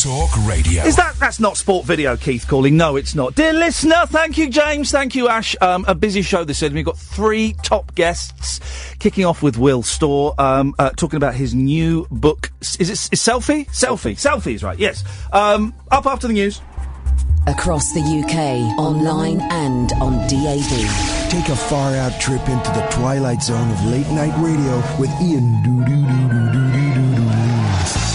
Talk Radio. That's not sport video, Keith calling? No, it's not. Dear listener, thank you, James. Thank you, Ash. A busy show this evening. We've got 3 top guests, kicking off with Will Storr, talking about his new book. Is Selfie? Selfie is right, yes. Up after the news. Across the UK, online and on DAB. Take a far-out trip into the twilight zone of late-night radio with Iain.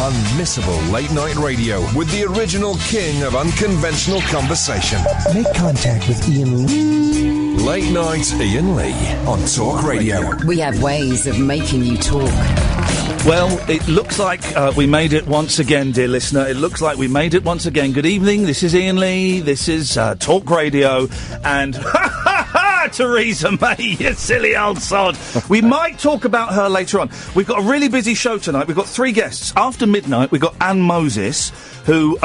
Unmissable late-night radio with the original king of unconventional conversation. Make contact with Iain. Late Night Iain Lee on Talk Radio. We have ways of making you talk. Well, it looks like we made it once again, dear listener. It looks like we made it once again. Good evening, this is Iain Lee, this is Talk Radio, and Theresa May, you silly old sod. We might talk about her later on. We've got a really busy show tonight. We've got 3 guests. After midnight, we've got Anne Moses, who,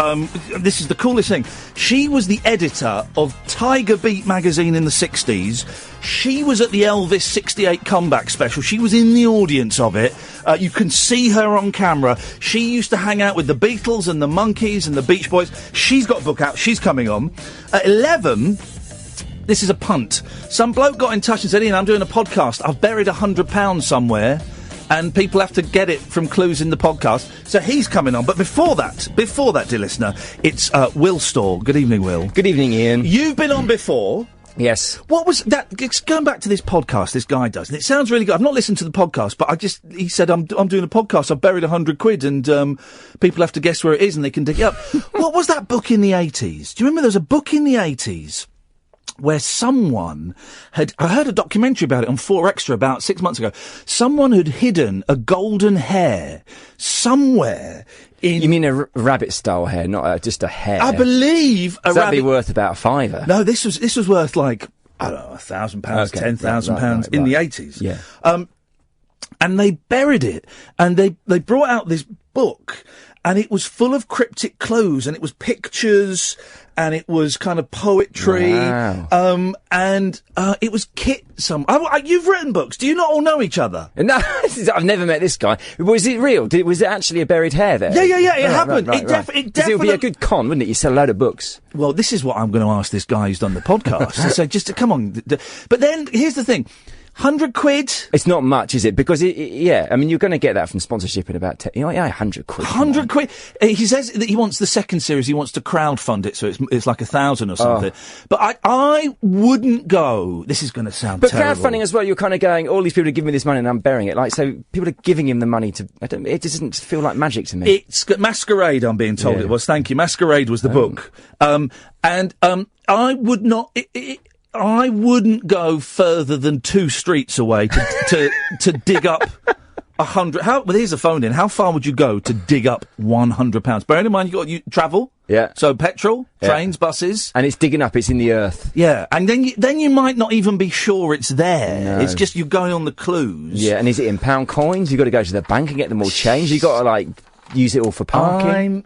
this is the coolest thing. She was the editor of Tiger Beat magazine in the 60s. She was at the Elvis 68 comeback special. She was in the audience of it. You can see her on camera. She used to hang out with the Beatles and the Monkees and the Beach Boys. She's got a book out. She's coming on. At 11... This is a punt. Some bloke got in touch and said, Iain, I'm doing a podcast. I've buried £100 somewhere, and people have to get it from clues in the podcast. So he's coming on. But before that, dear listener, it's Will Storr. Good evening, Will. Good evening, Iain. You've been on before. Yes. What was that? Going back to this podcast this guy does, and it sounds really good. I've not listened to the podcast, but he said, I'm doing a podcast. I've buried £100 and people have to guess where it is and they can dig it up. What was that book in the 80s? Do you remember there was a book in the 80s? Where someone I heard a documentary about it on 4Extra about 6 months ago. Someone had hidden a golden hair somewhere in... You mean a rabbit-style hair, not just a hair? I believe a rabbit... That'd be worth about a £5. No, this was worth like, I don't know, £1,000, okay. £10,000 in the 80s. Yeah. And they buried it, and they brought out this book, and it was full of cryptic clues, and it was pictures, and it was kind of poetry. Wow. And it was you've written books. Do you not all know each other? No, I've never met this guy. Was it real? Was it actually a buried hair there? Yeah. It happened. It definitely. It would be a good con, wouldn't it? You sell a load of books. Well, this is what I'm going to ask this guy who's done the podcast. So just to come on. But then here's the thing. £100? It's not much, is it? Because, yeah, I mean, you're going to get that from sponsorship in about £100. £100? He says that he wants the second series, he wants to crowdfund it, so it's like 1,000 or something. But I wouldn't go, this is going to sound terrible. But crowdfunding as well, you're kind of going, all these people are giving me this money and I'm burying it. Like, so people are giving him the money to, it doesn't feel like magic to me. It's Masquerade, I'm being told it was. Thank you. Masquerade was the book. I would not... I wouldn't go further than 2 streets away to dig up 100. Well, here's a phone in. How far would you go to dig up £100? Bearing in mind you travel. Yeah. So petrol, trains, buses, and it's digging up. It's in the earth. Yeah, and then you might not even be sure it's there. No. It's just you're going on the clues. Yeah, and is it in pound coins? You got to go to the bank and get them all changed. You got to use it all for parking.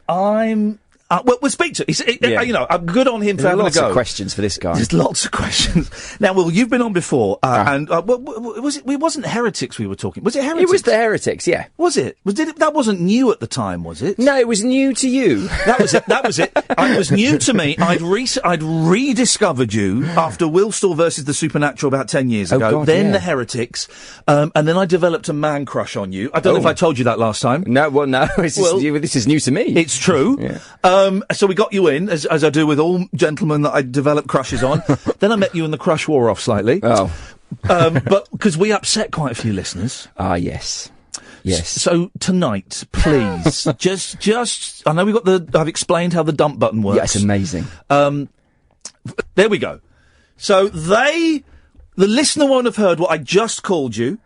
We'll speak to him. I'm good on him for having a go. Lots of questions for this guy. There's lots of questions. Now, Will, you've been on before, and it wasn't Heretics we were talking. Was it Heretics? It was the Heretics, yeah. Was it? That wasn't new at the time, was it? No, it was new to you. That was it. It was new to me. I'd rediscovered you after Will Storr versus the Supernatural about 10 years ago. God, then the Heretics, and then I developed a man crush on you. I don't know if I told you that last time. No, well, no. This is new to me. It's true. Yeah. So we got you in, as I do with all gentlemen that I develop crushes on. Then I met you and the crush wore off slightly. Oh. But because we upset quite a few listeners. Ah, yes. Yes. So tonight, please, just, I know I've explained how the dump button works. Yeah, it's amazing. There we go. So the listener won't have heard what I just called you.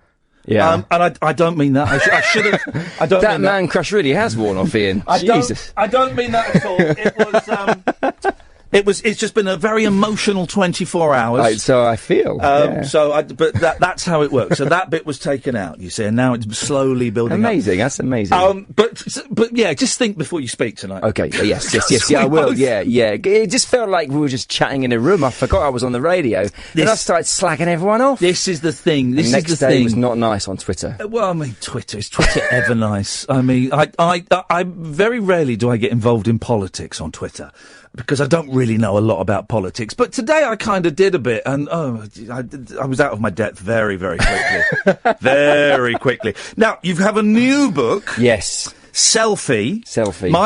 Yeah. And I don't mean that. I should have. I don't that mean man crush really has worn off, Iain. I Jesus. don't mean that at all. It was. It's just been a very emotional 24 hours. So I feel. But that's how it works. So that bit was taken out, you see, and now it's slowly building amazing, up. That's amazing. But yeah, just think before you speak tonight. Okay, yes, I will, yeah. It just felt like we were just chatting in a room. I forgot I was on the radio, and I started slagging everyone off. This is the thing. Next day was not nice on Twitter. Well, I mean, is Twitter ever nice? I mean, I very rarely do I get involved in politics on Twitter, because I don't really know a lot about politics. But today I kind of did a bit, and I was out of my depth very, very quickly. Very quickly. Now, you have a new book. Yes. Selfie.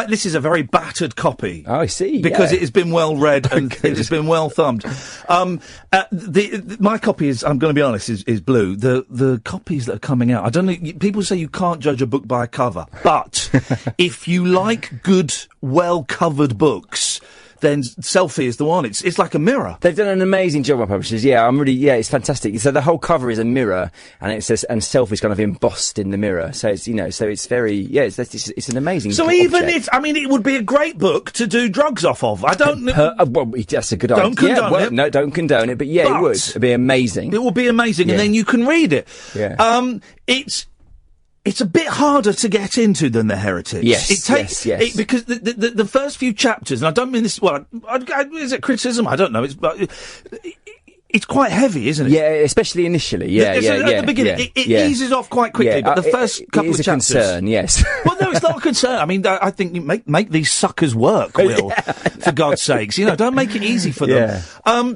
This is a very battered copy. Oh, I see. Because it has been well read and it has been well thumbed. My copy is, I'm going to be honest, is blue. The copies that are coming out, I don't know, people say you can't judge a book by a cover, but if you like good, well-covered books, then Selfie is the one. It's like a mirror. They've done an amazing job, my publishers. It's fantastic. So the whole cover is a mirror, and it says, and Selfie's kind of embossed in the mirror. So it's, so it's very, it's an amazing. So even it would be a great book to do drugs off of. I don't know. Well, that's a good idea. Don't condone it. No, don't condone it. But it would. It'd be amazing. It would be amazing, and then you can read it. Yeah. It's a bit harder to get into than The Heretic. Yes, it takes, yes. Because the first few chapters, and I don't mean this, is it criticism? I don't know. It's quite heavy, isn't it? Yeah, especially initially. At the beginning, it eases off quite quickly, but the first couple of chapters... It is a concern, yes. Well, no, it's not a concern. I mean, I think you make these suckers work, Will, for God's sakes. Don't make it easy for them. Yeah.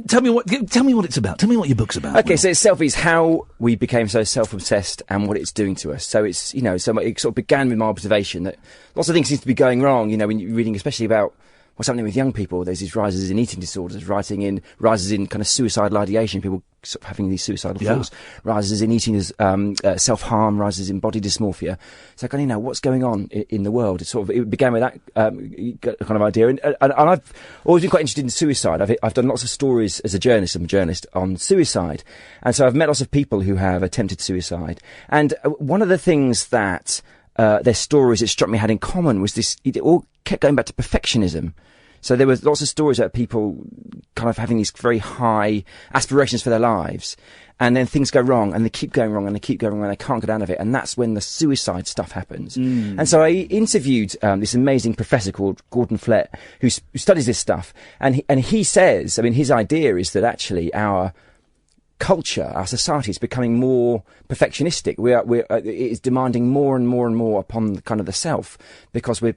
Tell me what it's about. Tell me what your book's about. Okay, Will. so it's Selfie, how we became so self-obsessed and what it's doing to us. So it's, so it sort of began with my observation that lots of things seem to be going wrong, when you're reading especially about what's happening with young people. There's these rises in eating disorders, rises in kind of suicidal ideation, people sort of having these suicidal thoughts, rises in eating as self-harm, rises in body dysmorphia. So kind of, what's going on in the world? It began with that kind of idea, and I've always been quite interested in suicide. I've done lots of stories as a journalist. I'm a journalist on suicide, and so I've met lots of people who have attempted suicide. And one of the things that their stories that struck me had in common was this: it all kept going back to perfectionism. So there was lots of stories about people kind of having these very high aspirations for their lives, and then things go wrong, and they keep going wrong, and they keep going wrong, and they can't get out of it, and that's when the suicide stuff happens. And so I interviewed this amazing professor called Gordon Flett, who studies this stuff, and he says, his idea is that actually our culture, our society is becoming more perfectionistic. It is demanding more and more and more upon kind of the self, because we're,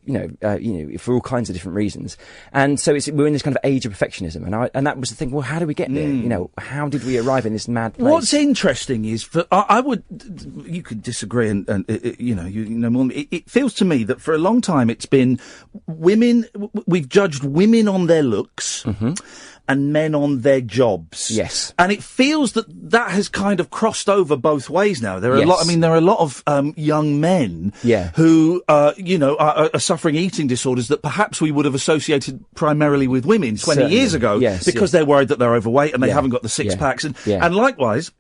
for all kinds of different reasons. And so we're in this kind of age of perfectionism. And that was the thing. Well, how do we get there? How did we arrive in this mad place? What's interesting is, you could disagree, and more. It feels to me that for a long time it's been women. We've judged women on their looks. Mm-hmm. And men on their jobs. Yes. And it feels that has kind of crossed over both ways now. There are a lot of young men who, are suffering eating disorders that perhaps we would have associated primarily with women 20 years ago, because they're worried that they're overweight and they haven't got the six packs. And likewise,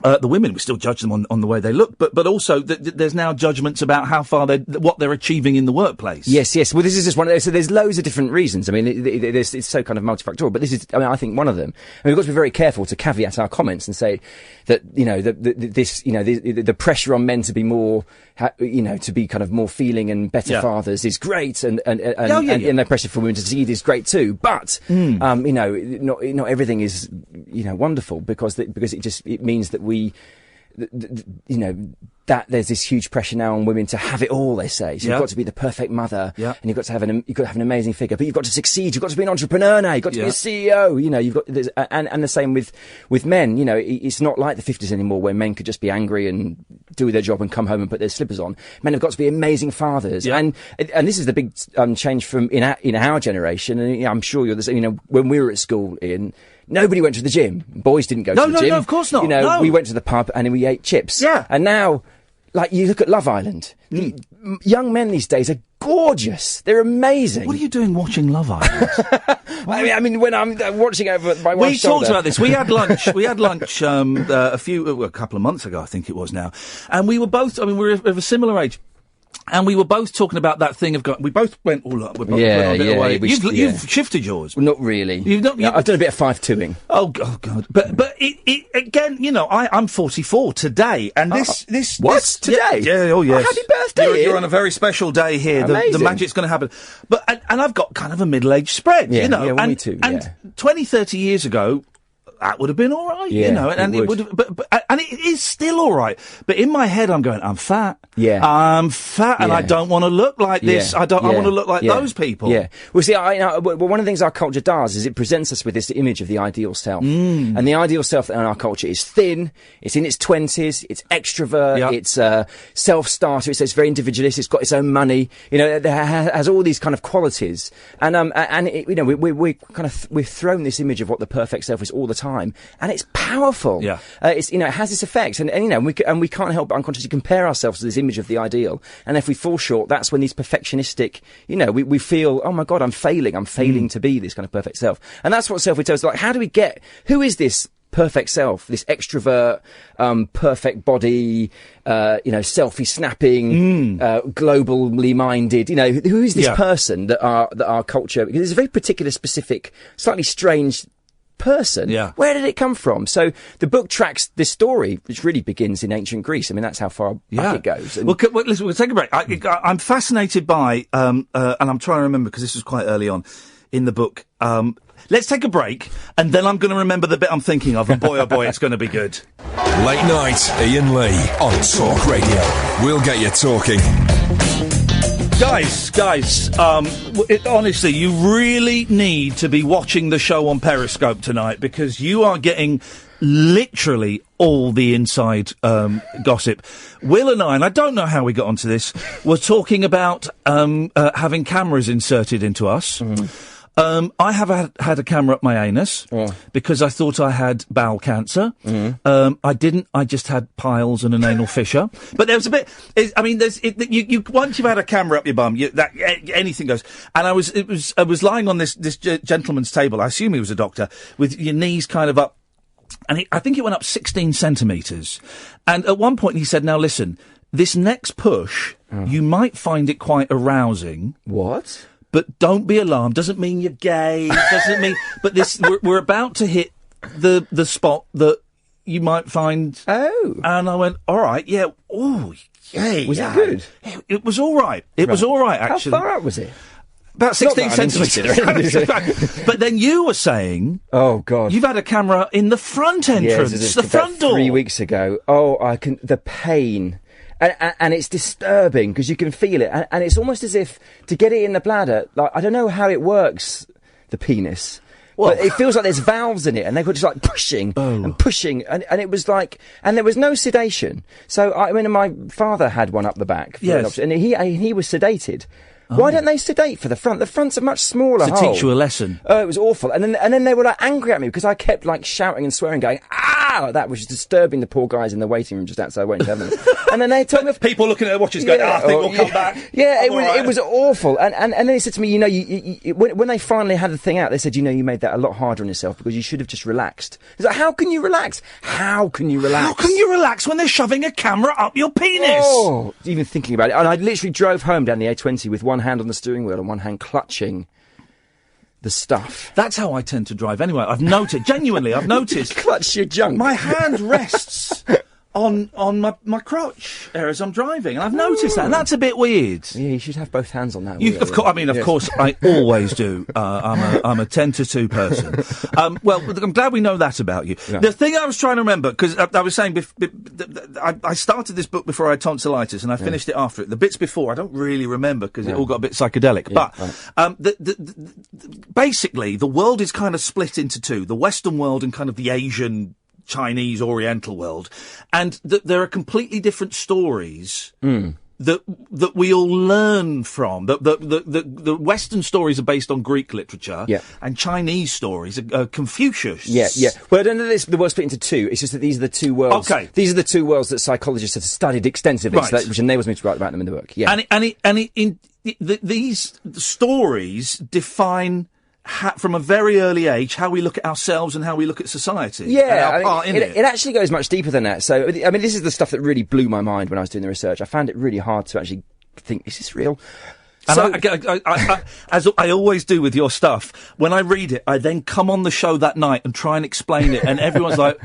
the women, we still judge them on the way they look, but also there's now judgments about how far what they're achieving in the workplace. Yes. Well, this is just one. So there's loads of different reasons. It's so kind of multifactorial, but this is, I think one of them. We've got to be very careful to caveat our comments and say that, the pressure on men to be more, to be kind of more feeling and better fathers is great, and the pressure for women to succeed is great too. But, not everything is, wonderful, because it means that that there's this huge pressure now on women to have it all, they say. So you've got to be the perfect mother, and you've got to have an amazing figure, but you've got to succeed. You've got to be an entrepreneur now. You've got to be a CEO. You've got and the same with men. It's not like the 50s anymore, where men could just be angry and do their job and come home and put their slippers on. Men have got to be amazing fathers, and this is the big change from in our generation. And I'm sure you're the same. When we were at school, Ian, nobody went to the gym. Boys didn't go to the gym. No, of course not. We went to the pub and we ate chips. Yeah. And now, like, you look at Love Island. Young men these days are gorgeous. They're amazing. What are you doing watching Love Island? When I'm watching over my wife's shoulder. We talked about this. We had lunch. A couple of months ago, I think it was now. And we were both, we're of a similar age. And we were both talking about that thing of going. We both went all up. We both went a bit away. You've shifted yours. Well, not really. I've done a bit of 5-2ing. Oh God! But it again. You know, I'm 44 today, and this today? Yeah. Oh yes. Oh, happy birthday! You're on a very special day here. The magic's going to happen. But and I've got kind of a middle-aged spread. Yeah, you know, me too. And 20, 30 years ago, that would have been all right, you know, and it would have, but and it is still all right. But in my head, I'm going, I'm fat. Yeah. I'm fat, and I don't want to look like this. Yeah. I want to look like those people. Yeah. Well, see, one of the things our culture does is it presents us with this image of the ideal self. And the ideal self in our culture is thin, it's in its 20s, it's extrovert, it's self-starter, it's very individualist, it's got its own money, you know, it has all these kind of qualities. And you know, we're thrown this image of what the perfect self is all the time. And it's powerful. Yeah. It's, you know, it has this effect, and you know, we can't help but unconsciously compare ourselves to this image of the ideal. And if we fall short, that's when these perfectionistic, you know, we feel, oh my God, I'm failing to be this kind of perfect self. And that's what self-esteem is like. How do we who is this perfect self, this extrovert, perfect body, you know, selfie snapping, globally minded, you know, who is this person that our culture, because it's a very particular, specific, slightly strange person. Yeah. Where did it come from? So the book tracks this story, which really begins in ancient Greece. I mean, that's how far back it goes. And Listen, we'll take a break. I'm fascinated by, and I'm trying to remember because this was quite early on in the book. Let's take a break, and then I'm going to remember the bit I'm thinking of, and boy, oh boy, it's going to be good. Late night, Iain Lee on Talk Radio. We'll get you talking. Guys, honestly, you really need to be watching the show on Periscope tonight, because you are getting literally all the inside gossip. Will and I don't know how we got onto this, were talking about having cameras inserted into us. I have had a camera up my anus because I thought I had bowel cancer. I didn't. I just had piles and an anal fissure. But there was a bit. Once you've had a camera up your bum, anything goes. And I was lying on this gentleman's table. I assume he was a doctor, with your knees kind of up. And I think it went up 16 centimetres. And at one point he said, "Now listen, this next push, you might find it quite arousing." What? But don't be alarmed. Doesn't mean you're gay. Doesn't mean. But this, we're about to hit the spot that you might find. Oh. And I went, all right, yeah. Oh, yay. Was it good? It was all right. It was all right, actually. How far out was it? About 16 centimetres. But then you were saying, oh God, you've had a camera in the front entrance, the front door. 3 weeks ago. Oh, the pain. And it's disturbing because you can feel it. And it's almost as if to get it in the bladder, like, I don't know how it works, the penis. Well, but it feels like there's valves in it, and they were just like pushing and pushing. And it was like, and there was no sedation. So, I mean, my father had one up the back. Yes. And he was sedated. Why don't they sedate for the front? The front's a much smaller hole. To teach you a lesson. Oh, it was awful. And then they were like angry at me because I kept like shouting and swearing, going, ah, like that, which was disturbing the poor guys in the waiting room just outside waiting to have them. And then they told me, people looking at their watches going, I think we'll come back. Yeah, it was awful. And then he said to me, you know, when they finally had the thing out, they said, you know, you made that a lot harder on yourself because you should have just relaxed. It's like, how can you relax? How can you relax? How can you relax when they're shoving a camera up your penis? Oh, even thinking about it. And I literally drove home down the A20 with one hand on the steering wheel and one hand clutching the stuff. That's how I tend to drive anyway. I've noticed, genuinely, I've noticed. Clutch your junk. My hand rests on my crotch as I'm driving, and I've noticed that, and that's a bit weird. Yeah, you should have both hands on that. Of course, I always do. I'm a 10 to 2 person. Well, I'm glad we know that about you. Yeah. The thing I was trying to remember, because I was saying, I started this book before I had tonsillitis, and I finished it after it. The bits before, I don't really remember, because it all got a bit psychedelic. Yeah, but basically, the world is kind of split into two: the Western world and kind of the Asian, Chinese, Oriental world, and there are completely different stories that we all learn from. The Western stories are based on Greek literature, and Chinese stories are Confucius. Yeah. Well, I don't know the world's split into two. It's just that these are the two worlds. Okay. These are the two worlds that psychologists have studied extensively, right. which enables me to write about them in the book. Yeah. These stories define, from a very early age, how we look at ourselves and how we look at society. Yeah, and our part in it. It actually goes much deeper than that. So, I mean, this is the stuff that really blew my mind when I was doing the research. I found it really hard to actually think, is this real? And So, as I always do with your stuff, when I read it, I then come on the show that night and try and explain it, and everyone's like,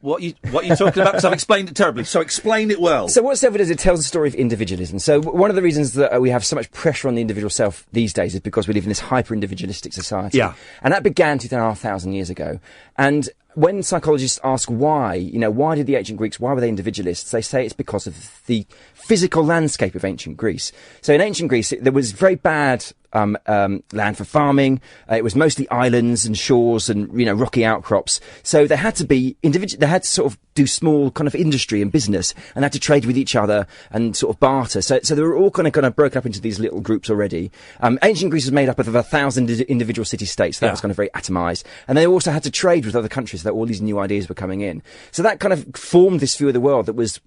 what are you talking about? Because I've explained it terribly. So explain it well. So what Selfie does, it tells the story of individualism. So one of the reasons that we have so much pressure on the individual self these days is because we live in this hyper-individualistic society. Yeah. And that began 2,500 years ago. And when psychologists ask why, why did the ancient Greeks, why were they individualists? They say it's because of the physical landscape of ancient Greece. So in ancient Greece, there was very bad land for farming. It was mostly islands and shores and, rocky outcrops. So they had to be individual. They had to sort of do small kind of industry and business, and had to trade with each other and sort of barter. So they were all kind of broken up into these little groups already. Ancient Greece was made up of 1,000 individual city-states. That was kind of very atomized. And they also had to trade with other countries, so that all these new ideas were coming in. So that kind of formed this view of the world that was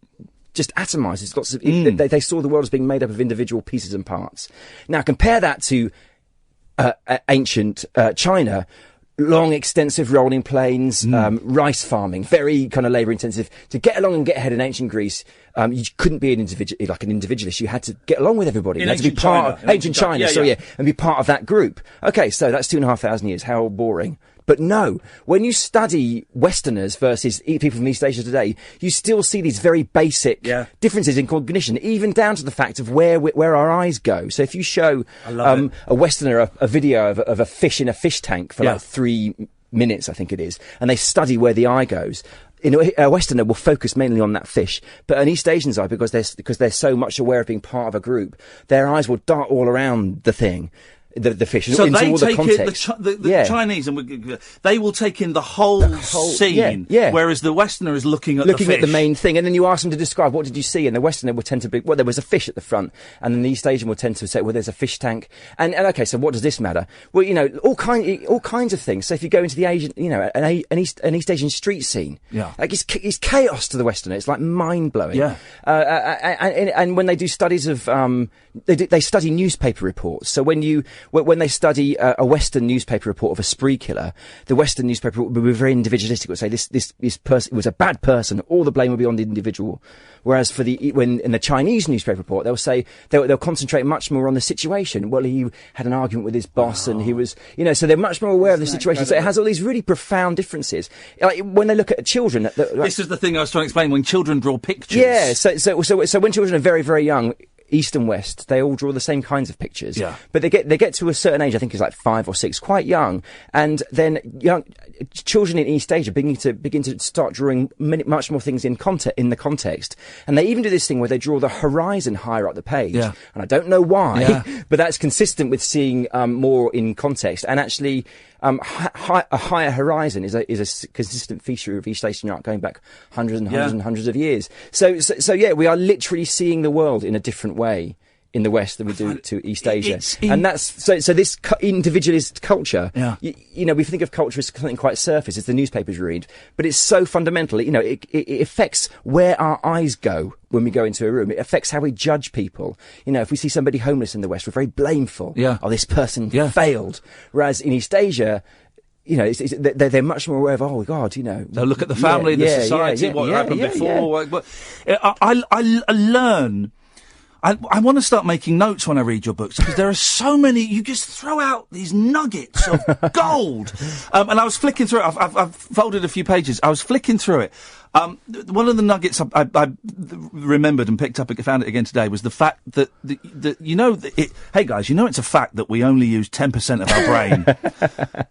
just atomized. It's lots of, they saw the world as being made up of individual pieces and parts. Now compare that to ancient China. Long, extensive rolling plains, rice farming, very kind of labour intensive. To get along and get ahead in ancient Greece, you couldn't be an individualist. You had to get along with everybody. You had to be part of ancient China, and be part of that group. Okay, so that's 2,500 years. How boring. But no, when you study Westerners versus people from East Asia today, you still see these very basic differences in cognition, even down to the fact of where our eyes go. So if you show a Westerner a video of a fish in a fish tank for like 3 minutes, I think it is, and they study where the eye goes, a Westerner will focus mainly on that fish, but an East Asian's eye, because they're so much aware of being part of a group, their eyes will dart all around the thing. The fish, so into they all take the context. the Chinese, and they will take in the whole scene, whereas the Westerner is looking at the fish. At the main thing, and then you ask them to describe what did you see, and the Westerner will tend to be, well, there was a fish at the front, and then the East Asian will tend to say, well, there's a fish tank, and okay, so what does this matter? Well, all kinds of things. So if you go into the Asian, an East Asian street scene, like it's chaos to the Westerner. It's like mind blowing. And when they do studies of, they study newspaper reports. So when they study a Western newspaper report of a spree killer, the Western newspaper will be very individualistic. Will say this person was a bad person. All the blame will be on the individual. Whereas when in the Chinese newspaper report, they'll say they'll concentrate much more on the situation. Well, he had an argument with his boss, and he was, so they're much more aware of the situation. So it has all these really profound differences. Like when they look at children, this is the thing I was trying to explain. When children draw pictures, So when children are very, very young, East and West, they all draw the same kinds of pictures. Yeah. But they get to a certain age, I think it's like 5 or 6, quite young, and then children in East Asia begin to start drawing much more things in the context. And they even do this thing where they draw the horizon higher up the page. Yeah. And I don't know why, but that's consistent with seeing more in context. And actually, a higher horizon is a consistent feature of East Asian art going back hundreds and hundreds and hundreds of years. So we are literally seeing the world in a different way in the West than we do to East Asia. And that's so this individualist culture, we think of culture as something quite surface. It's the newspapers you read, but it's so fundamental. It affects where our eyes go when we go into a room. It affects how we judge people. If we see somebody homeless in the West, we're very blameful. Oh, this person failed. Whereas in East Asia, they're much more aware of, oh God, they'll look at the family, the society, what happened before. But I learn. I want to start making notes when I read your books, because there are so many. You just throw out these nuggets of gold. And I was flicking through it. I've folded a few pages. I was flicking through it. One of the nuggets I remembered and picked up, and found it again today, was the fact that hey guys, it's a fact that we only use 10% of our brain.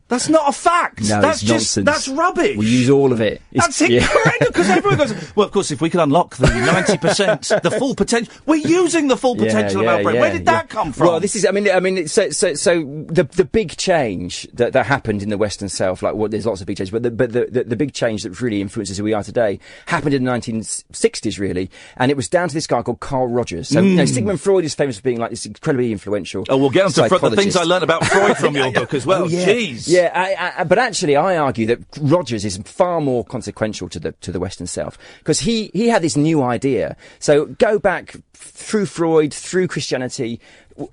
That's not a fact. No, that's it's nonsense. That's rubbish. We use all of it. That's incorrect, because everyone goes, well, of course, if we could unlock the 90%, the full potential, we're using the full potential of our brain. Where did that come from? Well, this is, so the big change that happened in the Western South, there's lots of big changes, but the big change that really influences who we are today happened in the 1960s, really, and it was down to this guy called Carl Rogers. So, Sigmund Freud is famous for being like this incredibly influential. Oh, we'll get on to the things I learned about Freud from your book as well. Jeez. Yeah, but actually, I argue that Rogers is far more consequential to the Western South, because he had this new idea. So go back through Freud, through Christianity,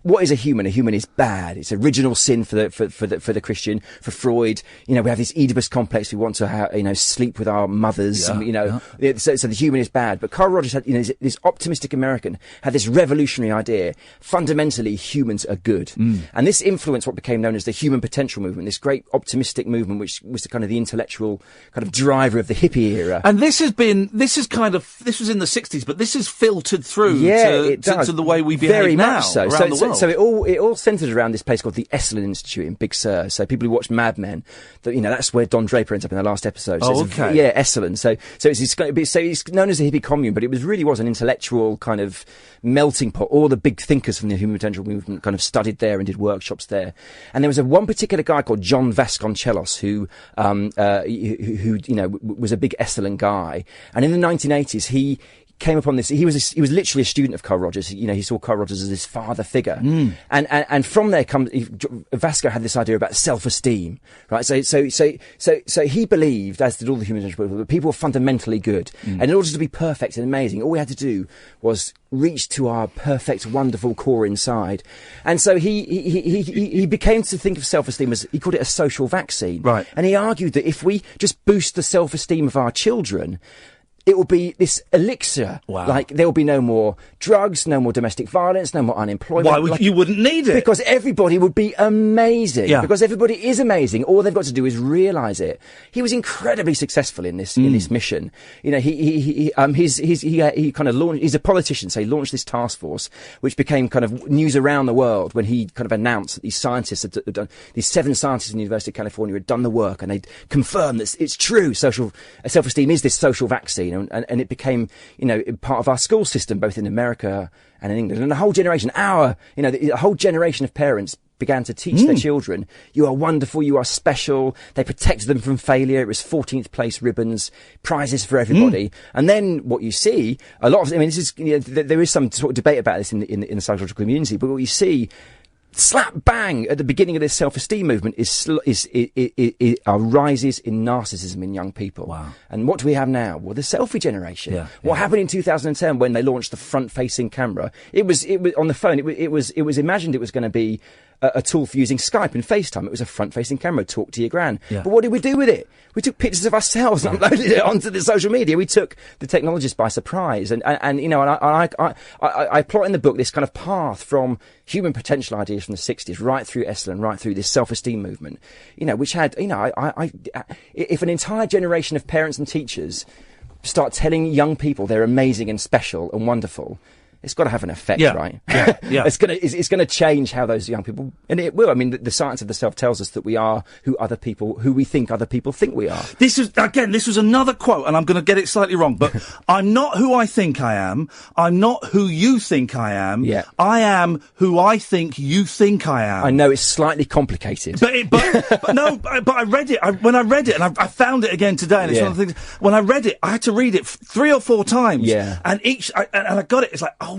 what is a human? A human is bad. It's original sin for the Christian. For Freud, we have this Oedipus complex. We want to sleep with our mothers. So the human is bad. But Carl Rogers had, this optimistic American had this revolutionary idea. Fundamentally, humans are good. And this influenced what became known as the human potential movement, this great optimistic movement, which was the kind of the intellectual kind of driver of the hippie era. And this was in the 60s, but this has filtered through to the way we behave very now much so. around the world. So it all centred around this place called the Esalen Institute in Big Sur. So people who watch Mad Men, that's where Don Draper ends up in the last episode. So Esalen. So it's known as the hippie commune, but it really was an intellectual kind of melting pot. All the big thinkers from the human potential movement kind of studied there and did workshops there. And there was one particular guy called John Vasconcelos who was a big Esalen guy. And in the 1980s, he came upon this. He was literally a student of Carl Rogers. He saw Carl Rogers as his father figure, and from there comes Vasco had this idea about self-esteem, right? So he believed, as did all the human people, that people were fundamentally good, and in order to be perfect and amazing, all we had to do was reach to our perfect, wonderful core inside. And so he became to think of self-esteem as, he called it a social vaccine, right? And he argued that if we just boost the self-esteem of our children, it will be this elixir. Wow. Like, there will be no more drugs, no more domestic violence, no more unemployment. Why would you wouldn't need it? Because everybody would be amazing. Yeah. Because everybody is amazing. All they've got to do is realise it. He was incredibly successful in this mission. He kind of launched. He's a politician, so he launched this task force, which became kind of news around the world when he kind of announced that these scientists had done. These 7 scientists in the University of California had done the work, and they'd confirmed that it's true. Self-esteem is this social vaccine. And it became, part of our school system, both in America and in England. And a whole generation, a whole generation of parents began to teach their children, you are wonderful, you are special. They protected them from failure. It was 14th place ribbons, prizes for everybody. And then what you see, this is, there is some sort of debate about this in the psychological community, but what you see, slap bang at the beginning of this self-esteem movement are rises in narcissism in young people. Wow. And what do we have now? Well, the selfie generation. Yeah, what happened in 2010 when they launched the front-facing camera? It was on the phone. It was imagined it was going to be a tool for using Skype and FaceTime. It was a front-facing camera. Talk to your gran. Yeah. But what did we do with it? We took pictures of ourselves and uploaded it onto the social media. We took the technologists by surprise. And I plot in the book this kind of path from human potential ideas from the 60s right through Esalen, right through this self-esteem movement, which had, if an entire generation of parents and teachers start telling young people they're amazing and special and wonderful, it's got to have an effect, right? Yeah, yeah. It's gonna change how those young people, and it will. I mean, the science of the self tells us that we are who we think other people think we are. This was another quote, and I'm going to get it slightly wrong, but I'm not who I think I am. I'm not who you think I am. Yeah. I am who I think you think I am. I know it's slightly complicated, but I read it. When I read it, and I found it again today, and it's one of the things. When I read it, I had to read it 3 or 4 times. Yeah. And I got it. It's like, oh,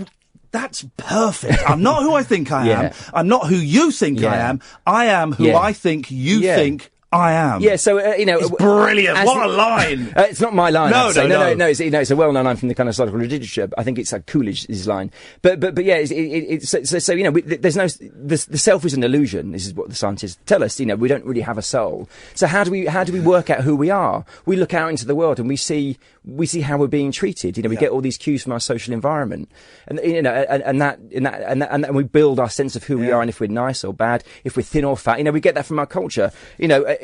that's perfect. I'm not who I think I am. I'm not who you think I am. I am who I think you think I am. Yeah, so, it's brilliant. What a line. It's not my line. No. It's a well-known line from the kind of psychological literature. I think it's like Coolidge's line. But yeah, there's no, the self is an illusion. This is what the scientists tell us. We don't really have a soul. So how do we work out who we are? We look out into the world and we see how we're being treated. We get all these cues from our social environment, and and we build our sense of who we are, and if we're nice or bad, if we're thin or fat. We get that from our culture.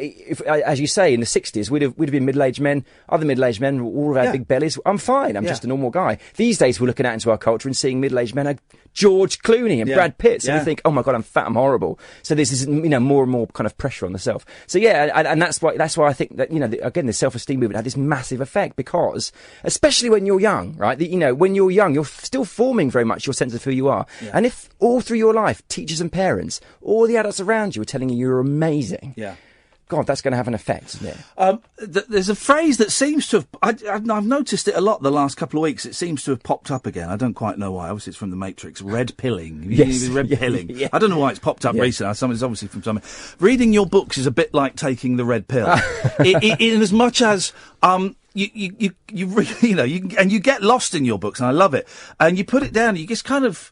If, as you say, in the 60s, we'd have been middle-aged men, other middle-aged men, all of our big bellies. I'm fine. I'm just a normal guy. These days, we're looking out into our culture and seeing middle-aged men are George Clooney and Brad Pitt. So we think, oh my God, I'm fat, I'm horrible. So this is, more and more kind of pressure on the self. So and that's why I think that, again, the self-esteem movement had this massive effect, because, especially when you're young, right? When you're young, you're still forming very much your sense of who you are. Yeah. And if all through your life, teachers and parents, all the adults around you are telling you you're amazing. Yeah. God, that's going to have an effect, isn't it? There's a phrase that seems to have... I've noticed it a lot the last couple of weeks. It seems to have popped up again. I don't quite know why. Obviously, it's from The Matrix. Red pilling. Yes. Red pilling. Yeah. I don't know why it's popped up recently. It's obviously from somewhere. Reading your books is a bit like taking the red pill. In as much as... You get lost in your books, and I love it. And you put it down, you just kind of...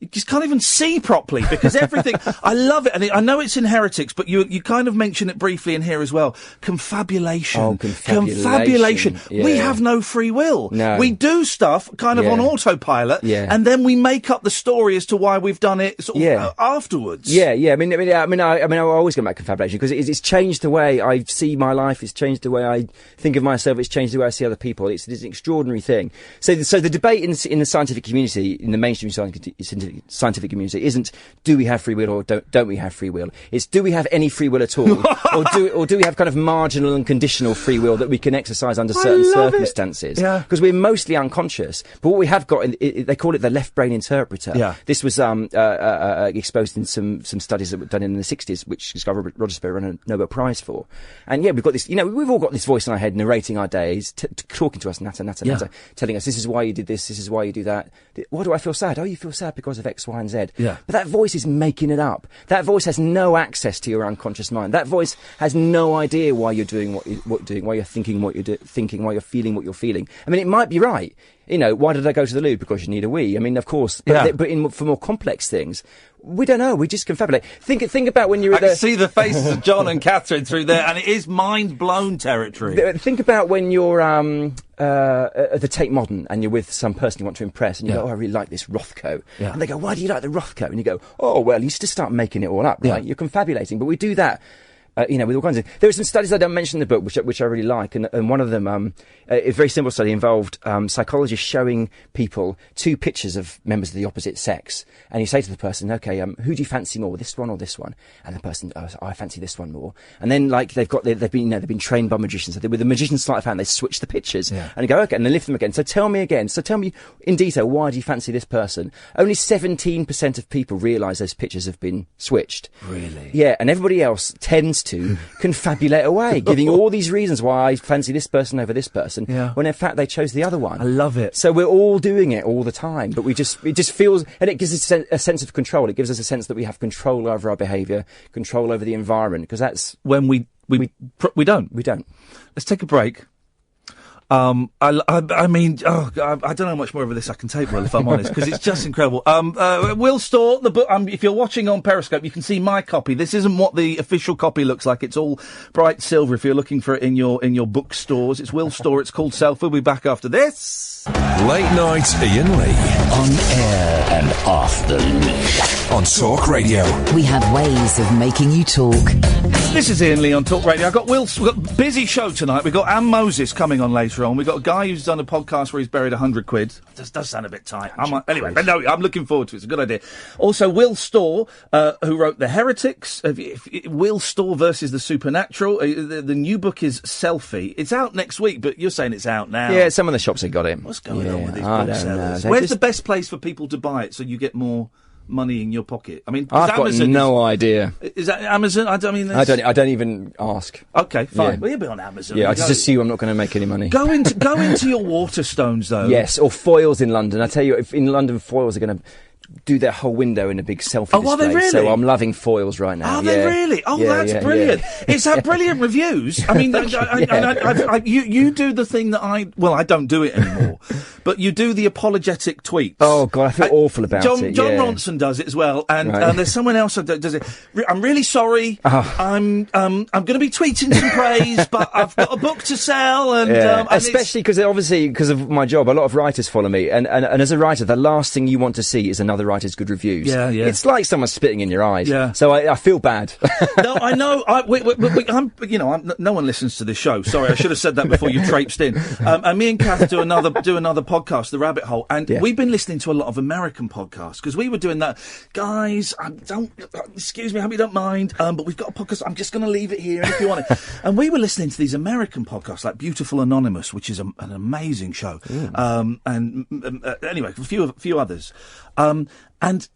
You just can't even see properly because everything. I love it, and I know it's in Heretics, but you kind of mention it briefly in here as well. Confabulation. Oh, confabulation. Yeah. We have no free will. No. We do stuff kind of on autopilot, and then we make up the story as to why we've done it sort of, afterwards. Yeah. I mean, I always go back to confabulation because it's changed the way I see my life. It's changed the way I think of myself. It's changed the way I see other people. It's an extraordinary thing. So the debate in the scientific community, in the mainstream scientific community, isn't do we have free will or don't we have free will? It's do we have any free will at all, or do we have kind of marginal and conditional free will that we can exercise under certain circumstances? Because we're mostly unconscious. But what we have got, they call it the left brain interpreter. Yeah. This was exposed in some studies that were done in the 60s, which this guy Roger Sperry won a Nobel Prize for. And we've got this. We've all got this voice in our head narrating our days, talking to us, natter, telling us this is why you did this is why you do that. Why do I feel sad? Oh, you feel sad because of X, Y, and Z. Yeah. But that voice is making it up. That voice has no access to your unconscious mind. That voice has no idea why you're doing what you're doing, why you're thinking what you're thinking, why you're feeling what you're feeling. I mean, it might be right. Why did I go to the loo? Because you need a wee. I mean, of course. But for more complex things, we don't know. We just confabulate. Think about when you're I can see the faces of John and Catherine through there, and it is mind-blown territory. Think about when you're at the Tate Modern and you're with some person you want to impress, and you go, oh, I really like this Rothko. Yeah. And they go, why do you like the Rothko? And you go, oh, well, you just start making it all up, right? You're confabulating. But we do that. With all kinds of... There are some studies I don't mention in the book, which I really like, and one of them, a very simple study involved psychologists showing people two pictures of members of the opposite sex, and you say to the person, okay, who do you fancy more, this one or this one? And the person, oh, I fancy this one more. And then, they've been trained by magicians. So with the magician's sleight of hand, they switch the pictures, and they go, okay, and they lift them again. So tell me in detail, why do you fancy this person? Only 17% of people realise those pictures have been switched. Really? Yeah, and everybody else tends to confabulate away, giving all these reasons why I fancy this person over this person, when in fact they chose the other one. I love it. So we're all doing it all the time, but it just feels, and it gives us a sense of control. It gives us a sense that we have control over our behaviour, control over the environment, because that's when we don't. We don't. Let's take a break. I mean, I don't know how much more of this I can take, Will, if I'm honest, because it's just incredible. Will Storr, the book, if you're watching on Periscope, you can see my copy. This isn't what the official copy looks like. It's all bright silver if you're looking for it in your bookstores. It's Will Storr. It's called Selfie. We'll be back after this. Late night Iain Lee. On air and off the leash. On Talk Radio. We have ways of making you talk. This is Iain Lee on Talk Radio. We've got a busy show tonight. We've got Anne Moses coming on later on. We've got a guy who's done a podcast where he's buried £100. Does sound a bit tight. Anyway, but no, I'm looking forward to it. It's a good idea. Also, Will Storr, who wrote The Heretics. Will Storr versus the Supernatural. The new book is Selfie. It's out next week, but you're saying it's out now. Yeah, some of the shops have got it. What's going on with these booksellers? Where's the best place for people to buy it so you get more money in your pocket? I mean, I've got no idea. Is that Amazon? I don't even ask. Okay, fine. Yeah. Well, you'll be on Amazon. Yeah, I just assume I'm not going to make any money. Go into your Waterstones though. Yes, or foils in London. I tell you, if in London foils are going to do their whole window in a big selfie display. Are they really? So I'm loving foils right now. Are they really? Oh, that's brilliant. Yeah. It's had brilliant reviews. I mean, you do the thing that I don't do it anymore, but you do the apologetic tweets. Oh, God, I feel awful about it. John Ronson does it as well, and there's someone else that does it. I'm really sorry. I'm going to be tweeting some praise, but I've got a book to sell. And especially because of my job, a lot of writers follow me, and as a writer, the last thing you want to see is another writer's good reviews. Yeah. It's like someone spitting in your eyes. Yeah. So I feel bad. No, I know. No one listens to this show. Sorry, I should have said that before you traipsed in. And me and Kath do another podcast, The Rabbit Hole, and we've been listening to a lot of American podcasts because we were doing that. Guys, excuse me, I hope you don't mind, but we've got a podcast. I'm just going to leave it here if you want it. And we were listening to these American podcasts like Beautiful Anonymous, which is an amazing show. Anyway, a few others. And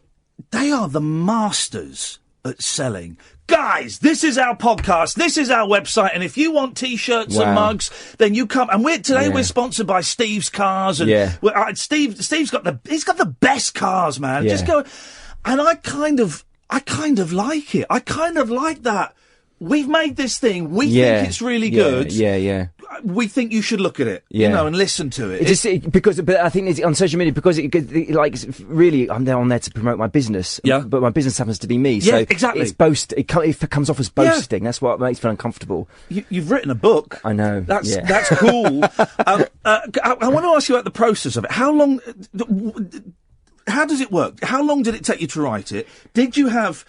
they are the masters at selling. Guys, this is our podcast, this is our website, and if you want T-shirts and mugs, then you come. And we're sponsored by Steve's Cars, and Steve's got the best cars, man. Yeah. Just go, and I kind of like it. I kind of like that. We've made this thing. We think it's really good. Yeah. we think you should look at it, and listen to it. But I think it's on social media because really, I'm there on there to promote my business. Yeah. But my business happens to be me. Yeah, so exactly. It comes off as boasting. That's what makes me uncomfortable. You've written a book. I know. That's cool. I want to ask you about the process of it. How long? How does it work? How long did it take you to write it? Did you have,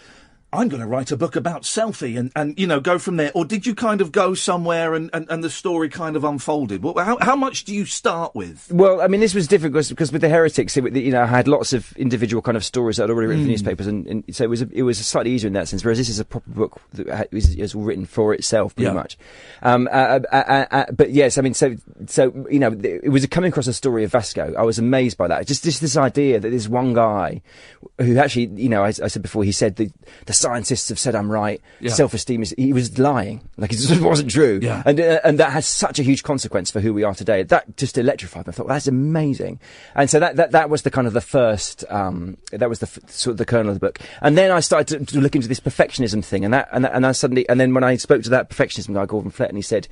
I'm going to write a book about Selfie and go from there? Or did you kind of go somewhere and the story kind of unfolded? How much do you start with? Well, I mean, this was different because with The Heretics, I had lots of individual kind of stories that I'd already written for newspapers, and so it was slightly easier in that sense, whereas this is a proper book that is all written for itself, pretty much. But yes, I mean, so it was coming across a story of Vasco. I was amazed by that. Just this idea that this one guy who actually, I said before, he said the scientists have said I'm right. Yeah. Self-esteem he was lying. Like, it just wasn't true. Yeah. And that has such a huge consequence for who we are today. That just electrified me. I thought, well, that's amazing. And so that was the kind of the first, that was the sort of the kernel of the book. And then I started to look into this perfectionism thing, and then when I spoke to that perfectionism guy, Gordon Flett, and he said,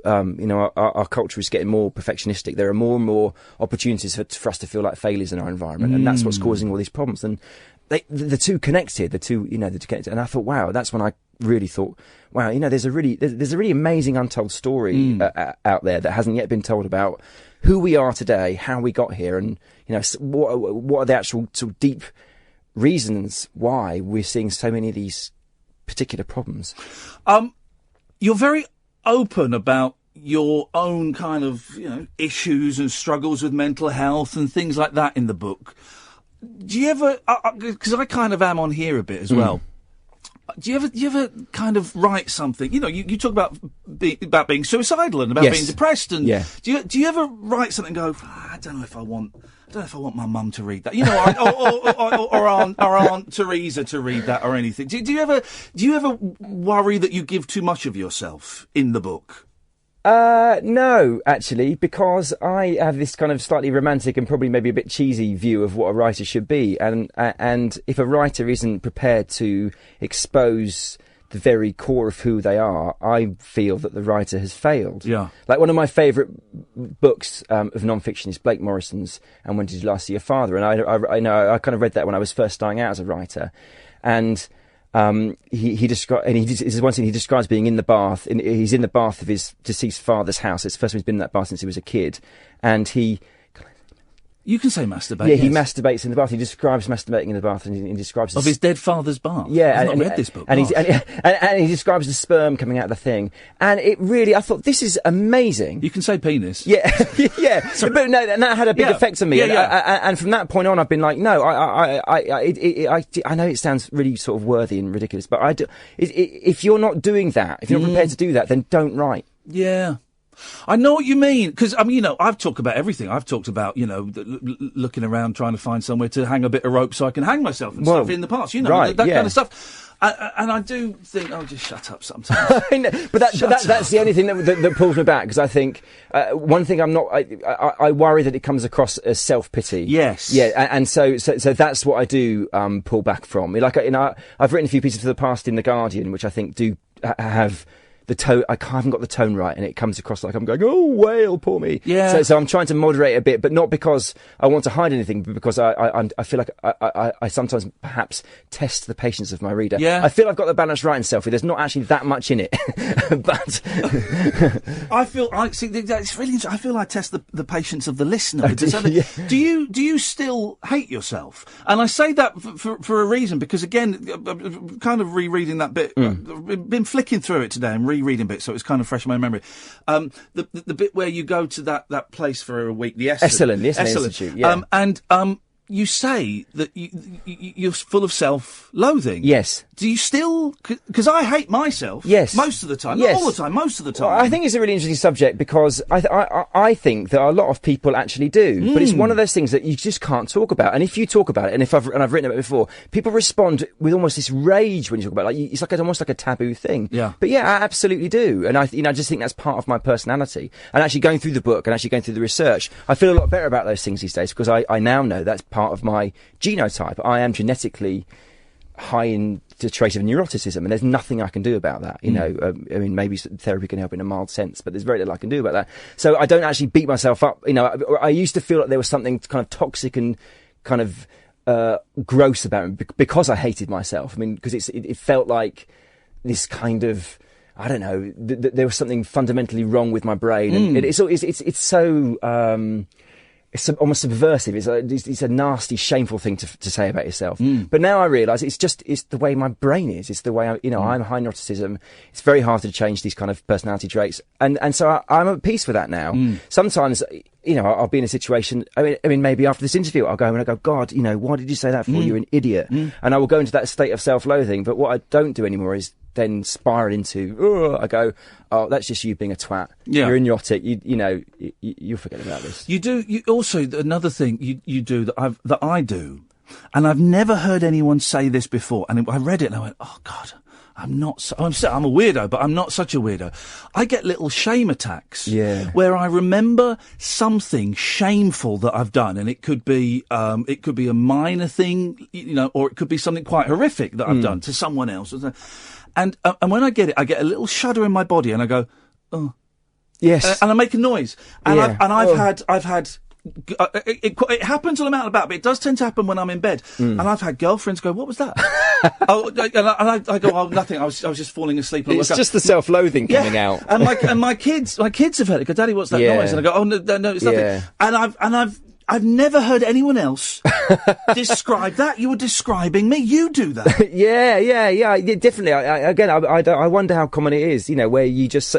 our culture is getting more perfectionistic. There are more and more opportunities for us to feel like failures in our environment, and that's what's causing all these problems. And the two connected, the two connected. And I thought, wow, that's when I really thought, wow, there's a really amazing untold story out there that hasn't yet been told about who we are today, how we got here, and what are the actual sort of deep reasons why we're seeing so many of these particular problems. You're very open about your own kind of issues and struggles with mental health and things like that in the book. Do you ever, because I kind of am on here a bit as well, do you ever kind of write something? You talk about being suicidal and about being depressed, and do you ever write something and go, I don't know if I want my mum to read that, or Aunt Teresa to read that or anything. Do you ever worry that you give too much of yourself in the book? No, actually, because I have this kind of slightly romantic and probably maybe a bit cheesy view of what a writer should be. And if a writer isn't prepared to expose the very core of who they are, I feel that the writer has failed. Yeah. Like, one of my favourite books of non-fiction is Blake Morrison's And When Did You Last See Your Father? And I kind of read that when I was first starting out as a writer. And he describes being in the bath. He's in the bath of his deceased father's house. It's the first time he's been in that bath since he was a kid, and you can say masturbate. Yeah, he masturbates in the bath. He describes masturbating in the bath, and he describes his dead father's bath. Yeah, I've not read this book. And he describes the sperm coming out of the thing, and it really, I thought, this is amazing. You can say penis. Yeah, yeah. But no, and that had a big effect on me. And from that point on, I've been like, no, I know it sounds really sort of worthy and ridiculous, but if you're not doing that, if you're not prepared to do that, then don't write. Yeah. I know what you mean, because, I've talked about everything. I've talked about, looking around trying to find somewhere to hang a bit of rope so I can hang myself and stuff in the past, that kind of stuff. And I do think, just shut up sometimes. But that's the only thing that pulls me back, because I think, one thing I worry that it comes across as self-pity. Yes. Yeah, and so that's what I do pull back from. Like, I've written a few pieces for the past in The Guardian, which I think do have the tone. I haven't got the tone right, and it comes across like I'm going, oh, whale, poor me. Yeah. So I'm trying to moderate a bit, but not because I want to hide anything, but because I feel like I sometimes perhaps test the patience of my reader. Yeah. I feel I've got the balance right in Selfie. There's not actually that much in it, but it's really interesting. I feel I test the patience of the listener. Do you still hate yourself? And I say that for a reason, because again, kind of rereading that bit, been flicking through it today and rereading bits, so it's kind of fresh in my memory. The bit where you go to that place for a week, the Esalen Institute, yeah. And you say that you're full of self-loathing. Yes. Do you still? Because I hate myself. Yes. Most of the time. Yes. Not all the time. Most of the time. Well, I think it's a really interesting subject, because I think that a lot of people actually do, but it's one of those things that you just can't talk about. And if you talk about it, and I've written about it before, people respond with almost this rage when you talk about it. Like, it's like almost like a taboo thing. Yeah. But yeah, I absolutely do, and I just think that's part of my personality. And actually going through the book and actually going through the research, I feel a lot better about those things these days, because I now know that's part of my genotype. I am genetically high in the trait of neuroticism, and there's nothing I can do about that. You know, I mean, maybe therapy can help in a mild sense, but there's very little I can do about that. So I don't actually beat myself up. You know, I used to feel like there was something kind of toxic and kind of gross about it because I hated myself. I mean, because it felt like this kind of, I don't know, there was something fundamentally wrong with my brain, and it's so. It's almost subversive. It's a nasty, shameful thing to say about yourself. But now I realise it's the way my brain is. It's the way I'm high neuroticism. It's very hard to change these kind of personality traits, and so I'm at peace with that now. Sometimes, you know, I'll be in a situation. I mean, maybe after this interview, I'll go home and I go, God, you know, why did you say that for? You're an idiot. And I will go into that state of self-loathing. But what I don't do anymore is then spiral into, I go, oh, that's just you being a twat. Yeah. You're neurotic. You'll forget about this. You do. You also, another thing you do that I do, and I've never heard anyone say this before. And I read it and I went, oh God, I'm a weirdo, but I'm not such a weirdo. I get little shame attacks. Yeah. Where I remember something shameful that I've done, and it could be a minor thing, you know, or it could be something quite horrific that I've done to someone else. And when I get it, I get a little shudder in my body, and I go, oh, yes, and I make a noise. And yeah. I've had. It happens when I'm out and about, but it does tend to happen when I'm in bed. And I've had girlfriends go, "What was that?" I go, "Oh, nothing. I was just falling asleep." It's just the self-loathing coming out. And my kids have heard it. Go, "Daddy, what's that noise?" And I go, "Oh no, it's nothing." Yeah. And I've never heard anyone else describe that. You were describing me. You do that. Yeah, definitely. I wonder how common it is, you know, where you just,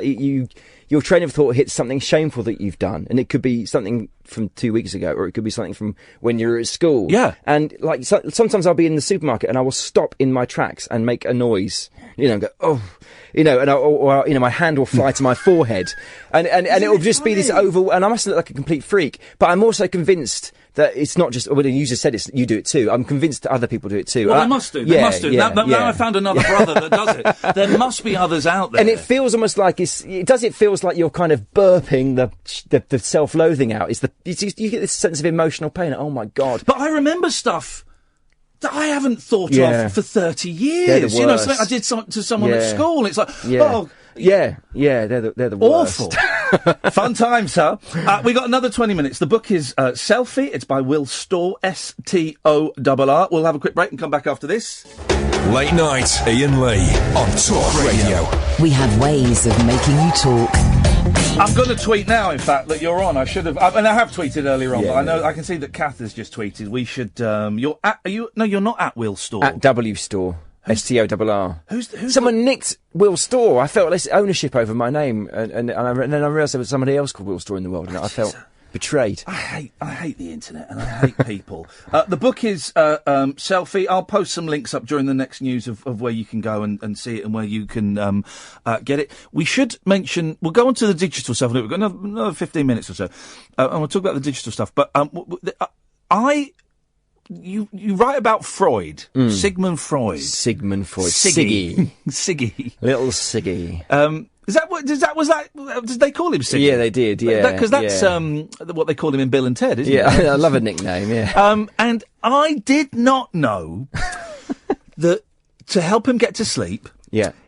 your train of thought hits something shameful that you've done. And it could be something from 2 weeks ago, or it could be something from when you were at school. Yeah. And like, sometimes I'll be in the supermarket and I will stop in my tracks and make a noise, you know, and go, oh, you know, and or my hand will fly to my forehead, and it will just be this and I must look like a complete freak. But I'm also convinced that it's not just, well, you just said you do it too. I'm convinced that other people do it too. Well, they must do. They must do. Now I found another brother that does it. There must be others out there. And it feels almost like it feels like you're kind of burping the self-loathing out. You get this sense of emotional pain. Oh my God. But I remember stuff that I haven't thought of for 30 years. You know, something I did to someone at school. It's like, oh. Yeah, they're the worst. Awful. Fun times, huh? We got another 20 minutes. The book is Selfie. It's by Will Storr, S-T-O-R-R. We'll have a quick break and come back after this. Late night, Iain Lee on Talk Radio. We have ways of making you talk. I'm going to tweet now, in fact, that you're on. I should have, and I have tweeted earlier on, but I know I can see that Kath has just tweeted. We should. You're not at Will Storr. At W Storr. S-T-O-R-R. Who's someone nicked Will Storr. I felt less ownership over my name, and then I realised there was somebody else called Will Storr in the world, and I felt betrayed. I hate the internet, and I hate people. The book is Selfie. I'll post some links up during the next news of where you can go and see it and where you can get it. We should mention, we'll go on to the digital stuff. We've got another 15 minutes or so, and we'll talk about the digital stuff. But You write about Freud, Sigmund Freud. Siggy. Siggy. Little Siggy. Did they call him Siggy? Yeah, they did, yeah. Because that's what they called him in Bill and Ted, isn't it? Yeah, I love a nickname, yeah. And I did not know that to help him get to sleep,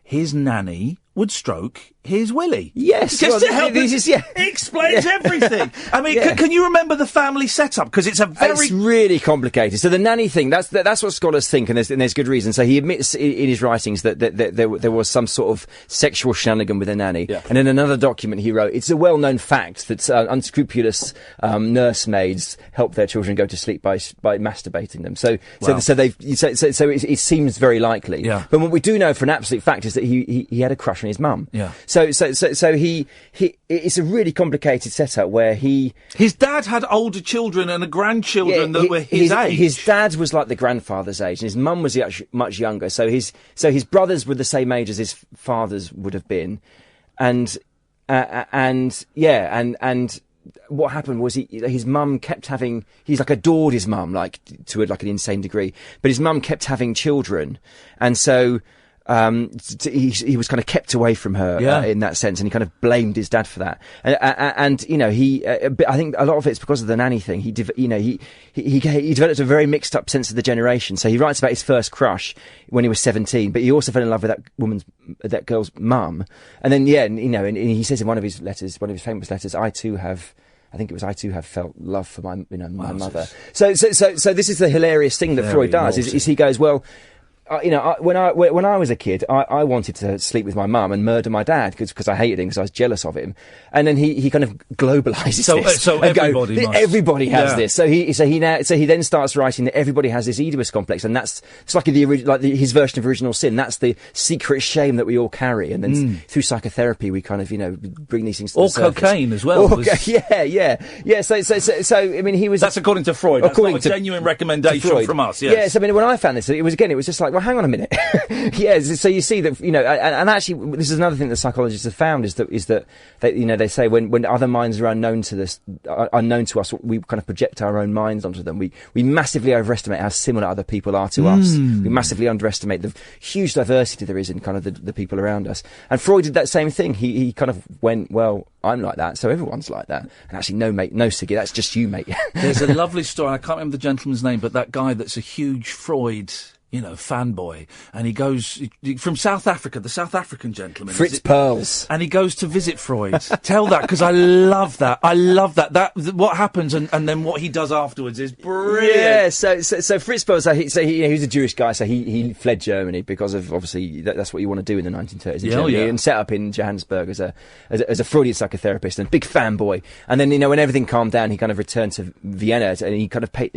his nanny would stroke his willy. Yes. Just to help him. It explains everything. I mean, can you remember the family setup? Because it's It's really complicated. So the nanny thing, that's what scholars think, and there's good reason. So he admits in his writings that there was some sort of sexual shenanigan with a nanny. Yeah. And in another document he wrote, it's a well-known fact that unscrupulous nursemaids help their children go to sleep by masturbating them. So it seems very likely. Yeah. But what we do know for an absolute fact is that he had a crush on his mum. Yeah. So he it's a really complicated setup where his dad had older children and grandchildren that were his age. His dad was like the grandfather's age, and his mum was much younger. So his brothers were the same age as his fathers would have been, and what happened was his mum kept having. He's like adored his mum to an insane degree, but his mum kept having children, and so. he was kind of kept away from her in that sense, and he kind of blamed his dad for that. And you know, I think a lot of it's because of the nanny thing. He developed a very mixed up sense of the generation. So he writes about his first crush when he was 17, but he also fell in love with that girl's mum. And then and he says in one of his famous letters, I too have felt love for my mother. So this is the hilarious thing that Freud does. Is he goes, well, when I was a kid, I wanted to sleep with my mum and murder my dad because I hated him, because I was jealous of him. And then he kind of globalises this. So everybody has this. So he then starts writing that everybody has this Oedipus complex, and it's like his version of original sin. That's the secret shame that we all carry. And then through psychotherapy, we kind of bring these things to the surface. Cocaine as well. Yeah. So I mean, he was. That's according to Freud. That's not a genuine recommendation from us. Yes. Yes. I mean, when I found this, it was just like, well, hang on a minute. So you see that, and actually, this is another thing that psychologists have found is that they say when other minds are unknown to us, we kind of project our own minds onto them. We massively overestimate how similar other people are to us. We massively underestimate the huge diversity there is in kind of the people around us. And Freud did that same thing. He kind of went, well, I'm like that, so everyone's like that. And actually, no, mate, no, Siggy, that's just you, mate. There's a lovely story, I can't remember the gentleman's name, but that guy that's a huge Freud fanboy, and he goes from South Africa, the South African gentleman. Fritz Perls. And he goes to visit Freud. Tell that, because I love that. What happens and then what he does afterwards is brilliant. Yeah, so Fritz Perls, he was a Jewish guy, so he fled Germany because of, obviously, that's what you want to do in the 1930s in Germany, and set up in Johannesburg as a Freudian psychotherapist and big fanboy. And then, when everything calmed down, he kind of returned to Vienna, and he kind of paid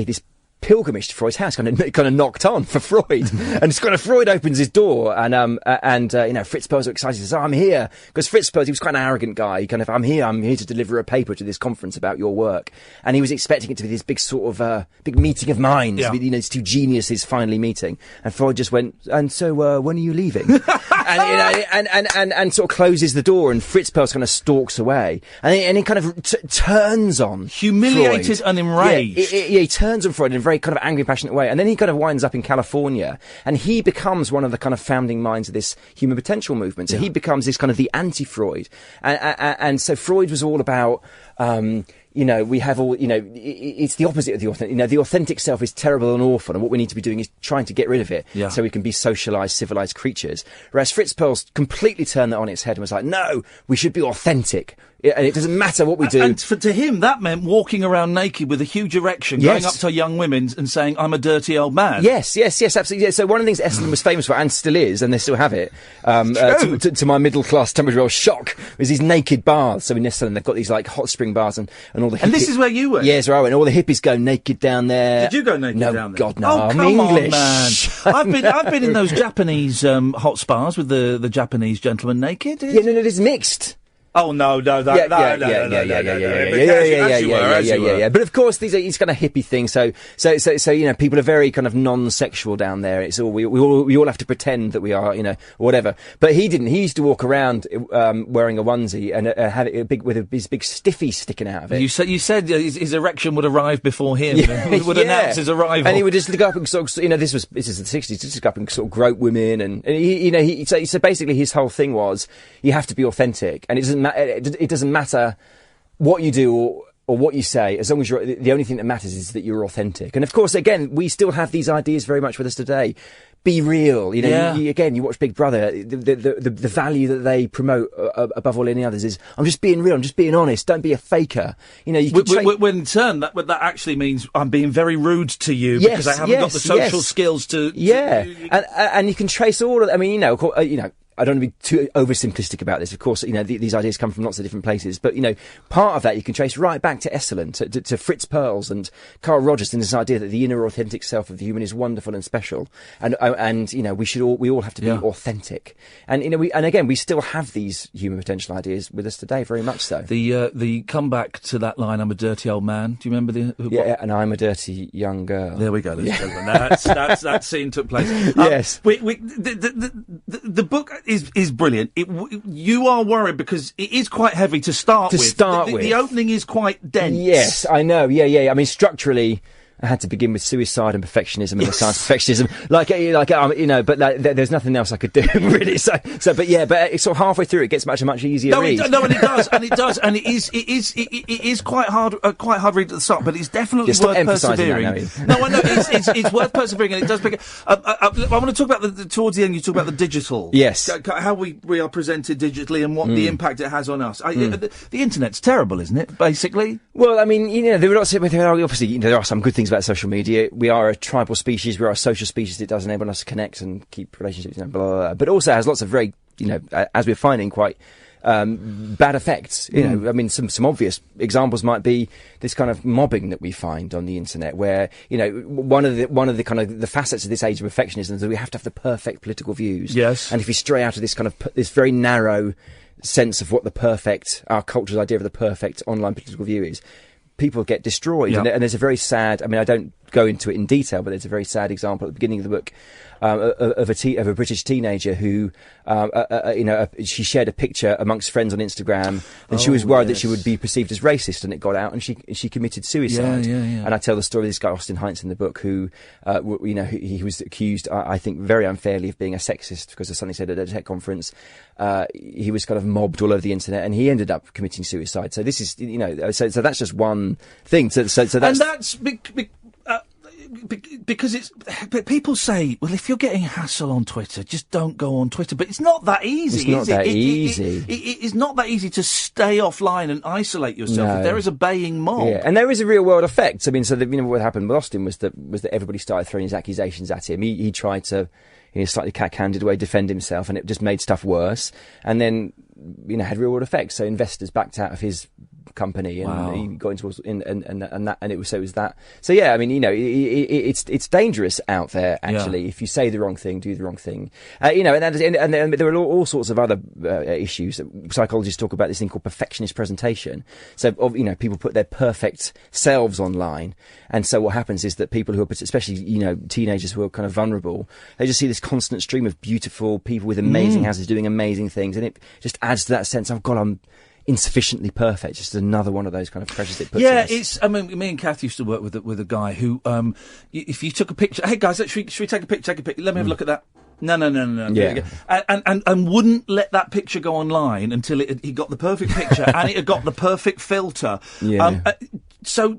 this pilgrimage to Freud's house, kind of knocked on for Freud, and it's kind of Freud opens his door, and Fritz Perls are excited. He says, "Oh, I'm here," because Fritz Perls, he was quite an arrogant guy. He kind of, I'm here to deliver a paper to this conference about your work, and he was expecting it to be this big sort of big meeting of minds, these two geniuses finally meeting, and Freud just went, and so when are you leaving? and sort of closes the door, and Fritz Perls kind of stalks away, and he kind of turns on humiliated Freud. and enraged. He turns on Freud in a very kind of angry, passionate way, and then he kind of winds up in California, and he becomes one of the kind of founding minds of this human potential movement. So he becomes this kind of the anti-Freud, and so Freud was all about. We have all, it's the opposite of the authentic. The authentic self is terrible and awful, and what we need to be doing is trying to get rid of it so we can be socialised, civilised creatures. Whereas Fritz Perls completely turned that on its head and was like, no, we should be authentic. And it doesn't matter what we do. And to him, that meant walking around naked with a huge erection, going up to young women and saying, I'm a dirty old man. Yes, absolutely. Yeah. So one of the things Essendon was famous for, and still is, and they still have it, to my middle-class Tunbridge shock, was these naked baths. So in Essendon, they've got these, like, hot spring baths and all the hippies. And this is where you went? Yes, where I went. All the hippies go naked down there. Did you go naked down there? No, God, no. Oh, I'm come English. on, man. I've been in those Japanese hot spas with the Japanese gentlemen naked. Yeah, no, it's mixed. Oh no! But of course, these kind of hippie things. So people are very kind of non-sexual down there. It's all we all have to pretend that we are, or whatever. But he didn't. He used to walk around wearing a onesie and have it with his big stiffy sticking out of it. You said his erection would arrive before him. Would announce his arrival, and he would just look up and sort of, this is the 60s. Just look up and sort of grope women, and so basically his whole thing was you have to be authentic, and it doesn't matter what you do or what you say, as long as the only thing that matters is that you're authentic. And of course, again, we still have these ideas very much with us today. Be real. You watch Big Brother. The value that they promote above all any others is I'm just being real. I'm just being honest. Don't be a faker. When in turn that actually means I'm being very rude to you because I haven't got the social skills to. And you can trace all of. I mean, I don't want to be too oversimplistic about this. Of course, these ideas come from lots of different places. But, part of that you can trace right back to Esalen, to Fritz Perls and Carl Rogers, and this idea that the inner authentic self of the human is wonderful and special. And we all have to be authentic. And, again, we still have these human potential ideas with us today, very much so. The comeback to that line, I'm a dirty old man. Do you remember and I'm a dirty young girl. There we go. That scene took place. Yes. The book is brilliant. You are worried because it is quite heavy to start with. The opening is quite dense. Yes, I know. Yeah. I mean, structurally, I had to begin with suicide and perfectionism and the science of perfectionism. But there's nothing else I could do really. But it's sort of halfway through it gets much easier. And it is quite hard read at the start, but it's definitely worth persevering. It's worth persevering, and it does pick. I want to talk about towards the end. You talk about the digital, yes, how we are presented digitally and what the impact it has on us. The internet's terrible, isn't it? Basically. Well, I mean, there are some good things about social media. We are a tribal species. We are a social species. It does enable us to connect and keep relationships, blah, blah, blah. But also has lots of very, as we're finding, quite bad effects. I mean, some obvious examples might be this kind of mobbing that we find on the internet, where one of the kind of the facets of this age of perfectionism is that we have to have the perfect political views. Yes, and if you stray out of this kind of this very narrow sense of what our culture's idea of the perfect online political view is, people get destroyed. Yeah. And there's a very sad, I mean, I don't go into it in detail, but there's a very sad example at the beginning of the book of a British teenager who, she shared a picture amongst friends on Instagram, and she was worried that she would be perceived as racist, and it got out, and she committed suicide. Yeah. And I tell the story of this guy, Austin Heinz, in the book, who, he was accused, I think, very unfairly of being a sexist because of something he said at a tech conference. He was kind of mobbed all over the internet, and he ended up committing suicide. So this is, so that's just one thing. So that's, and that's because people say, well, if you're getting hassle on Twitter, just don't go on Twitter. But it's not that easy. It's not that easy. It's not that easy to stay offline and isolate yourself. If there is a baying mob. Yeah, and there is a real world effect. I mean, what happened with Austin was that everybody started throwing his accusations at him. He tried to, in a slightly cack-handed way, defend himself, and it just made stuff worse. And then, had real world effects. So investors backed out of his company, and he got into and it was that. So yeah, I mean, it's dangerous out there actually. If you say the wrong thing, do the wrong thing, and there are all sorts of other issues. Psychologists talk about this thing called perfectionist presentation. So people put their perfect selves online, and so what happens is that people who are, especially teenagers who are kind of vulnerable, they just see this constant stream of beautiful people with amazing houses doing amazing things, and it just adds to that sense of, God, I'm insufficiently perfect. Just another one of those kind of pressures it puts on us. It's. I mean, me and Kath used to work with a guy who, if you took a picture, hey guys, should we take a picture? Let me have a look at that. No. Yeah. And wouldn't let that picture go online until he got the perfect picture and it had got the perfect filter. Yeah. So,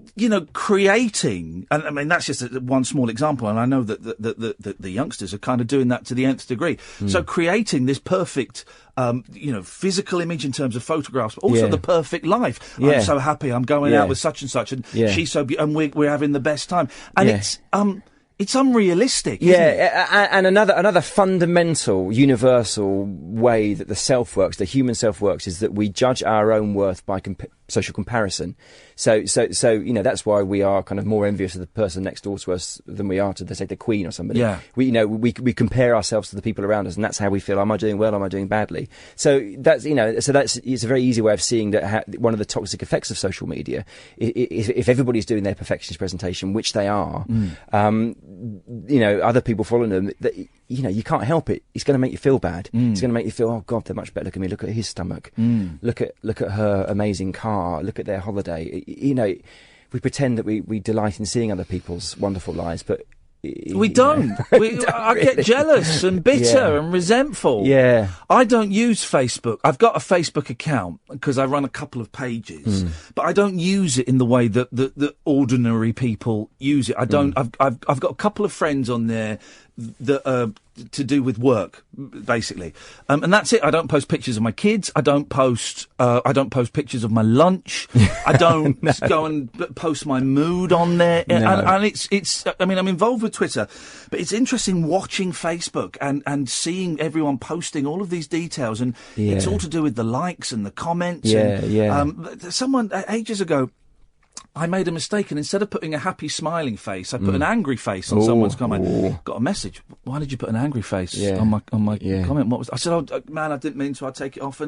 creating, and I mean, that's just one small example, and I know that the youngsters are kind of doing that to the nth degree. So creating this perfect, physical image in terms of photographs, but also the perfect life. Yeah. I'm so happy, I'm going out with such and such, and she's so and we're having the best time. And it's unrealistic. Isn't it? And another fundamental, universal way that the self works, the human self works, is that we judge our own worth by social comparison. So that's why we are kind of more envious of the person next door to us than we are to, let's say, the Queen or somebody. Yeah. We compare ourselves to the people around us, and that's how we feel. Am I doing well? Am I doing badly? So that's it's a very easy way of seeing that one of the toxic effects of social media. If everybody's doing their perfectionist presentation, which they are, other people following them, you can't help it. It's going to make you feel bad. It's going to make you feel, oh God, they're much better. Look at me. Look at his stomach. Look at her amazing car. Look at their holiday. We pretend that we delight in seeing other people's wonderful lives, but we don't. I get jealous and bitter and resentful. Yeah. I don't use Facebook. I've got a Facebook account because I run a couple of pages, but I don't use it in the way that ordinary people use it. I don't. I've got a couple of friends on there that to do with work, basically, and that's it. I don't post pictures of my kids. I don't post pictures of my lunch. I don't go and post my mood on there. And it's. I mean, I'm involved with Twitter, but it's interesting watching Facebook and seeing everyone posting all of these details, and it's all to do with the likes and the comments. Someone ages ago, I made a mistake, and instead of putting a happy smiling face, I put an angry face on someone's comment. Got a message. Why did you put an angry face on my comment? What was? I said, "Oh man, I didn't mean to. I'll take it off."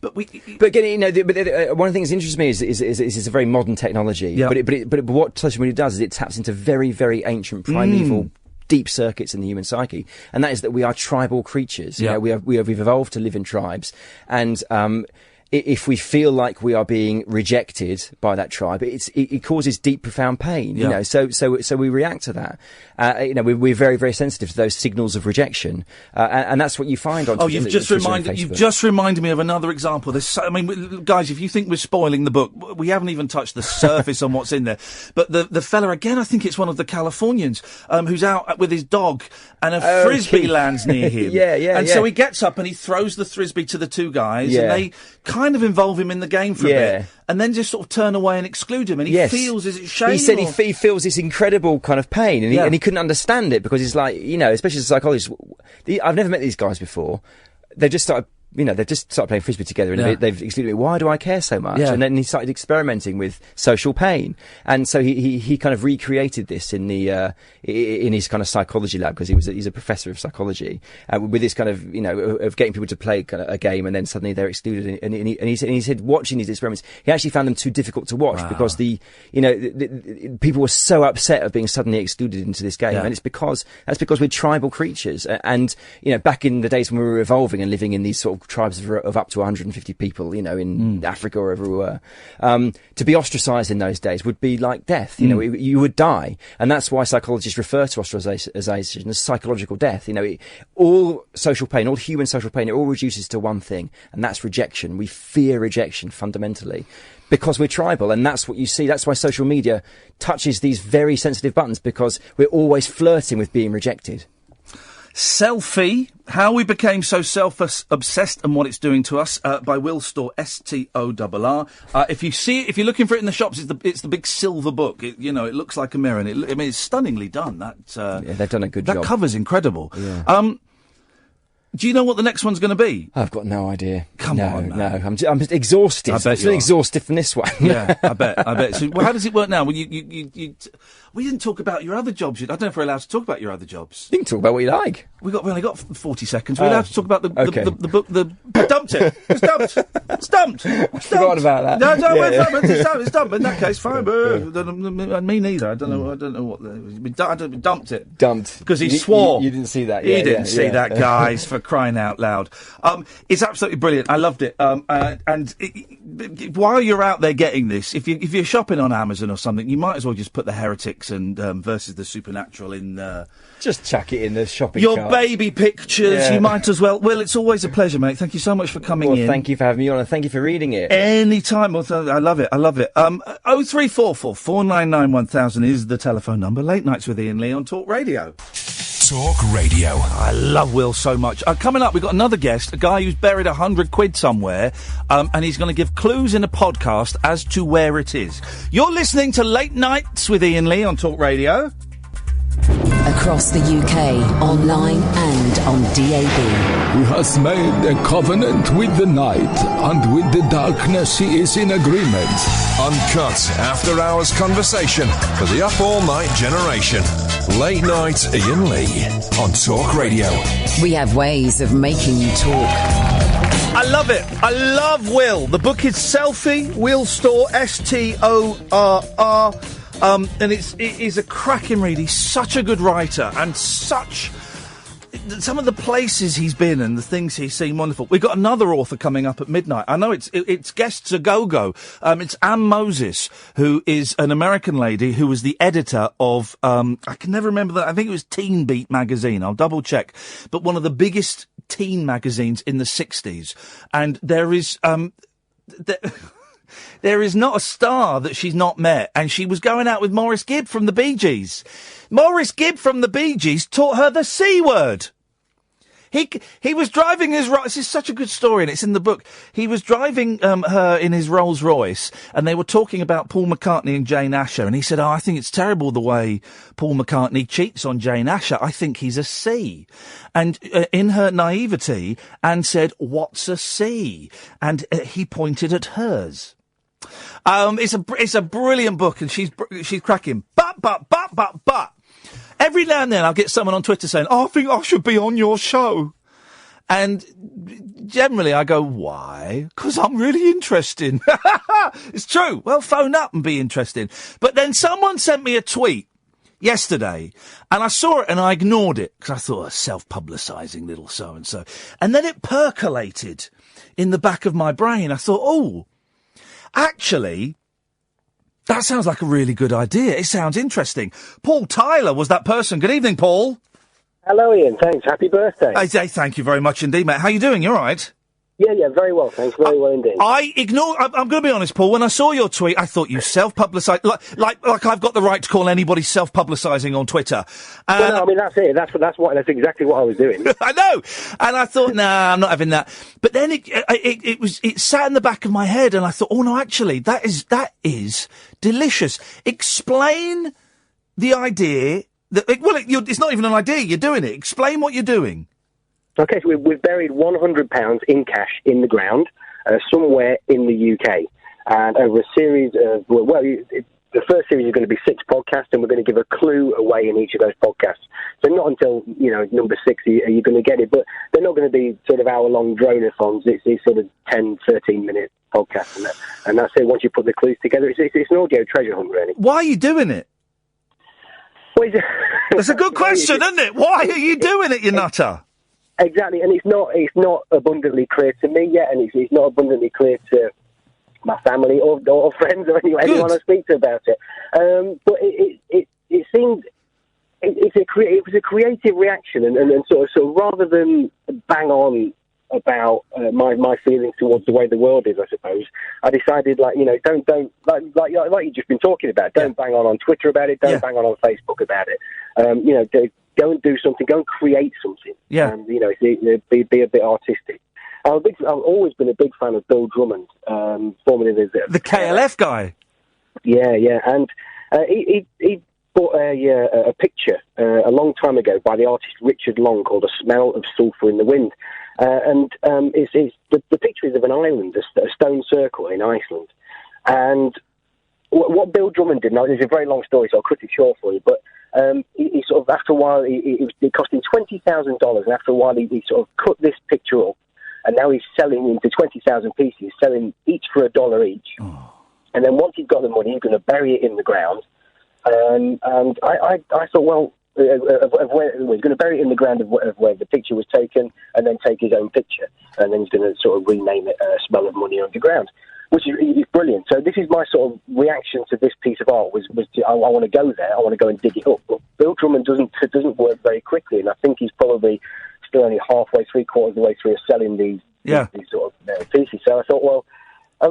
But again, one of the things that interests me is it's a very modern technology. Yeah. But what social media does is it taps into very, very ancient, primeval, deep circuits in the human psyche, and that is that we are tribal creatures. We've evolved to live in tribes, and if we feel like we are being rejected by that tribe, it causes deep, profound pain. You know, so we react to that. You know, we're very, very sensitive to those signals of rejection, and that's what you find on. You've just reminded me of another example. I mean, guys, if you think we're spoiling the book, we haven't even touched the surface on what's in there. But the fella again, I think it's one of the Californians who's out with his dog, and a frisbee lands near him. And so he gets up and he throws the frisbee to the two guys, and they kind of involve him in the game for a bit, and then just sort of turn away and exclude him. And he feels, is it shame? He said he feels this incredible kind of pain, and he couldn't understand it because he's like, you know, especially as a psychologist, I've never met these guys before. They've just started playing frisbee together, and they've excluded me. Why do I care so much? And then he started experimenting with social pain, and so he kind of recreated this in his kind of psychology lab, because he's a professor of psychology, with this kind of, you know, of getting people to play kind of a game, and then suddenly they're excluded. And he said watching these experiments, he actually found them too difficult to watch because the people were so upset of being suddenly excluded into this game, and that's because we're tribal creatures, and you know, back in the days when we were evolving and living in these sort of tribes of up to 150 people, you know, in Africa or wherever we were, to be ostracised in those days would be like death. You know, you would die, and that's why psychologists refer to ostracisation as psychological death. You know, all social pain, all human social pain, it all reduces to one thing, and that's rejection. We fear rejection fundamentally, because we're tribal, and that's what you see. That's why social media touches these very sensitive buttons, because we're always flirting with being rejected. Selfie, How We Became So Self-Obsessed and What It's Doing to Us, by Will Storr, S-T-O-R-R. If you see it, if you're looking for it in the shops, it's the big silver book. It looks like a mirror, and it's stunningly done. They've done a good job. That cover's incredible. Yeah. Do you know what the next one's going to be? I've got no idea. Come on, man. No, I'm exhausted. I bet it's been exhausted from this one. Yeah, I bet. So, how does it work now? Well, we didn't talk about your other jobs yet. I don't know if we're allowed to talk about your other jobs. You can talk about what you like. We only got 40 seconds. We're allowed to talk about the book. Dumped it. It's dumped. It's dumped. I forgot about that. It's dumped. In that case, fine. Me neither. I don't know what. I dumped it. Dumped because he swore. You didn't see that. You didn't see that, guys. For crying out loud. It's absolutely brilliant. I loved it. While you're out there getting this, if you're shopping on Amazon or something, you might as well just put the Heretics and versus the Supernatural in. Just chuck it in the shopping cart. Your baby pictures. You might as well. Well, it's always a pleasure, mate. Thank you so much for coming in. Thank you for having me on, and thank you for reading it. Anytime. I love it. 0344 499 1000 is the telephone number. Late Nights with Iain Lee on Talk Radio. Talk Radio. I love Will so much. Coming up, we've got another guest, a guy who's buried £100 somewhere, and he's going to give clues in a podcast as to where it is. You're listening to Late Nights with Iain Lee on Talk Radio. Across the UK, online and on DAB. He has made a covenant with the night, and with the darkness he is in agreement. Uncut, after-hours conversation for the up-all-night generation. Late Night Iain Lee on Talk Radio. We have ways of making you talk. I love it. I love Will. The book is Selfie, Will Storr, S-T-O-R-R. And it is a cracking read. He's such a good writer, and some of the places he's been and the things he's seen, wonderful. We've got another author coming up at midnight. I know it's guests a go-go. It's Anne Moses, who is an American lady who was the editor of, I can never remember that. I think it was Teen Beat magazine. I'll double check. But one of the biggest teen magazines in the 60s. And there is, there is not a star that she's not met, and she was going out with Maurice Gibb from the Bee Gees. Maurice Gibb from the Bee Gees taught her the C word. He was driving his... This is such a good story, and it's in the book. He was driving her in his Rolls Royce, and they were talking about Paul McCartney and Jane Asher, and he said, I think it's terrible the way Paul McCartney cheats on Jane Asher. I think he's a C. And in her naivety, Anne said, what's a C? And he pointed at hers. It's a brilliant book, and she's cracking. But. Every now and then I'll get someone on Twitter saying, I think I should be on your show. And generally I go, why? Because I'm really interesting. It's true. Well, phone up and be interesting. But then someone sent me a tweet yesterday, and I saw it and I ignored it because I thought, self-publicising little so-and-so. And then it percolated in the back of my brain. I thought, oh, actually, that sounds like a really good idea. It sounds interesting. Paul Tyler was that person. Good evening, Paul. Hello, Ian. Thanks. Happy birthday. I say thank you very much indeed, mate. How you doing? You all right? Yeah, very well, thanks. Very well indeed. I'm going to be honest, Paul. When I saw your tweet, I thought you self-publicised, like I've got the right to call anybody self-publicising on Twitter. Well, no, I mean, that's it. That's exactly what I was doing. I know. And I thought, nah, I'm not having that. But then it sat in the back of my head, and I thought, oh no, actually, that is delicious. Explain the idea it's not even an idea. You're doing it. Explain what you're doing. Okay, so we've buried £100 in cash in the ground somewhere in the UK. And over a series of, the first series is going to be 6 podcasts, and we're going to give a clue away in each of those podcasts. So not until, number 6 are you going to get it, but they're not going to be sort of hour-long drone-a-thons. It's sort of 10, 13-minute podcasts, and that's it. Once you put the clues together, it's an audio treasure hunt, really. Why are you doing it? That's a good question, isn't it? Why are you doing it, you nutter? Exactly, and it's not abundantly clear to me yet, and it's not abundantly clear to my family or friends or anyone I speak to about it. But it seemed it was a creative reaction, and sort of rather than bang on about my feelings towards the way the world is, I suppose, I decided don't like you've just been talking about. Don't bang on Twitter about it. Don't bang on Facebook about it. Go and do something. Go and create something. Yeah. Be a bit artistic. I've always been a big fan of Bill Drummond, formerly the KLF guy. Yeah, and he bought a picture a long time ago by the artist Richard Long called "A Smell of Sulphur in the Wind," and the picture is of an island, a stone circle in Iceland, and what Bill Drummond did. Now, it's a very long story, so I'll cut it short for you, but. He sort of, after a while, it cost him $20,000, and after a while, he sort of cut this picture up, and now he's selling into 20,000 pieces, selling each for $1 each. Oh. And then once he's got the money, he's going to bury it in the ground. And I thought, well, he's going to bury it in the ground of where the picture was taken, and then take his own picture, and then he's going to sort of rename it "Smell of Money Underground," which is brilliant. So this is my sort of reaction to this piece of art. I want to go there. I want to go and dig it up. But Bill Drummond doesn't work very quickly, and I think he's probably still only halfway, 3/4 of the way through selling these sort of pieces. So I thought, well, I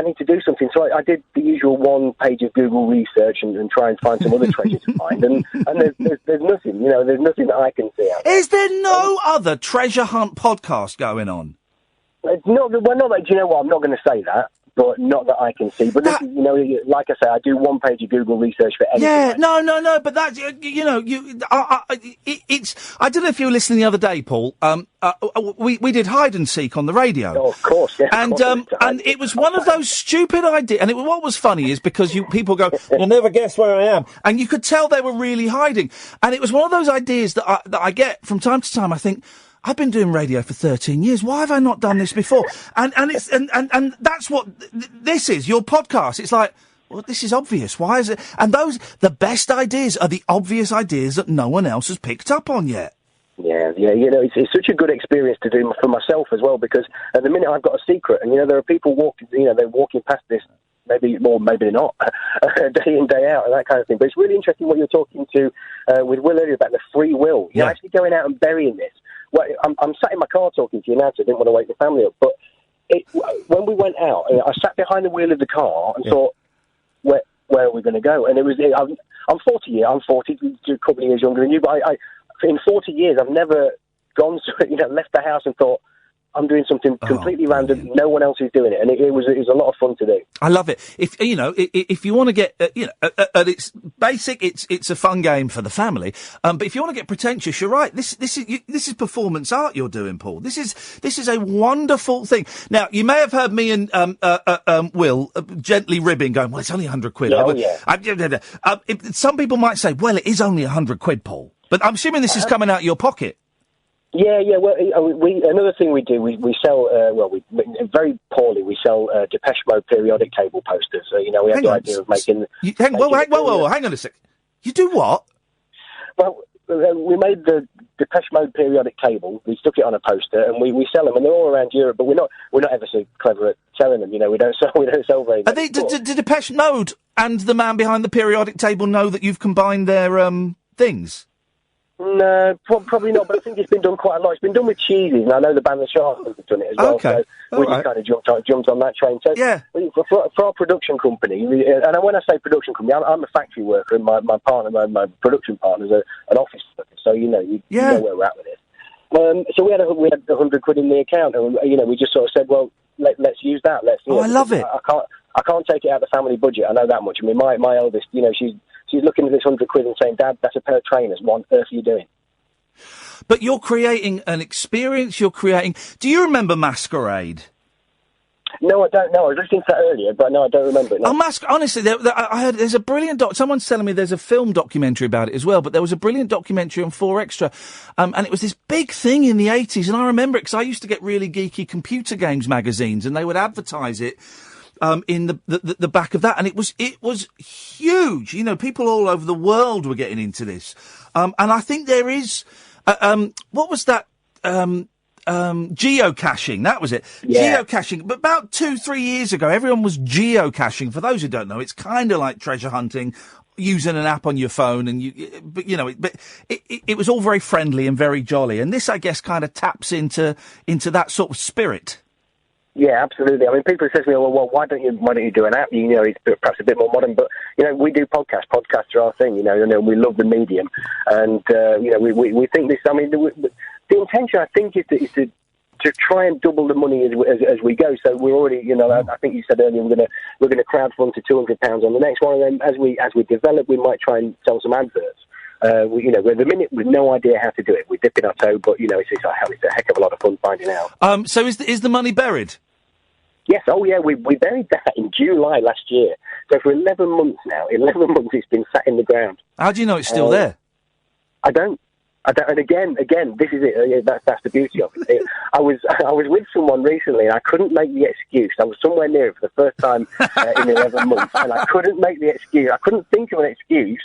need to do something. So I did the usual 1 page of Google research and try and find some other treasure to find. And there's nothing. There's nothing that I can see out there. Is there no other treasure hunt podcast going on? Not that, do you know what? I'm not going to say that, but not that I can see. But this is, like I say, I do 1 page of Google research for anything. Yeah, no, but that's, it's, I don't know if you were listening the other day, Paul, we did hide and seek on the radio. Oh, of course, yeah. And it was one of those stupid ideas, and what was funny is because people go, you'll never guess where I am, and you could tell they were really hiding, and it was one of those ideas that I get from time to time. I think, I've been doing radio for 13 years. Why have I not done this before? And that's what this is, your podcast. It's like, well, this is obvious. Why is it? And the best ideas are the obvious ideas that no one else has picked up on yet. Yeah. It's such a good experience to do for myself as well, because at the minute I've got a secret, and there are people they're walking past this, maybe not, day in, day out, and that kind of thing. But it's really interesting what you're talking to with Will earlier about the free will. You're actually going out and burying this. Well, I'm sat in my car talking to you now, so I didn't want to wake the family up. But when we went out, I sat behind the wheel of the car and thought, where are we going to go? And it was, I'm 40, a couple of years younger than you, but in 40 years, I've never gone, left the house and thought, I'm doing something completely random. No one else is doing it, and it was a lot of fun to do. I love it. If you want to get at its basic, it's a fun game for the family. But if you want to get pretentious, you're right. This is performance art you're doing, Paul. This is a wonderful thing. Now you may have heard me and Will gently ribbing, going, well, it's only £100. Some people might say, well, it is only £100, Paul. But I'm assuming this is coming out of your pocket. Yeah. Well, another thing we do, we sell. Very poorly. We sell Depeche Mode periodic table posters. So we have the idea of making. Hang on a sec. You do what? Well, we made the Depeche Mode periodic table. We stuck it on a poster, and we sell them, and they're all around Europe. But we're not ever so clever at selling them. You know, we don't sell very Are many. did Depeche Mode and the man behind the periodic table know that you've combined their things? No, probably not. But I think it's been done quite a lot. It's been done with cheeses, and I know the band The Sharks have done it as well. Okay. So we just kind of jumped on that train. So yeah, for our production company, and when I say production company, I'm a factory worker, and my partner, my production partner's an office worker. So you know where we're at with it. So we had 100 quid in the account, and we just sort of said, well, let's use that. I love it. I can't take it out of the family budget. I know that much. I mean, my eldest, she's looking at this 100 quid and saying, Dad, that's a pair of trainers. What on earth are you doing? But you're creating an experience. Do you remember Masquerade? No, I don't know. I was listening to that earlier, but no, I don't remember it. No. Honestly, I heard there's a brilliant someone's telling me there's a film documentary about it as well, but there was a brilliant documentary on 4Extra, and it was this big thing in the 80s, and I remember it because I used to get really geeky computer games magazines, and they would advertise it in the back of that, and it was huge. People all over the world were getting into this, and I think there is what was that? Geocaching, that was it. Yeah. Geocaching. But about 2-3 years ago, everyone was geocaching. For those who don't know, it's kind of like treasure hunting, using an app on your phone, and it was all very friendly and very jolly. And this, I guess, kind of taps into that sort of spirit. Yeah, absolutely. I mean, people say to me, well, why don't you do an app? It's perhaps a bit more modern, but we do podcasts. Podcasts are our thing. And we love the medium, and we think this. I mean, the intention, I think, is to try and double the money as we go. So we're already, I think you said earlier, we're gonna crowdfund to £200 on the next one, and then as we develop, we might try and sell some adverts. We're at the minute with no idea how to do it. We're dipping our toe, but it's a heck of a lot of fun finding out. So is the money buried? Yes. Oh, yeah. We buried that in July last year. So for 11 months now, it's been sat in the ground. How do you know it's still there? I don't. And again, this is it. That's the beauty of it. I was with someone recently, and I couldn't make the excuse. I was somewhere near it for the first time in 11 months, and I couldn't make the excuse. I couldn't think of an excuse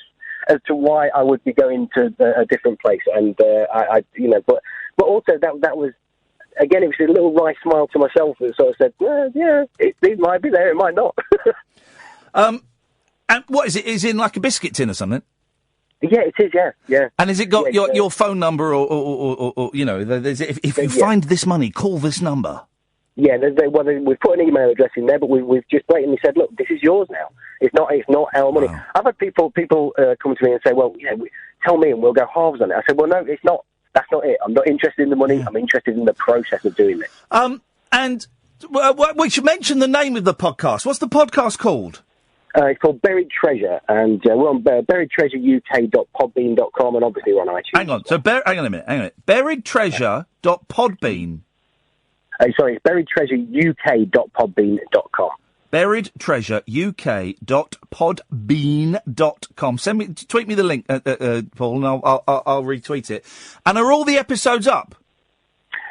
as to why I would be going to a different place. And but also that was. Again, it was a little wry smile to myself that sort of said, well, yeah, it might be there, it might not. And what is it? Is it in like a biscuit tin or something? Yeah, it is, yeah. And has it got your phone number or if you find this money, call this number? Yeah, we've put an email address in there, but we've just blatantly said, look, this is yours now. It's not our money. Wow. I've had people come to me and say, well, tell me and we'll go halves on it. I said, well, no, it's not. That's not it. I'm not interested in the money. I'm interested in the process of doing this. And we should mention the name of the podcast. What's the podcast called? It's called Buried Treasure, and we're on buriedtreasureuk.podbean.com, and obviously we're on iTunes. Hang on. So, hang on a minute. Buriedtreasure.podbean. Sorry, it's buriedtreasureuk.podbean.com. buriedtreasureuk.podbean.com. Tweet me the link, Paul, and I'll retweet it. And are all the episodes up?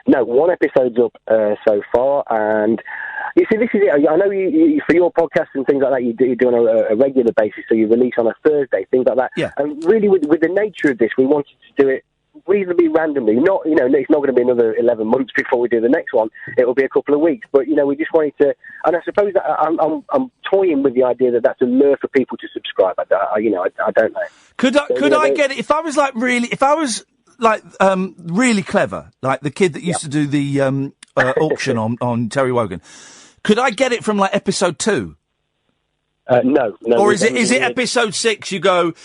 No, one episode's up so far, and you see, this is it. I know you for your podcast and things like that, you do on a regular basis, so you release on a Thursday, things like that. Yeah. And really, with the nature of this, we wanted to do it reasonably randomly. Not, it's not going to be another 11 months before we do the next one. It will be a couple of weeks. But we just wanted to, and I suppose that I'm toying with the idea that that's a lure for people to subscribe. I don't know. Could I get it if I was really clever, like the kid that used to do the auction on Terry Wogan? Could I get it from like episode 2? No. Or is it episode 6? You go.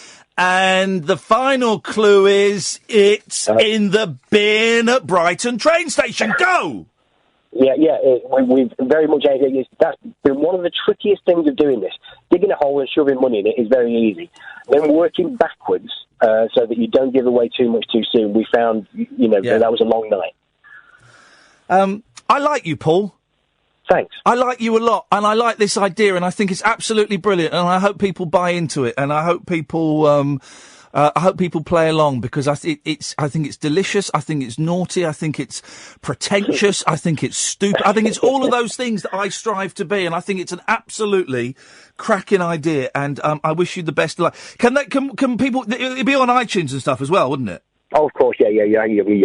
And the final clue is it's in the bin at Brighton train station. Go! Yeah, we've very much... That's been one of the trickiest things of doing this. Digging a hole and shoving money in it is very easy. Then working backwards so that you don't give away too much too soon, we found, that was a long night. I like you, Paul. Thanks. I like you a lot, and I like this idea, and I think it's absolutely brilliant, and I hope people buy into it, and I hope people I hope people play along because I think it's delicious. I think it's naughty. I think it's pretentious. I think it's stupid. I think it's all of those things that I strive to be, and I think it's an absolutely cracking idea. And I wish you the best of luck. Can people? It'd be on iTunes and stuff as well, wouldn't it? Oh, of course, yeah. You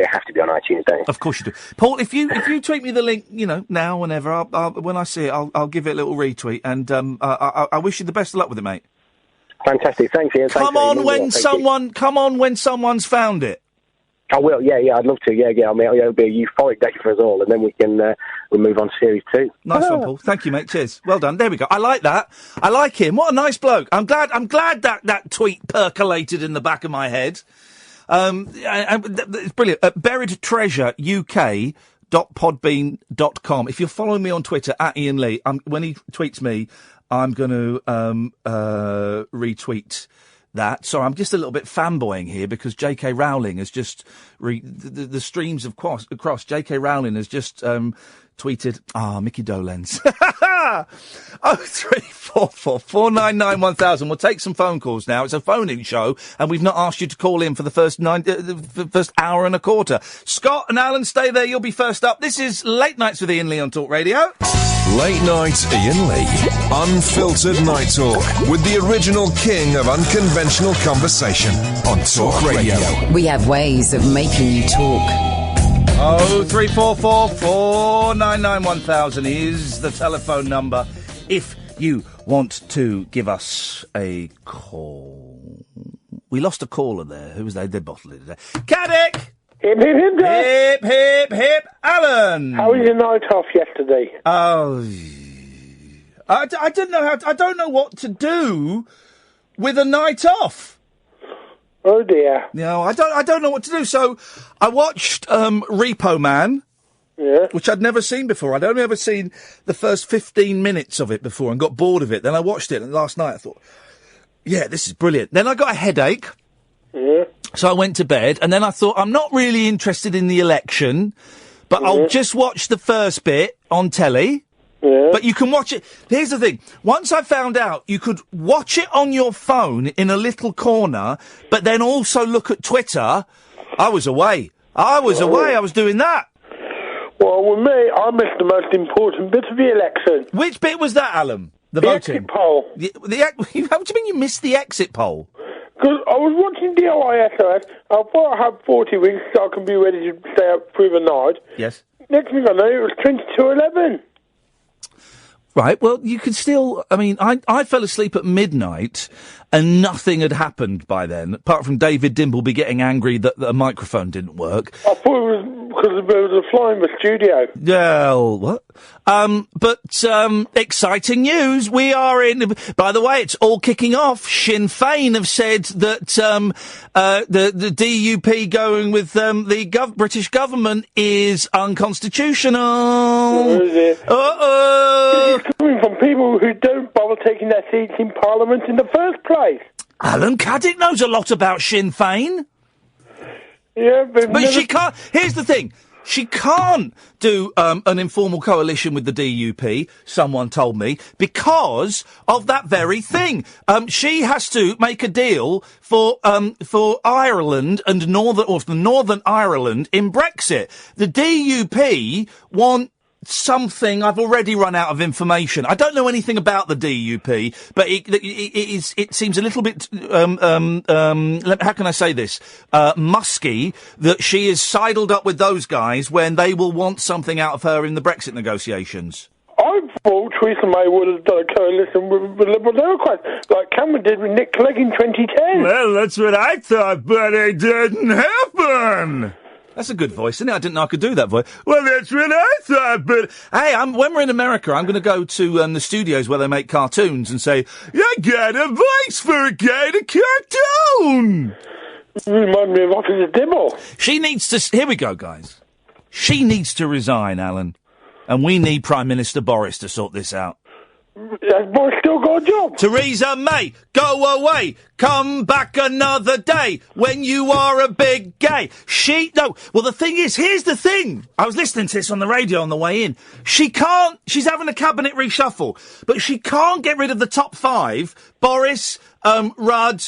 have to be on iTunes, don't you? Of course you do, Paul. If you tweet me the link, now, whenever, when I see it, I'll give it a little retweet. And I wish you the best of luck with it, mate. Fantastic, thanks, Ian. Come on when someone's found it. I will, yeah, I'd love to, yeah. I mean, it'll be a euphoric day for us all, and then we can we'll move on to Series 2. Nice one, Paul. Thank you, mate. Cheers. Well done. There we go. I like that. I like him. What a nice bloke. I'm glad that tweet percolated in the back of my head. It's brilliant. buriedtreasureuk.podbean.com. If you're following me on Twitter at Iain Lee, when he tweets me, I'm going to retweet that. Sorry, I'm just a little bit fanboying here because J.K. Rowling has just the streams have crossed. J.K. Rowling has just tweeted, Mickey Dolenz. 0344 499 1000. We'll take some phone calls now. It's a phone-in show, and we've not asked you to call in for the first hour and a quarter. Scott and Alan, stay there. You'll be first up. This is Late Nights with Iain Lee on Talk Radio. Late Night Iain Lee. Unfiltered night talk with the original king of unconventional conversation on Talk Radio. We have ways of making you talk. 0344 499 1000 is the telephone number if you want to give us a call. We lost a caller there. Who was they? They bottled it today. Caddick! Hip, hip, hip, Dad. Hip, hip, hip, Alan! How was your night off yesterday? Oh, I don't know what to do with a night off. Oh dear. No, I don't know what to do. So I watched Repo Man, which I'd never seen before. I'd only ever seen the first 15 minutes of it before and got bored of it. Then I watched it, and last night I thought, yeah, this is brilliant. Then I got a headache, so I went to bed, and then I thought, I'm not really interested in the election, but I'll just watch the first bit on telly. Yeah. But you can watch it. Here's the thing. Once I found out you could watch it on your phone in a little corner, but then also look at Twitter, I was away. I was doing that. Well, with me, I missed the most important bit of the election. Which bit was that, Alan? The voting? Exit poll. How do you mean you missed the exit poll? Because I was watching the ISS. I thought I had 40 weeks so I can be ready to stay up through the night. Yes. Next thing I know, it was 22:11. Right, well, you could still... I mean, I fell asleep at midnight and nothing had happened by then, apart from David Dimbleby getting angry that a microphone didn't work. I thought it was because there was a fly in the studio. Well, what? But exciting news. We are in... By the way, it's all kicking off. Sinn Féin have said that the DUP going with the British government is unconstitutional. Uh-oh. This is coming from people who don't bother taking their seats in Parliament in the first place. Alan Caddick knows a lot about Sinn Féin. Yeah, but she can't... Here's the thing. She can't do an informal coalition with the DUP, someone told me, because of that very thing. She has to make a deal for Ireland and Northern Ireland in Brexit. The DUP want something. I've already run out of information. I don't know anything about the DUP, but it seems a little bit, how can I say this? Musky that she is sidled up with those guys when they will want something out of her in the Brexit negotiations. I thought Theresa May would have done a coalition with the Liberal Democrats, like Cameron did with Nick Clegg in 2010. Well, that's what I thought, but it didn't happen. That's a good voice, isn't it? I didn't know I could do that voice. Well, that's what I thought, but... Hey, when we're in America, I'm going to go to the studios where they make cartoons and say, I got a voice for a guy in a cartoon! Remind me of Officer Dibble. She needs to... Here we go, guys. She needs to resign, Alan. And we need Prime Minister Boris to sort this out. Has Boris still got a job? Theresa May, go away. Come back another day when you are a big gay. Well, the thing is, here's the thing. I was listening to this on the radio on the way in. She's having a cabinet reshuffle, but she can't get rid of the top five. Boris, Rudd,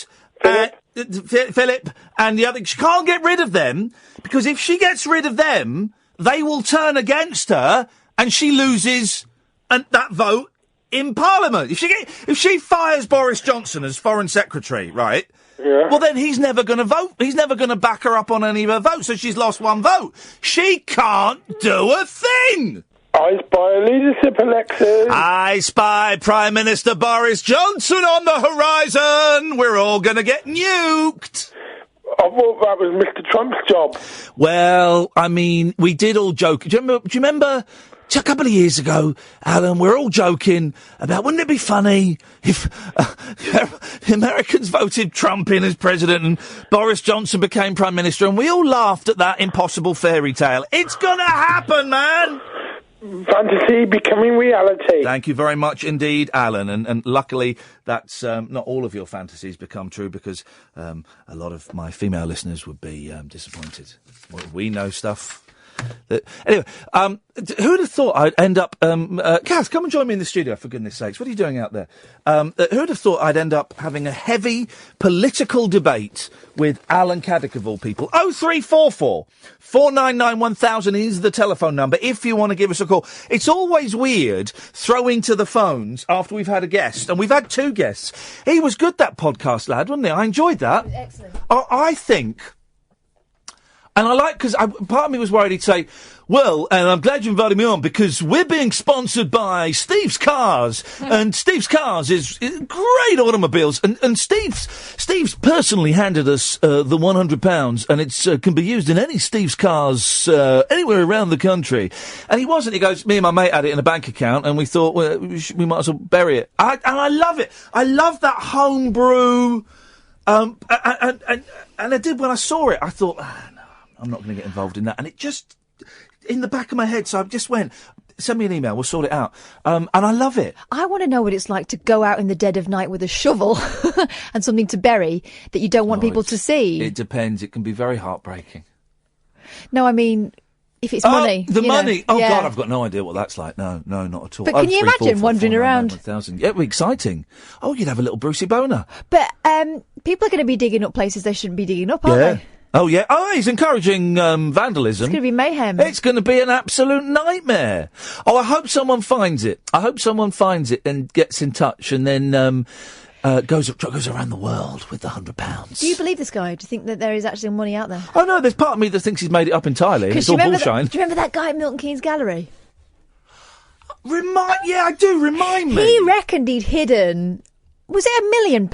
Philip and the other. She can't get rid of them because if she gets rid of them, they will turn against her and she loses that vote in Parliament. If she fires Boris Johnson as Foreign Secretary, right? Yeah. Well, then he's never going to vote. He's never going to back her up on any of her votes, so she's lost one vote. She can't do a thing. I spy a leadership election. I spy Prime Minister Boris Johnson on the horizon. We're all going to get nuked. I thought that was Mr. Trump's job. Well, I mean, we did all joke. Do you remember a couple of years ago, Alan, we're all joking about, wouldn't it be funny if the Americans voted Trump in as president and Boris Johnson became Prime Minister, and we all laughed at that impossible fairy tale. It's going to happen, man! Fantasy becoming reality. Thank you very much indeed, Alan. And luckily, that's not all of your fantasies become true because a lot of my female listeners would be disappointed. We know stuff. Anyway, who'd have thought I'd end up... Kaz, come and join me in the studio, for goodness sakes. What are you doing out there? Who'd have thought I'd end up having a heavy political debate with Alan Caddick, of all people? 0344 499 1000 is the telephone number if you want to give us a call. It's always weird throwing to the phones after we've had a guest, and we've had two guests. He was good, that podcast lad, wasn't he? I enjoyed that. Excellent. I think... And I like, because part of me was worried he'd say, well, and I'm glad you invited me on because we're being sponsored by Steve's Cars. And Steve's Cars is great automobiles. And Steve's personally handed us the £100 and it can be used in any Steve's Cars anywhere around the country. And he wasn't. He goes, me and my mate had it in a bank account and we thought, well, we might as well bury it. And I love it. I love that homebrew. And I did when I saw it. I thought, I'm not going to get involved in that. And it just, in the back of my head, so I just went, send me an email, we'll sort it out. And I love it. I want to know what it's like to go out in the dead of night with a shovel and something to bury that you don't want people to see. It depends. It can be very heartbreaking. No, I mean, if it's money. The money. Know, God, I've got no idea what that's like. No, not at all. But can you imagine wandering around? 1,000. Yeah, it'd be exciting. Oh, you'd have a little Brucey boner. But people are going to be digging up places they shouldn't be digging up, aren't they? Oh, yeah. Oh, he's encouraging vandalism. It's going to be mayhem. It's going to be an absolute nightmare. Oh, I hope someone finds it. I hope someone finds it and gets in touch and then goes around the world with the £100. Do you believe this guy? Do you think that there is actually money out there? Oh, no, there's part of me that thinks he's made it up entirely. It's all bullshine. Do you remember that guy at Milton Keynes Gallery? Yeah, I do. Remind me. He reckoned he'd hidden... Was it £1 million?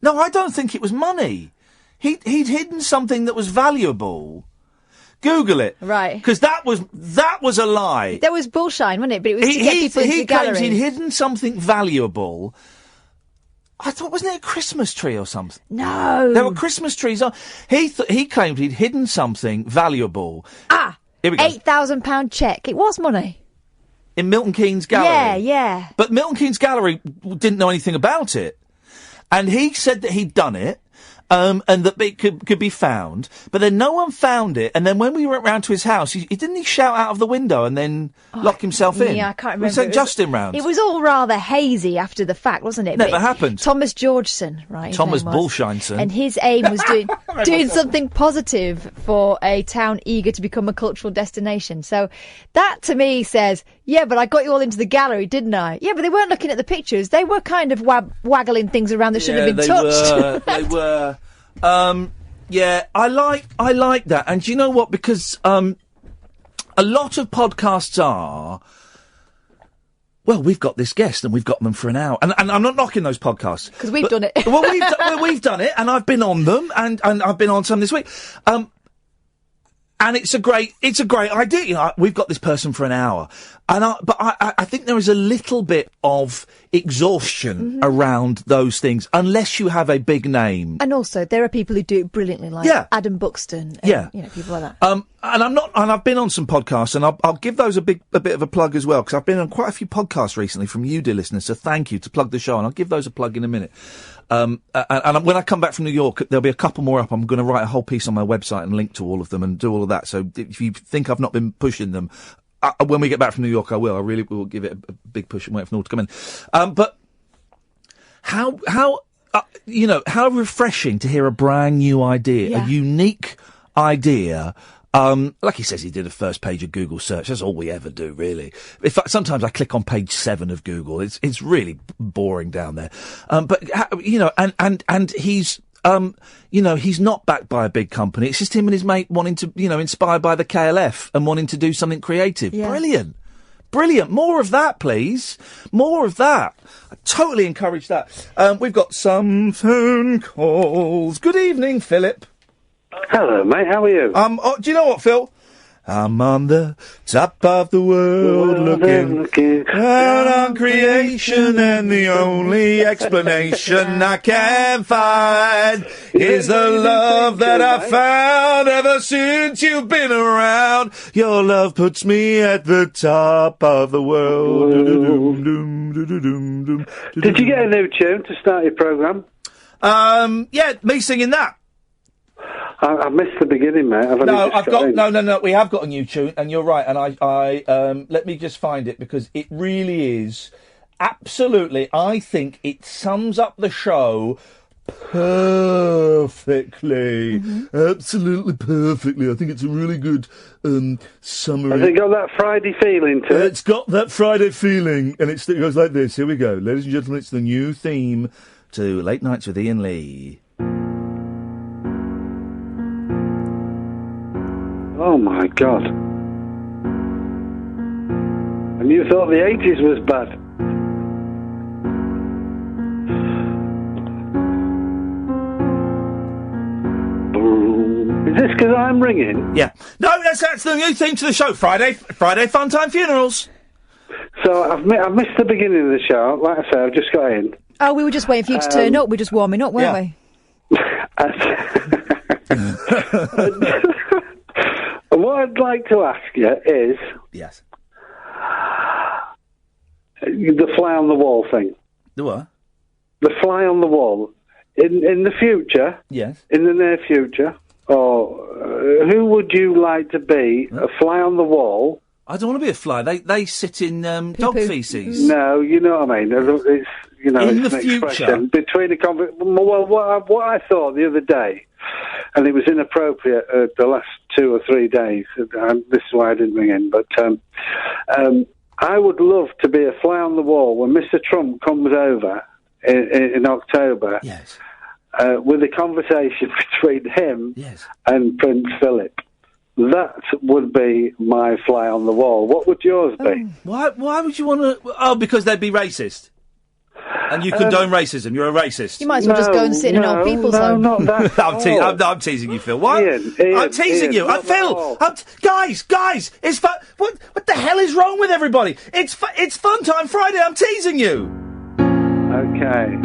No, I don't think it was money. He'd hidden something that was valuable. Google it. Right. Because that was a lie. There was bullshine, wasn't it? But it was to get people into the gallery. He claims he'd hidden something valuable. I thought, wasn't it a Christmas tree or something? No. There were Christmas trees on. He claimed he'd hidden something valuable. Here we go. £8,000 cheque. It was money. In Milton Keynes Gallery? Yeah. But Milton Keynes Gallery didn't know anything about it. And he said that he'd done it. And that it could be found, but then no one found it. And then when we went round to his house, he didn't shout out of the window and then lock himself in. Yeah, I can't remember. We sent Justin round. It was all rather hazy after the fact, wasn't it? Never happened. Thomas Georgeson, right? Thomas Bullshineson. And his aim was doing something positive for a town eager to become a cultural destination. So that to me says, yeah, but I got you all into the gallery, didn't I? Yeah, but they weren't looking at the pictures. They were kind of waggling things around that shouldn't have been touched. They were. Yeah, I like that. And do you know what? Because a lot of podcasts are, well, we've got this guest and we've got them for an hour. And I'm not knocking those podcasts. Because we've done it. Well, we've done it, and I've been on them, and I've been on some this week. And it's a great idea. You know, we've got this person for an hour. But I think there is a little bit of exhaustion around those things, unless you have a big name. And also, there are people who do it brilliantly, like Adam Buxton. And, you know, people like that. And I've been on some podcasts, and I'll give those a bit of a plug as well, because I've been on quite a few podcasts recently from you, dear listeners. So thank you to plug the show, and I'll give those a plug in a minute. And when I come back from New York, there'll be a couple more up. I'm going to write a whole piece on my website and link to all of them and do all of that. So if you think I've not been pushing them, when we get back from New York, I will. I really will give it a big push and wait for them all to come in. But how how refreshing to hear a brand new idea, a unique idea. Like he says, he did a first page of Google search. That's all we ever do, really. In fact, sometimes I click on page 7 of Google. It's really boring down there. But he's, he's not backed by a big company. It's just him and his mate wanting to, inspired by the KLF and wanting to do something creative. Yeah. Brilliant. More of that, please. More of that. I totally encourage that. We've got some phone calls. Good evening, Philip. Hello, mate. How are you? Do you know what, Phil? I'm on the top of the world looking down on creation, and the only explanation I can find is the love that I found ever since you've been around. Your love puts me at the top of the world. Did you get a new tune to start your programme? Yeah, me singing that. I missed the beginning, mate. No. We have got a new tune, and you're right. And I let me just find it, because it really is absolutely. I think it sums up the show perfectly, absolutely perfectly. I think it's a really good summary. Has it got that Friday feeling to it? It's got that Friday feeling, and it goes like this. Here we go, ladies and gentlemen. It's the new theme to Late Nights with Iain Lee. Oh, my God. And you thought the 80s was bad. Is this because I'm ringing? Yeah. No, that's the new theme to the show. Friday Fun Time Funerals. So I've missed the beginning of the show. Like I say, I've just got in. Oh, we were just waiting for you to turn up. We're just warming up, weren't we? What I'd like to ask you is... Yes. The fly on the wall thing. The what? The fly on the wall. In the future... Yes. In the near future... who would you like to be? A fly on the wall? I don't want to be a fly. They sit in dog feces. No, you know what I mean. It's, in it's the an future. Expression between what I thought the other day, and it was inappropriate the last 2 or 3 days. This is why I didn't ring in. But I would love to be a fly on the wall when Mr. Trump comes over in October. Yes. With a conversation between him and Prince Philip. That would be my fly on the wall. What would yours be? Why would you want to... Oh, because they'd be racist. And you condone racism. You're a racist. You might as well just go and sit in an old people's home. Not that. I'm teasing you, Phil. What? Ian, I'm teasing you. Phil, guys, it's fun. What the hell is wrong with everybody? It's Fun Time Friday. I'm teasing you. Okay.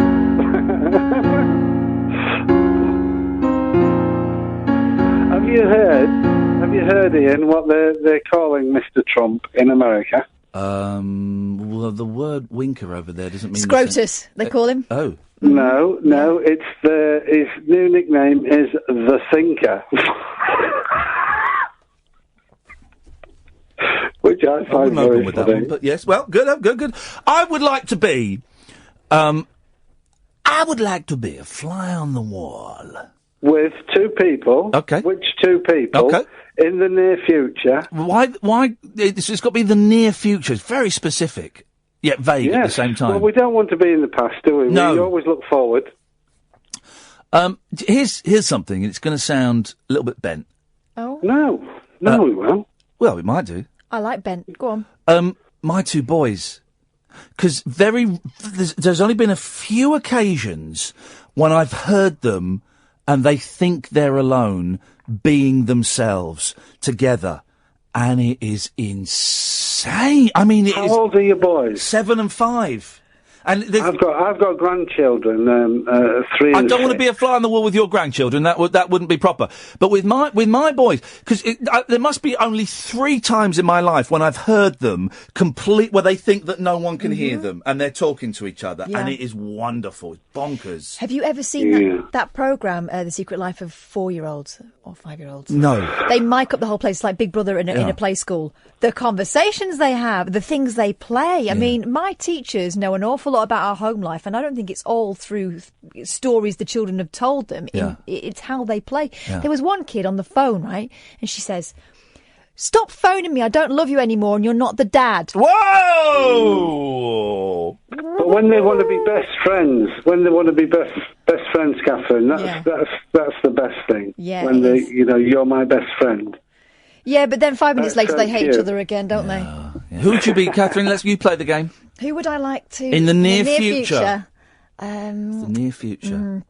Have you heard, Ian, what they're calling Mr. Trump in America? Well, the word winker over there doesn't mean... Scrotus, they call him. Oh. No, it's his new nickname is The Thinker. Which I find very with funny. that one, but yes, well, good. I would like to be... I would like to be a fly on the wall. With 2 people. Okay. Which 2 people? Okay. In the near future. Why? It's got to be the near future. It's very specific, yet vague at the same time. Well, we don't want to be in the past, do we? No. We always look forward. Here's something, and it's going to sound a little bit bent. Oh. No, we won't. Well, we might do. I like bent. Go on. My 2 boys. Because there's only been a few occasions when I've heard them and they think they're alone, being themselves together, and it is insane. I mean, how old are your boys? 7 and 5. And I've got grandchildren, 3 and 6. I don't want to be a fly on the wall with your grandchildren. That wouldn't be proper. But with my boys, because there must be only 3 times in my life when I've heard them where they think that no one can hear them and they're talking to each other, and it is wonderful. It's bonkers. Have you ever seen that programme, The Secret Life of 4-year-olds or 5-year-olds? No. They mic up the whole place. It's like Big Brother in a play school. The conversations they have, the things they play. I mean, my teachers know an awful lot about our home life, and I don't think it's all through stories the children have told them. Yeah. It's how they play. Yeah. There was one kid on the phone, right? And she says, "Stop phoning me. I don't love you anymore, and you're not the dad." Whoa! But when they want to be best friends, best friends, Catherine, that's the best thing. Yeah, when you're my best friend. Yeah, but then 5 minutes That's later so they hate cute. each other again, don't they? Yeah. Who would you be, Catherine? You play the game. Who would I like to... In the near future. The near future.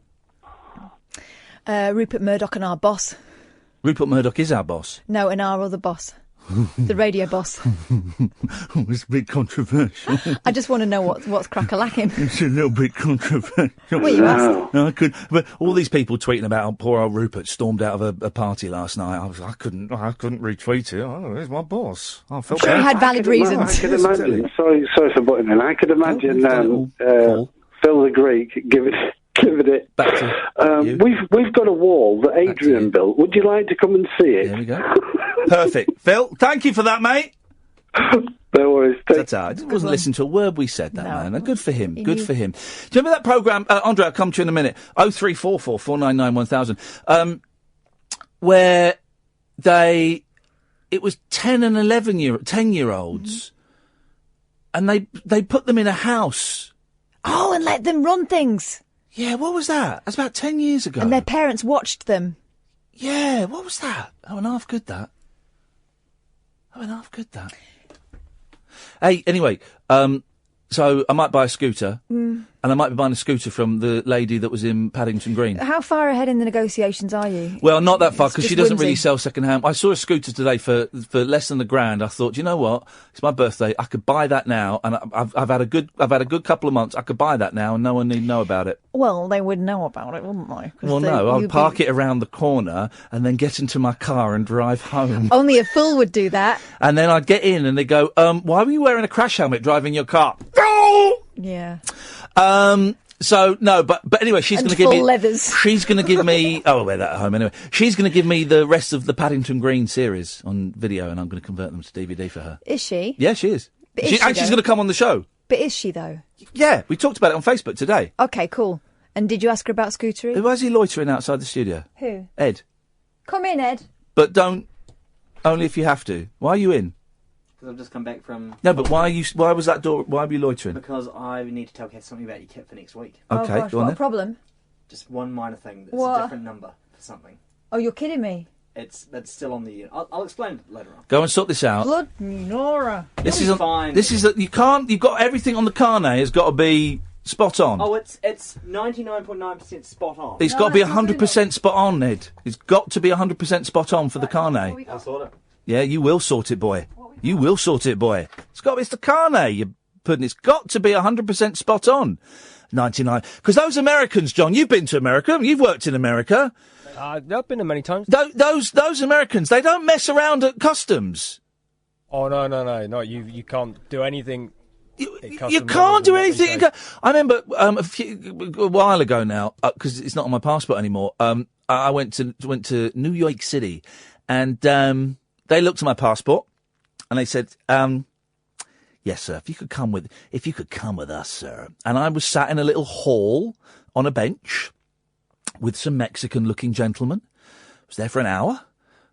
Rupert Murdoch and our boss. Rupert Murdoch is our boss. No, and our other boss. The radio boss. It's a bit controversial. I just want to know what's crack-a-lacking. It's a little bit controversial. Well, you asked. No, I couldn't. But all these people tweeting about how poor old Rupert stormed out of a party last night. I couldn't retweet it. Oh, there's my boss. I felt I'm sure he had valid reasons. I could imagine. Sorry for butting in. I could imagine Phil the Greek giving it. Back to you. We've got a wall that Adrian built. Would you like to come and see it? There we go. Perfect. Phil, thank you for that, mate. No worries. That's I wasn't listening to a word we said, that man. Good for him. Good for him. Do you remember that programme, Andre, I'll come to you in a minute, 0344 499 1000, where it was 10 and 10-year-olds, and they put them in a house. Oh, and let them run things. Yeah, what was that? That's about 10 years ago. And their parents watched them. Yeah, what was that? Oh, and half good, that. Hey, anyway, so I might buy a scooter, and I might be buying a scooter from the lady that was in Paddington Green. How far ahead in the negotiations are you? Well, not that far, because she doesn't whimsy. really sell second-hand. I saw a scooter today for less than £1,000. I thought, you know what? It's my birthday. I could buy that now, and I've had a good couple of months. I could buy that now, and no one need know about it. Well, they would know about it, wouldn't they? Well, no, I'll park it around the corner and then get into my car and drive home. Only a fool would do that. And then I'd get in and they go, why were you wearing a crash helmet driving your car? Oh! Yeah. So, no, but anyway, she's going to give me... leathers. She's going to give me... Oh, I'll wear that at home anyway. She's going to give me the rest of the Paddington Green series on video, and I'm going to convert them to DVD for her. Is she? Yeah, she is. But is she, and she's going to come on the show. But is she, though? Yeah, we talked about it on Facebook today. Okay, cool. And did you ask her about Scootery? Why is he loitering outside the studio? Who? Ed. Come in, Ed. But don't... Only if you have to. Why are you in? Because I've just come back from... No, but why was that door... Why were you loitering? Because I need to tell Kath something about your kit for next week. Okay, oh, gosh, go on what then. a problem? Just one minor thing. It's What? a different number for something. Oh, you're kidding me. It's still on the... I'll explain it later on. Go and sort this out. Blood Nora. This is fine. This is you can't. You've got everything on the carnet has got to be spot on. Oh, it's 99.9% spot on. It's got to be 100% spot on, Ned. It's got to be 100% spot on for the carnet. I'll sort it. Yeah, you will sort it, boy. You will sort it, boy. It's the carnet. You pudding. It's got to be 100% spot on. 99. Because those Americans, John, you've been to America. You've worked in America. I've been there many times. Those Americans, they don't mess around at customs. Oh, no. You can't do anything. You can't do anything. I remember a while ago now, because it's not on my passport anymore. I went to New York City, and they looked at my passport, and they said, "Yes, sir. If you could come with us, sir." And I was sat in a little hall on a bench with some Mexican-looking gentlemen. I was there for an hour,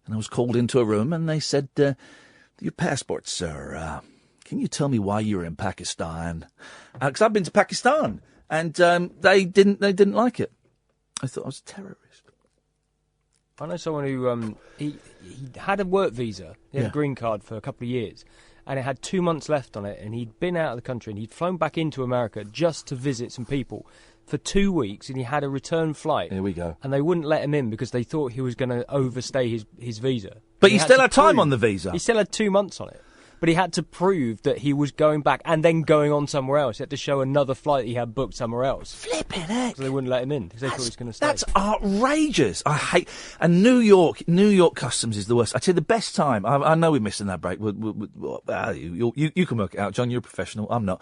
and I was called into a room, and they said, "Your passport, sir. Can you tell me why you were in Pakistan?" Because I've been to Pakistan, and they didn't like it. I thought I was a terrorist. I know someone who he had a work visa, he had a green card for a couple of years, and it had 2 months left on it, and he'd been out of the country, and he'd flown back into America just to visit some people for 2 weeks, and he had a return flight. Here we go. And they wouldn't let him in because they thought he was going to overstay his visa. But he still had time on the visa. He still had 2 months on it. But he had to prove that he was going back and then going on somewhere else. He had to show another flight he had booked somewhere else. Flipping heck. So they wouldn't let him in because they thought he was going to stay. That's outrageous. I hate... And New York customs is the worst. I tell you, the best time... I know we're missing that break. You can work it out, John. You're a professional. I'm not.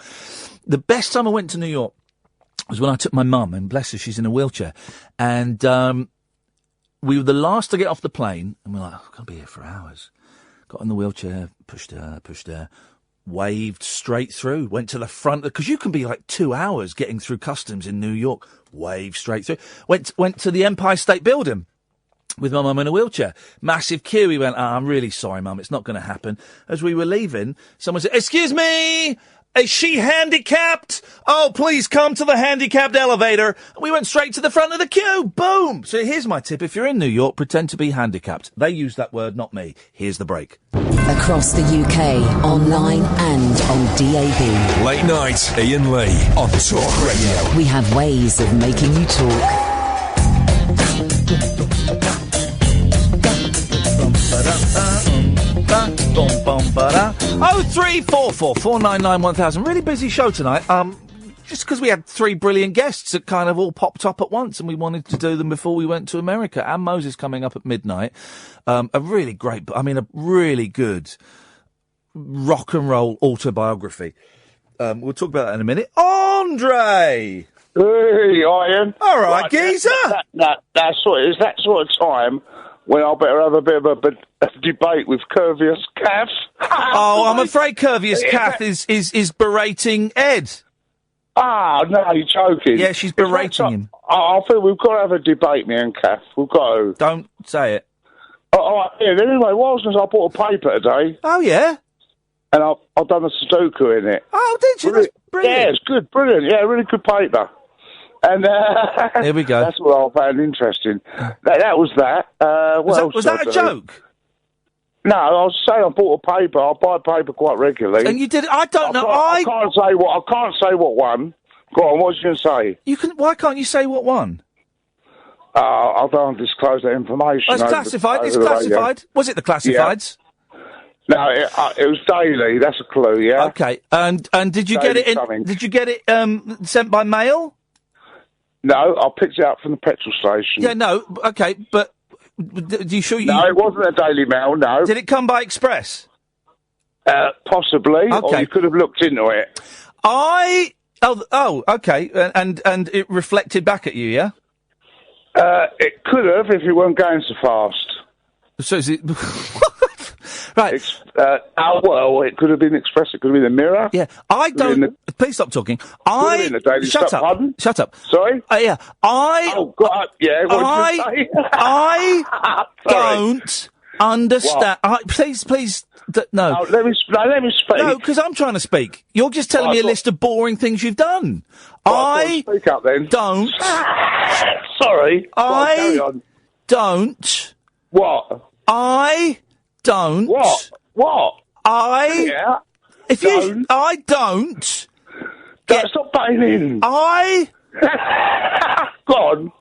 The best time I went to New York was when I took my mum, and bless her, she's in a wheelchair. And we were the last to get off the plane, and we're like, I've got to be here for hours. Got in the wheelchair, pushed her. waved straight through, went to the front, because you can be like 2 hours getting through customs in New York, waved straight through. Went to the Empire State Building with my mum in a wheelchair. Massive queue. We went, I'm really sorry, Mum, it's not going to happen. As we were leaving, someone said, excuse me, is she handicapped? Oh, please come to the handicapped elevator. We went straight to the front of the queue. Boom. So here's my tip. If you're in New York, pretend to be handicapped. They use that word, not me. Here's the break. Across the UK, online and on DAB. Late night, Iain Lee on Talk Radio. We have ways of making you talk. 0344 499 1000. Really busy show tonight. Just because we had 3 brilliant guests that kind of all popped up at once, and we wanted to do them before we went to America. Anne Moses coming up at midnight. A really great, a really good rock and roll autobiography. We'll talk about that in a minute. Andre! Hey, Iain. All right, geezer. That's that sort of time when I better have a bit of a debate with Curvious Kath. Oh, I'm afraid Curvious Kath is berating Ed. Ah, no, you're joking. Yeah, she's berating him. I think we've got to have a debate, me and Kath. We've got to. Don't say it. All right, yeah, anyway, what was I bought a paper today. Oh, yeah? And I've done a Sudoku in it. Oh, did you? That's brilliant. Yeah, it's good, brilliant. Yeah, really good paper. And here we go. That's what I found interesting. That was that. Was that a joke? No, I was saying I bought a paper. I buy paper quite regularly. And you did it? I don't know. I can't say what one. Go on, what was you going to say? You can. Why can't you say what one? I don't disclose that information. Oh, it's classified. It's classified. Was it the classifieds? Yeah. No, it was daily. That's a clue. Yeah. Okay. And did you get it? Did you get it sent by mail? No, I picked it up from the petrol station. Yeah. No. Okay, but. Do you sure you? No, it wasn't a Daily Mail. No. Did it come by express? Possibly. Okay. Or you could have looked into it. Okay. And it reflected back at you, yeah? It could have if it weren't going so fast. So is it? Right. Well, it could have been Express. It could have been the Mirror. Yeah. I don't. Please stop talking. Shut up. Pardon? Shut up. Sorry. Yeah. Oh God. Yeah. What did you say? I don't understand. Please. No. Oh, let me speak. No, because I'm trying to speak. You're just telling me a list of boring things you've done. I speak up then. Don't. Sorry. I don't. What? I don't. What? Yeah. If you. I don't. Stop butting in. Go on.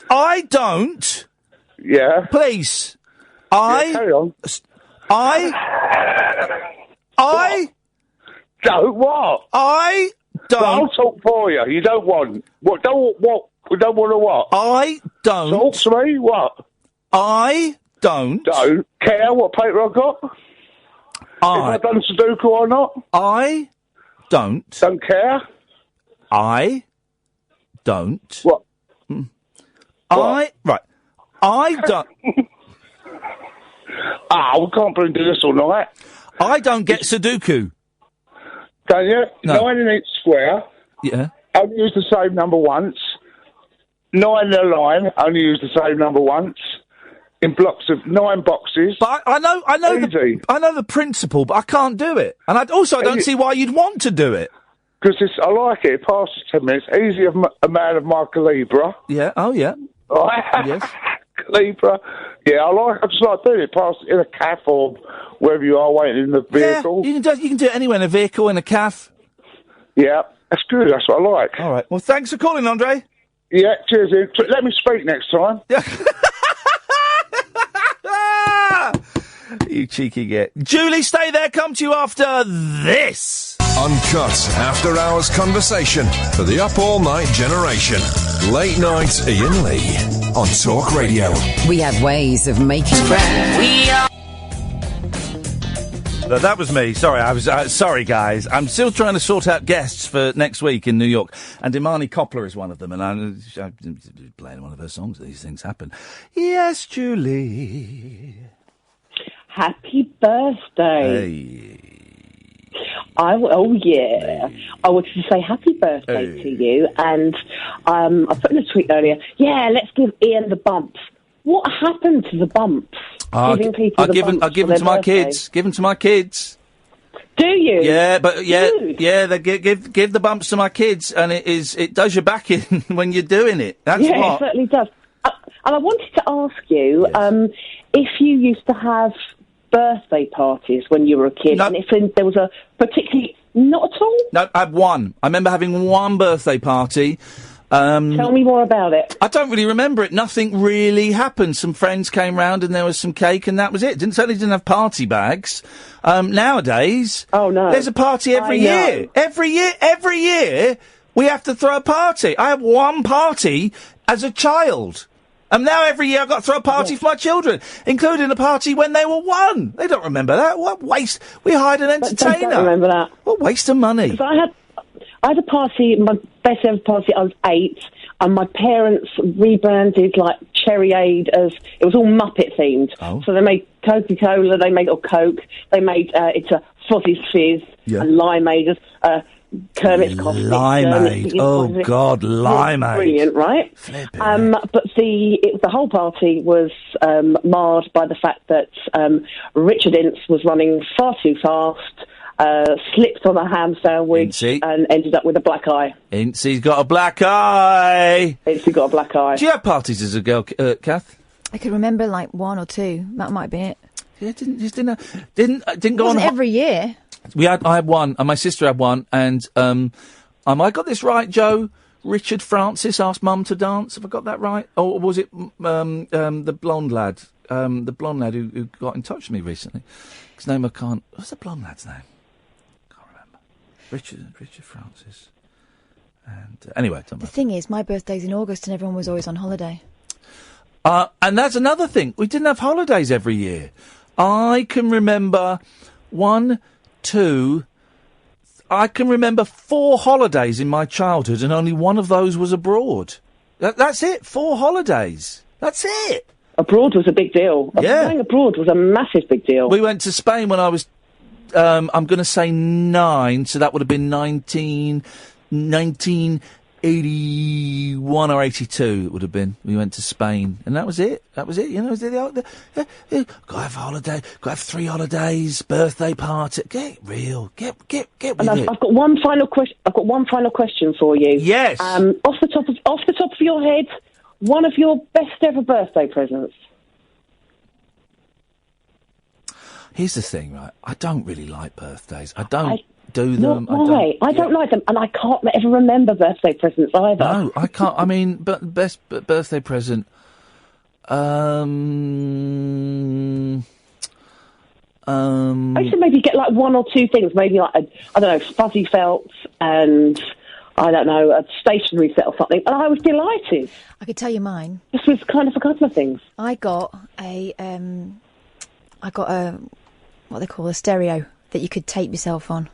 I don't. Yeah. Please. Carry on. I don't what? I don't. I'll talk for you. You don't want what? Don't what? We don't want to what? I don't. Talk to me. What? I don't. Don't care what paper I got. If I've done Sudoku or not. I don't. Don't care. I don't. What? Right. I don't. We can't do this all night. I don't get Sudoku. Don't you? No. 9 in each square. Yeah. Only use the same number once. 9 in a line. Only use the same number once. In blocks of 9 boxes. But I know the principle, but I can't do it. And I don't see why you'd want to do it. Because I like it. It passes 10 minutes. Easy of a man of my calibre. Yeah. Oh, yeah. Yes. Calibre. Yeah, I just like doing it. Pass in a caf or wherever you are waiting in the vehicle. Yeah, you can do it anywhere in a vehicle, in a caf. Yeah, that's good. That's what I like. All right. Well, thanks for calling, Andre. Yeah, cheers. Let me speak next time. Yeah. You cheeky git. Julie, stay there. Come to you after this. Uncut after-hours conversation for the up-all-night generation. Late night Iain Lee on Talk Radio. We have ways of making That was me. Sorry, I was sorry, guys. I'm still trying to sort out guests for next week in New York, and Imani Coppola is one of them. And I'm playing one of her songs. These things happen. Yes, Julie. Happy birthday. Hey. Oh, yeah. I wanted to say happy birthday to you, and I put in a tweet earlier, let's give Iain the bumps. What happened to the bumps? Giving people the bumps I give for them to their my birthday? kids. Give them to my kids. Do you? Yeah, but Dude. they give the bumps to my kids, and it does your back in when you're doing it. That's yeah, what. it certainly does. And I wanted to ask you if you used to have birthday parties when you were a kid, and if there was a particularly... Not at all? No, I had one. I remember having one birthday party. Tell me more about it. I don't really remember it. Nothing really happened. Some friends came round and there was some cake and that was it. Certainly didn't have party bags. Nowadays... Oh, no. There's a party every year. Every year, we have to throw a party. I had one party as a child. And now every year I've got to throw a party for my children, including a party when they were 1. They don't remember that. What waste. We hired an entertainer. They don't remember that. What waste of money. 'Cause I had a party, my best ever party, I was 8, and my parents rebranded, like, Cherry Aid as... It was all Muppet themed. Oh. So they made Coca-Cola, they made Coke, they made it's a Fozzie's Fizz, and Limeade as... Kermit's Coffee. Limeade. Oh, God, Limeade. Brilliant, right? But the whole party was marred by the fact that Richard Ince was running far too fast, slipped on a ham sandwich, and ended up with a black eye. Ince's got a black eye. Ince's got a black eye. Do you have parties as a girl, Kath? I can remember like 1 or 2. That might be it. Yeah, didn't go Wasn't on every year. I had one, and my sister had one, and I got this right, Joe? Richard Francis asked Mum to dance. Have I got that right? Or was it the blonde lad? The blonde lad who got in touch with me recently. His name I can't... What's the blonde lad's name? Can't remember. Richard Francis. And anyway, The thing is, my birthday's in August and everyone was always on holiday. And that's another thing. We didn't have holidays every year. I can remember 1, 2... I can remember 4 holidays in my childhood, and only one of those was abroad. That's it. 4 holidays. That's it. Abroad was a big deal. Yeah. Going abroad was a massive big deal. We went to Spain when I was, I'm going to say 9, so that would have been 1981 or 82 it would have been. We went to Spain, and that was it. You know, got to have a holiday, got to have 3 holidays, birthday party. Get real. Get with it. I've got one final question. I've got one final question for you. Yes. Off the top of your head, one of your best ever birthday presents. Here's the thing, right? I don't really like birthdays. I don't do them. I don't like them, and I can't ever remember birthday presents either. No, I can't. I mean, but best birthday present. I used to maybe get like 1 or 2 things, maybe like I don't know, fuzzy felt and I don't know, a stationery set or something, and I was delighted. I could tell you mine. This was kind of a couple of things. I got a what they call a stereo that you could tape yourself on.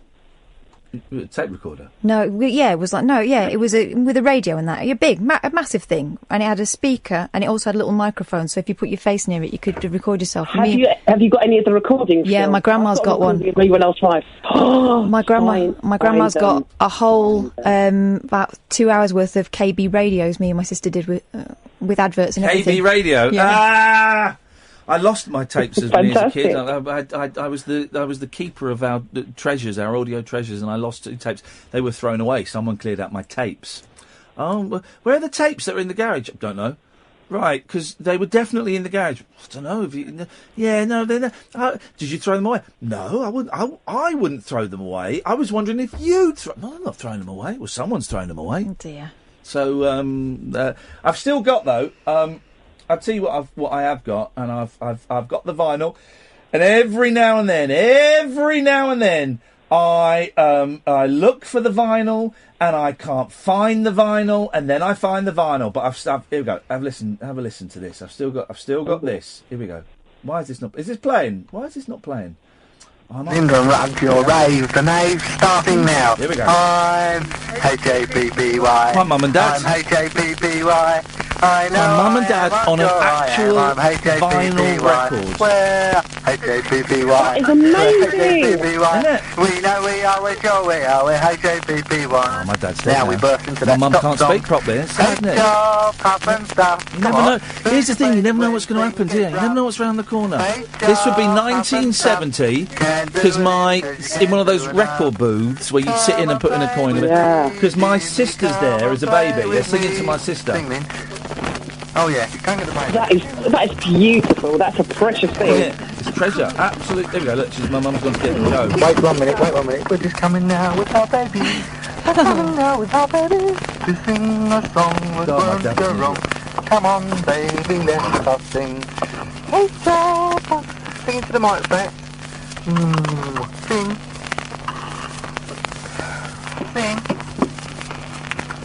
Tape recorder? No, it was it was with a radio and that. A big, a massive thing. And it had a speaker, and it also had a little microphone, so if you put your face near it, you could record yourself. Have you got any of the recordings? Yeah, still? my grandma's got one. When I was 5. My grandma's got a whole, about 2 hours worth of KB radios, me and my sister did with adverts and everything. KB radio? Yeah. I lost my tapes as a kid. I was the keeper of our treasures, our audio treasures, and I lost 2 tapes. They were thrown away. Someone cleared out my tapes. Oh, where are the tapes that are in the garage? I don't know. Right, because they were definitely in the garage. I don't know. They're not. Did you throw them away? No, I wouldn't. I wouldn't throw them away. I was wondering if you'd throw. No, I'm not throwing them away. Well, someone's throwing them away. Oh dear. So I've still got though. I'll tell you what I have got, and I've got the vinyl, and every now and then, I look for the vinyl, and I can't find the vinyl, and then I find the vinyl. But here we go. Have a listen to this. I've still got this. Here we go. Why is this not? Is this playing? Why is this not playing? Interrupt your rave. The nave's starting now. Here we go. I'm HABBY. Hi, Mum and Dad. I'm HABBY. I know my mum and dad on an actual vinyl record. Where? HJPPY. That is amazing. HJPPY. We know we are, we're sure we are, we're HJPPY. Oh, my dad's dead Now we burst into my that mum top can't song. speak properly. It's sad, isn't it? Puff and stuff. You never know. Here's the thing, you never know what's going to happen, do you? You never know what's round the corner. This would be 1970, because in one of those record booths where you sit in and put in a coin. Because my sister's there as a baby. They're singing to my sister. Oh yeah, go and get the baby. That is beautiful. That's a precious thing. Yeah, it's treasure. Absolutely. There we go. Look, my mum's gone to get the go. Wait 1 minute. We're just coming now with our baby. We're coming now with our baby to sing a song with words go wrong. Come on, baby, let us sing. Hey, Joe. Sing into the mic, Brett. Sing.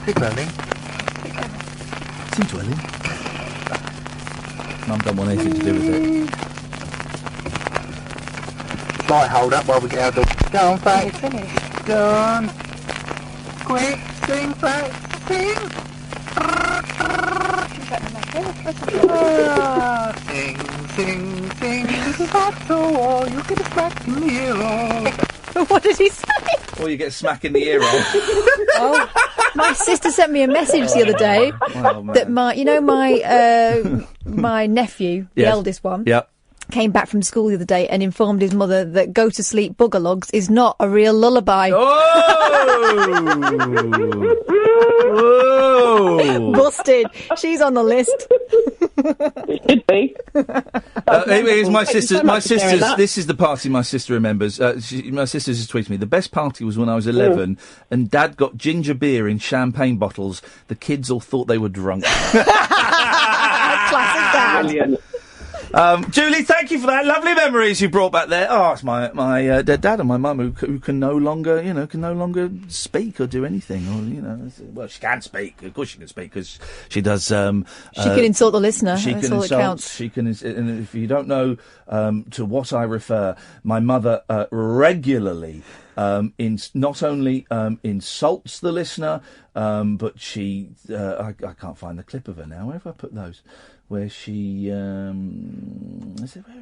Sing, Lolly. Sing to Ellie. Mum don't want anything to do with it. Might hold up while we get our dog. Go on, Frank. Go on. Quick, sing, Frank. Sing. Sing. This is hot so all you get a smack in the ear roll. What did he say? Or you get smack in the ear roll. Oh, my sister sent me a message the other day that my nephew, the eldest one, came back from school the other day and informed his mother that "Go to Sleep Buggerlogs" is not a real lullaby. Oh! Busted. She's on the list. Should be. Here's my sister. This is the party my sister remembers. My sister just tweeted me. The best party was when I was 11, and Dad got ginger beer in champagne bottles. The kids all thought they were drunk. Classic Dad. Brilliant. Julie, thank you for that. Lovely memories you brought back there. Oh, it's my dad and my mum who can no longer speak or do anything. Or, well, she can speak. Of course she can speak because she does. She can insult the listener. She That's can all insult. that counts. She can. And if you don't know to what I refer, my mother regularly not only insults the listener, but she. I can't find the clip of her now. Where have I put those? Where she, where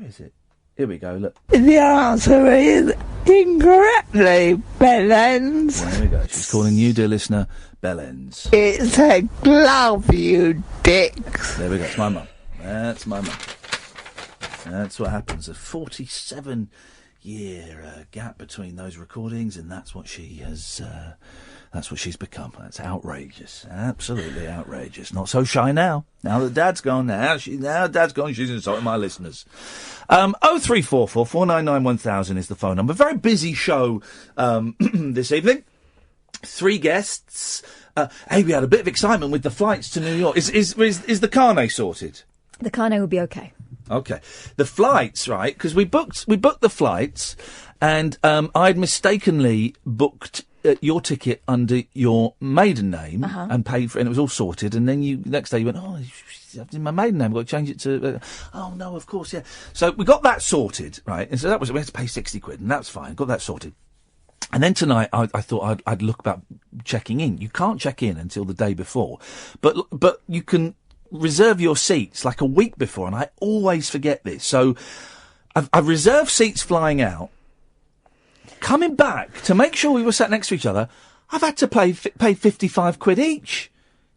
is it? Here we go, look. The answer is incorrectly, Bellends. There we go. She's calling you, dear listener, Bellends. It's a glove, you dicks. There we go. It's my mum. That's my mum. That's what happens. A 47-year gap between those recordings, and that's what she has... That's what she's become. That's outrageous. Absolutely outrageous. Not so shy now. Now that Dad's gone, now Dad's gone, she's insulting my listeners. 0344 499 1000 is the phone number. Very busy show this evening. 3 guests. Hey, we had a bit of excitement with the flights to New York. Is the carnet sorted? The carnet will be okay. Okay. The flights, right? Because we booked the flights, and I'd mistakenly booked your ticket under your maiden name and paid for it, and it was all sorted. And then next day you went, I've done my maiden name, I've got to change it to. Oh no, of course, yeah. So we got that sorted, right? And so we had to pay £60, and that's fine. Got that sorted. And then tonight I thought I'd look about checking in. You can't check in until the day before, but you can reserve your seats like a week before, and I always forget this. So I've reserved seats flying out. Coming back to make sure we were sat next to each other, I've had to pay £55 each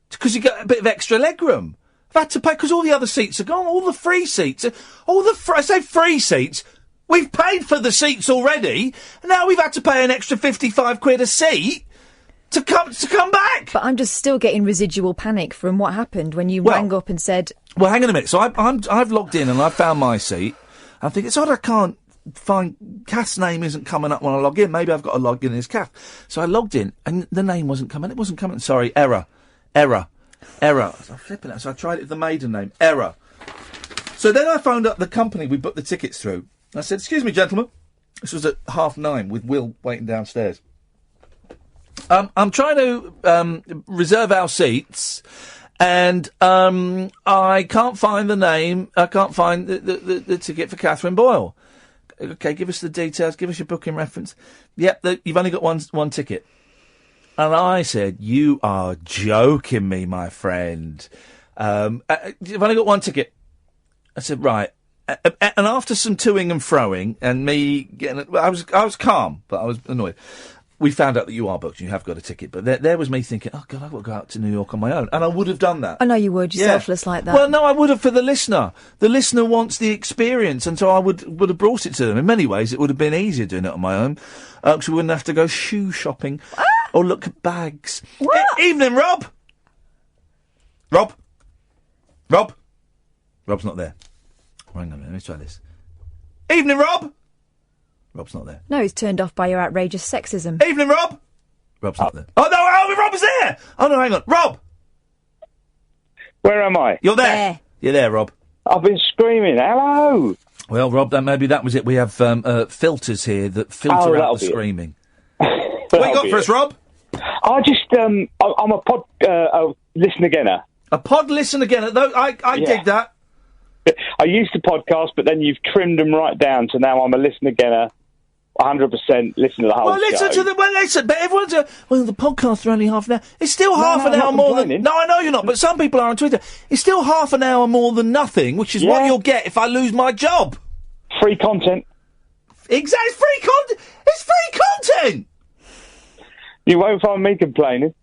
because you get a bit of extra legroom. I've had to pay because all the other seats are gone. All the free seats, I say free seats. We've paid for the seats already, and now we've had to pay an extra £55 a seat to come back. But I'm just still getting residual panic from what happened when you rang up and said. Well, hang on a minute. So I've logged in and I've found my seat. I think it's odd I can't find Kath's name isn't coming up when I log in. Maybe I've got to log in as Kath. So I logged in and the name wasn't coming. It wasn't coming. Sorry, error. So I'm flipping it. So I tried it with the maiden name. Error. So then I phoned up the company we booked the tickets through. I said, excuse me, gentlemen. This was at 9:30 with Will waiting downstairs. I'm trying to reserve our seats, and I can't find the name. I can't find the ticket for Catherine Boyle. Okay, give us the details. Give us your booking reference. Yep, you've only got one ticket. And I said, you are joking me, my friend. I've only got one ticket. I said, right. And after some toing and froing and me getting, I was calm, but I was annoyed. We found out that you are booked and you have got a ticket, but there was me thinking, oh God, I've got to go out to New York on my own, and I would have done that. I know you would. You're selfless like that. Well, no, I would have for the listener. The listener wants the experience, and so I would have brought it to them. In many ways, it would have been easier doing it on my own, because we wouldn't have to go shoe shopping or look at bags. Evening, Rob. Rob. Rob's not there. Hang on a minute, let me try this. Evening, Rob! Rob's not there. No, he's turned off by your outrageous sexism. Evening, Rob! Rob's not there. Oh, no, Rob's there! Oh, no, hang on. Rob! Where am I? You're there. You're there, Rob. I've been screaming, hello! Well, Rob, maybe that was it. We have filters here that filter out the screaming. What you got for us, Rob? I just, I'm a pod listen-againer. A pod listen-againer? I dig that. I used to podcast, but then you've trimmed them right down, so now I'm a listen-againer, 100% listen to the whole Well, listen show. listen, but everyone's the podcasts are only half an hour. It's still half an hour more than... No, I know you're not, but some people are on Twitter. It's still half an hour more than nothing, which is what you'll get if I lose my job. Free content. Exactly, free content! It's free content! You won't find me complaining.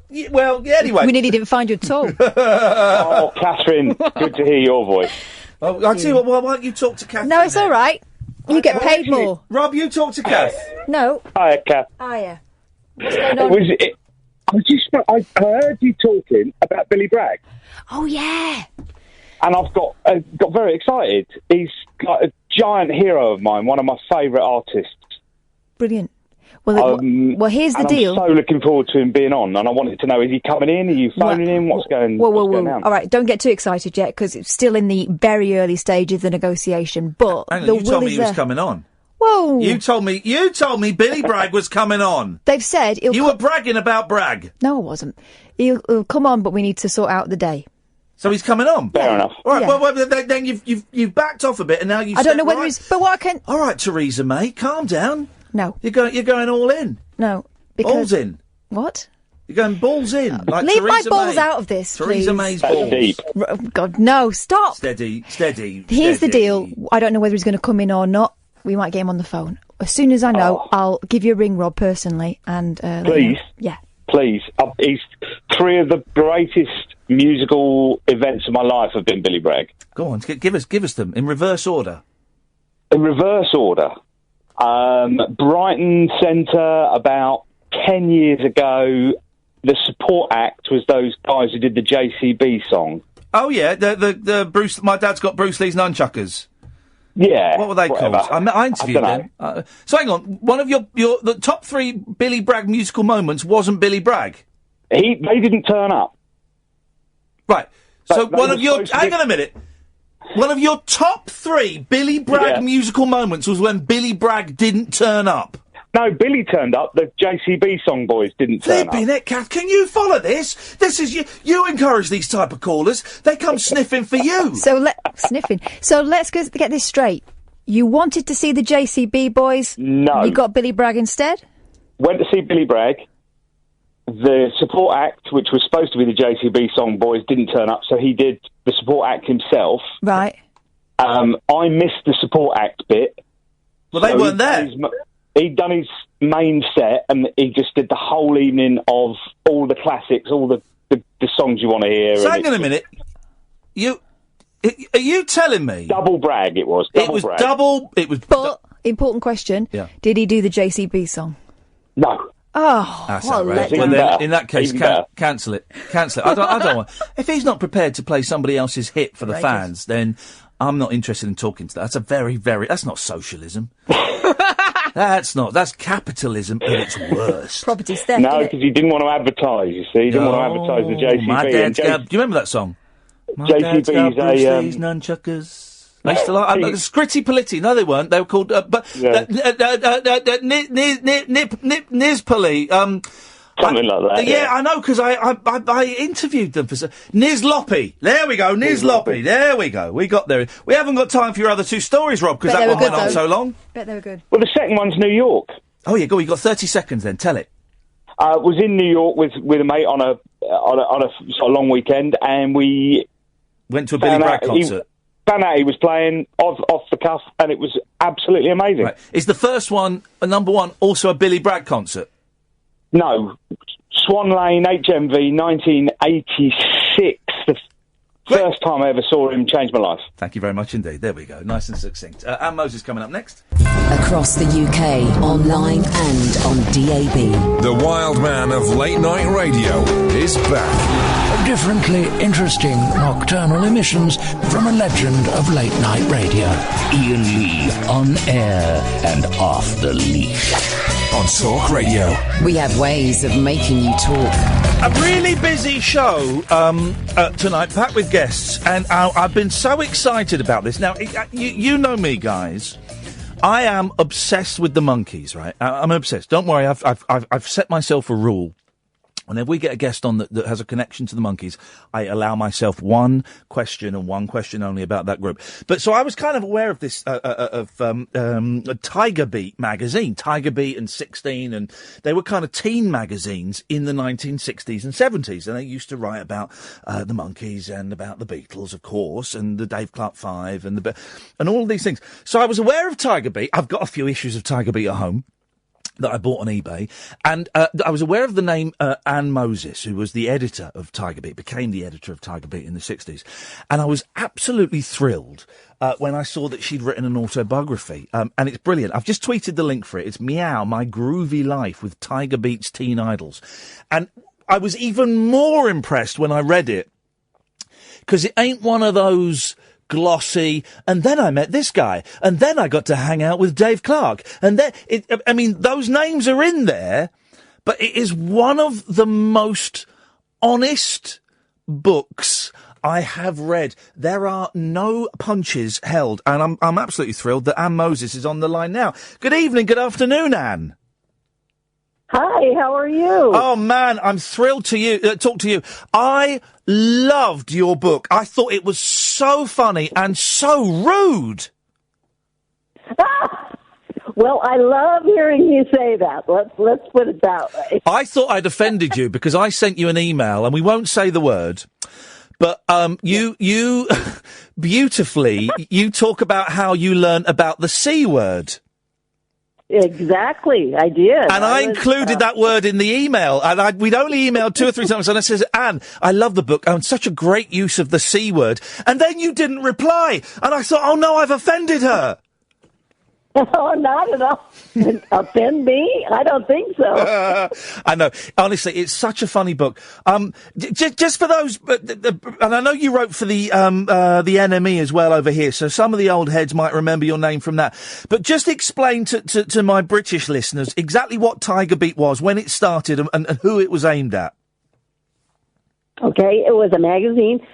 Anyway. We nearly didn't find you at all. Oh, Catherine, good to hear your voice. Oh, I'll tell you what, why don't you talk to Catherine? No, it's all right. You get paid more. Rob, you talk to Kath. No. Hiya, Kath. Hiya. What's going on? I heard you talking about Billy Bragg. Oh, yeah. And I've got very excited. He's like a giant hero of mine, one of my favourite artists. Brilliant. Well, here's the deal. I'm so looking forward to him being on, and I wanted to know, is he coming in? Are you phoning him? What's going on? All right, don't get too excited yet, because it's still in the very early stage of the negotiation, but Hang on, the you told me he was there. coming on. Whoa. You told me Billy Bragg was coming on. They've said... You were bragging about Bragg. No, I wasn't. He'll come on, but we need to sort out the day. So he's coming on? Fair enough. All right, Yeah. well, then you've backed off a bit, and now you've... I don't know whether he's... But what I can... All right, Theresa May, calm down. No. You're going all in. No, because... Balls in. What? You're going balls in. Like Leave Theresa my balls May. out of this, Theresa please. May's balls. Deep. Oh, God, no, stop. Steady. Here's the deal. I don't know whether he's going to come in or not. We might get him on the phone. As soon as I know, I'll give you a ring, Rob, personally, and... Please? Yeah. Please. He's three of the greatest musical events of my life have been Billy Bragg. Go on, give us them, in reverse order. In reverse order. Brighton Centre, about 10 years ago, the support act was those guys who did the JCB song. Oh, yeah, the Bruce... My dad's got Bruce Lee's nunchuckers. Yeah. What were they called? I interviewed them. So hang on, one of the top three Billy Bragg musical moments wasn't Billy Bragg? They didn't turn up. Right. So They one were of your... supposed to Hang on a minute. One of your top three Billy Bragg musical moments was when Billy Bragg didn't turn up. No, Billy turned up. The JCB song boys didn't turn up. Flipping it, Kath. Can you follow this? This is you. You encourage these type of callers. They come sniffing for you. Sniffing. So let's get this straight. You wanted to see the JCB boys. No. You got Billy Bragg instead? Went to see Billy Bragg. The support act, which was supposed to be the JCB song boys, didn't turn up, so he did the support act himself. Right. I missed the support act bit. Well, they weren't there. He'd done his main set, and he just did the whole evening of all the classics, all the songs you want to hear. So hang on a minute. Are you telling me? Double Bragg it was. But, important question. Yeah. Did he do the JCB song? No. Oh, That's what a outrageous. letdown. Well, then, in that case, Even better. cancel it. I don't want... If he's not prepared to play somebody else's hit for the Outrageous. fans, then I'm not interested in talking to that. That's a very, very... That's not socialism. That's capitalism at its worst. Property theft. No, because he didn't want to advertise, you see. He didn't want to advertise the JCB. My dad's got... Do you remember that song? My JCB's dad's got Bruce Lee's nunchuckers. I used to like Scritty Politti. No, they weren't. They were called Nizpoli. Something like that. Yeah, I know, because I interviewed them for Nizloppy. There we go, Nizloppy. There we go. We got there. We haven't got time for your other two stories, Rob, because that one went on so long. Bet they were good. Well, the second one's New York. Oh, yeah, go. You got 30 seconds then. Tell it. Was in New York with a mate on a sort of long weekend, and we went to a Billy Bragg concert. Found out he was playing off the cuff, and it was absolutely amazing. Right. Is the first one, number one, also a Billy Bragg concert? No. Swan Lane, HMV, 1986. The first time I ever saw him change my life. Thank you very much indeed. There we go. Nice and succinct. Anne Moses coming up next. Across the UK, online and on DAB. The wild man of late night radio is back. Differently interesting nocturnal emissions from a legend of late night radio. Iain Lee, on air and off the leash. On Talk Radio. We have ways of making you talk. A really busy show tonight, packed with guests, and I've been so excited about this. Now, you know me, guys. I am obsessed with the monkeys, right? I'm obsessed. Don't worry, I've set myself a rule. Whenever we get a guest on that has a connection to the monkeys, I allow myself one question and one question only about that group. But so I was kind of aware of this, Tiger Beat magazine, Tiger Beat and 16, and they were kind of teen magazines in the 1960s and 70s. And they used to write about, the monkeys and about the Beatles, of course, and the Dave Clark Five and all of these things. So I was aware of Tiger Beat. I've got a few issues of Tiger Beat at home that I bought on eBay, and I was aware of the name Anne Moses, who was the editor of Tiger Beat, became the editor of Tiger Beat in the 60s, and I was absolutely thrilled when I saw that she'd written an autobiography, and it's brilliant. I've just tweeted the link for it. It's Meow, My Groovy Life with Tiger Beat's Teen Idols, and I was even more impressed when I read it, because it ain't one of those glossy, and then I met this guy, and then I got to hang out with Dave Clark, and then I mean, those names are in there, but it is one of the most honest books I have read. There are no punches held, and I'm absolutely thrilled that Anne Moses is on the line now. Good evening, good afternoon, Anne. Hi, how are you? Oh man, I'm thrilled to talk to you. I loved your book. I thought it was so funny and so rude. Well, I love hearing you say that. Let's put it that way. I thought I'd offended you because I sent you an email, and we won't say the word, but you beautifully you talk about how you learnt about the C word. Exactly, I did. And I included that word in the email, and we'd only emailed 2 or 3 times, and I says, Anne, I love the book, and such a great use of the C word, and then you didn't reply, and I thought, oh no, I've offended her. Oh, not at all. Offend me? I don't think so. I know. Honestly, it's such a funny book. Just for those, and I know you wrote for the NME as well over here, so some of the old heads might remember your name from that. But just explain to my British listeners exactly what Tiger Beat was, when it started, and who it was aimed at. Okay, it was a magazine.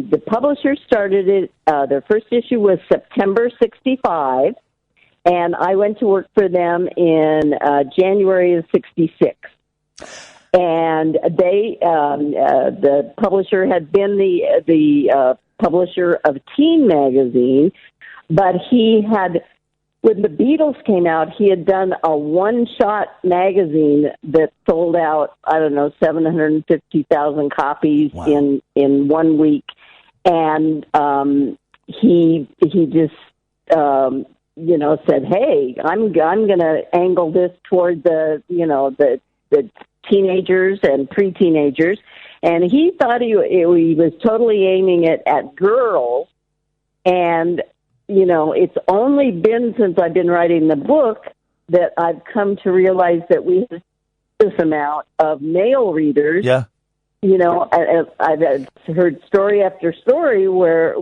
The publisher started it, their first issue was September 65, and I went to work for them in January of 66. And they, the publisher had been the publisher of Teen Magazine, but he had, when the Beatles came out, he had done a one-shot magazine that sold out, 750,000 copies in 1 week. And he just, said, hey, I'm going to angle this toward the teenagers and pre-teenagers. And he thought he was totally aiming it at girls. And it's only been since I've been writing the book that I've come to realize that we have this amount of male readers. Yeah. I've heard story after story where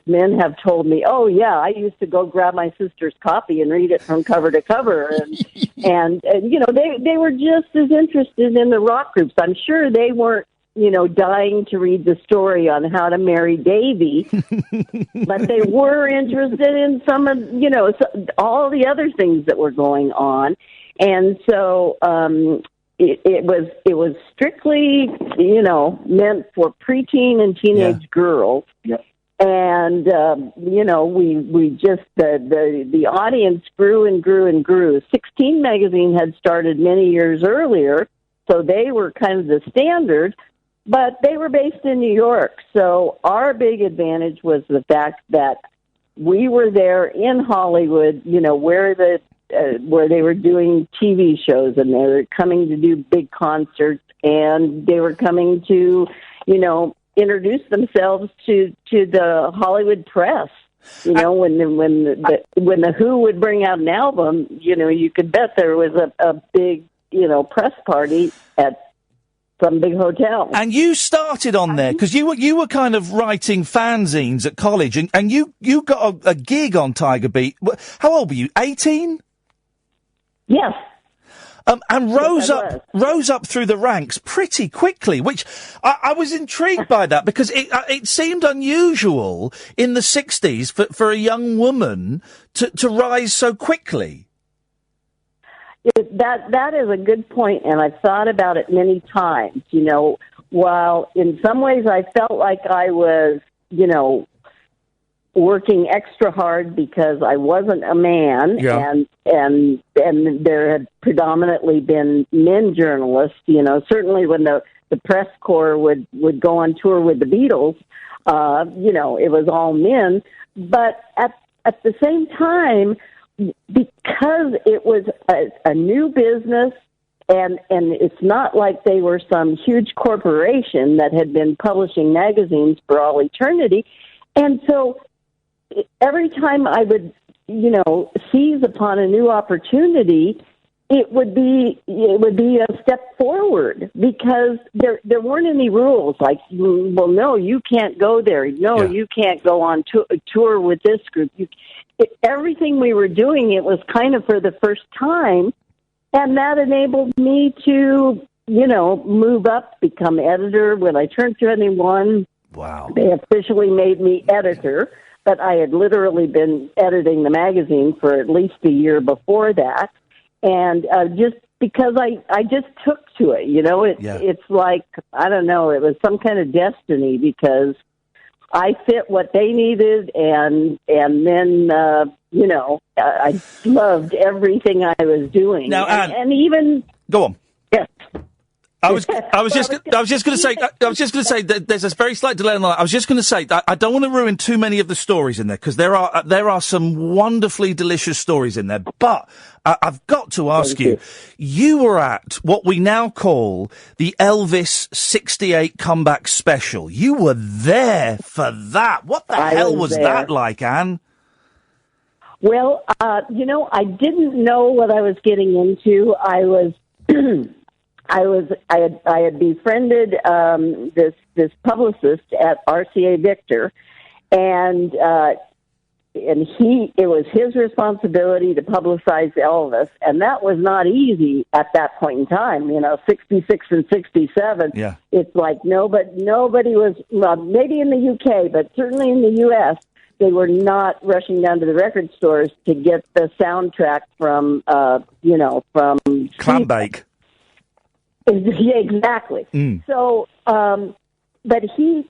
men have told me, oh, yeah, I used to go grab my sister's copy and read it from cover to cover. And they were just as interested in the rock groups. I'm sure they weren't, dying to read the story on how to marry Davy, but they were interested in some of, all the other things that were going on. And so it was strictly, meant for preteen and teenage girls. Yep. And we just the audience grew and grew and grew. 16 magazine had started many years earlier, so they were kind of the standard, but they were based in New York. So our big advantage was the fact that we were there in Hollywood, where they were doing TV shows, and they were coming to do big concerts, and they were coming to, introduce themselves to the Hollywood press. When the Who would bring out an album, you could bet there was a big, press party at some big hotel. And you started on there because you were kind of writing fanzines at college, and you got a gig on Tiger Beat. How old were you? 18? Yes. And rose up through the ranks pretty quickly, which I was intrigued by that because it seemed unusual in the 60s for a young woman to rise so quickly. That is a good point, and I've thought about it many times. While in some ways I felt like I was, working extra hard because I wasn't a man, and there had predominantly been men journalists. Certainly when the press corps would go on tour with the Beatles, it was all men. But at the same time, because it was a new business, and it's not like they were some huge corporation that had been publishing magazines for all eternity, and so every time I would, seize upon a new opportunity, it would be a step forward because there weren't any rules like, well, no, you can't go there. No, you can't go on tour with this group. Everything we were doing, it was kind of for the first time, and that enabled me to, move up, become editor. When I turned 21, wow, they officially made me editor. But I had literally been editing the magazine for at least a year before that. And just because I just took to it, it's like, I don't know, it was some kind of destiny because I fit what they needed. And then, I loved everything I was doing. Now, Anne, and even... Go on. Yes. I was just going to say that there's a very slight delay on the line. I was just going to say that I don't want to ruin too many of the stories in there because there are some wonderfully delicious stories in there. But I've got to ask you were at what we now call the Elvis 68 comeback special. You were there for that. What the hell was that like, Anne? Well, I didn't know what I was getting into. I had befriended this publicist at RCA Victor, and it was his responsibility to publicize Elvis, and that was not easy at that point in time. 66 and 67. Yeah. It's like nobody was, well, maybe in the UK, but certainly in the US, they were not rushing down to the record stores to get the soundtrack from from Clambake. Yeah, exactly. So, but he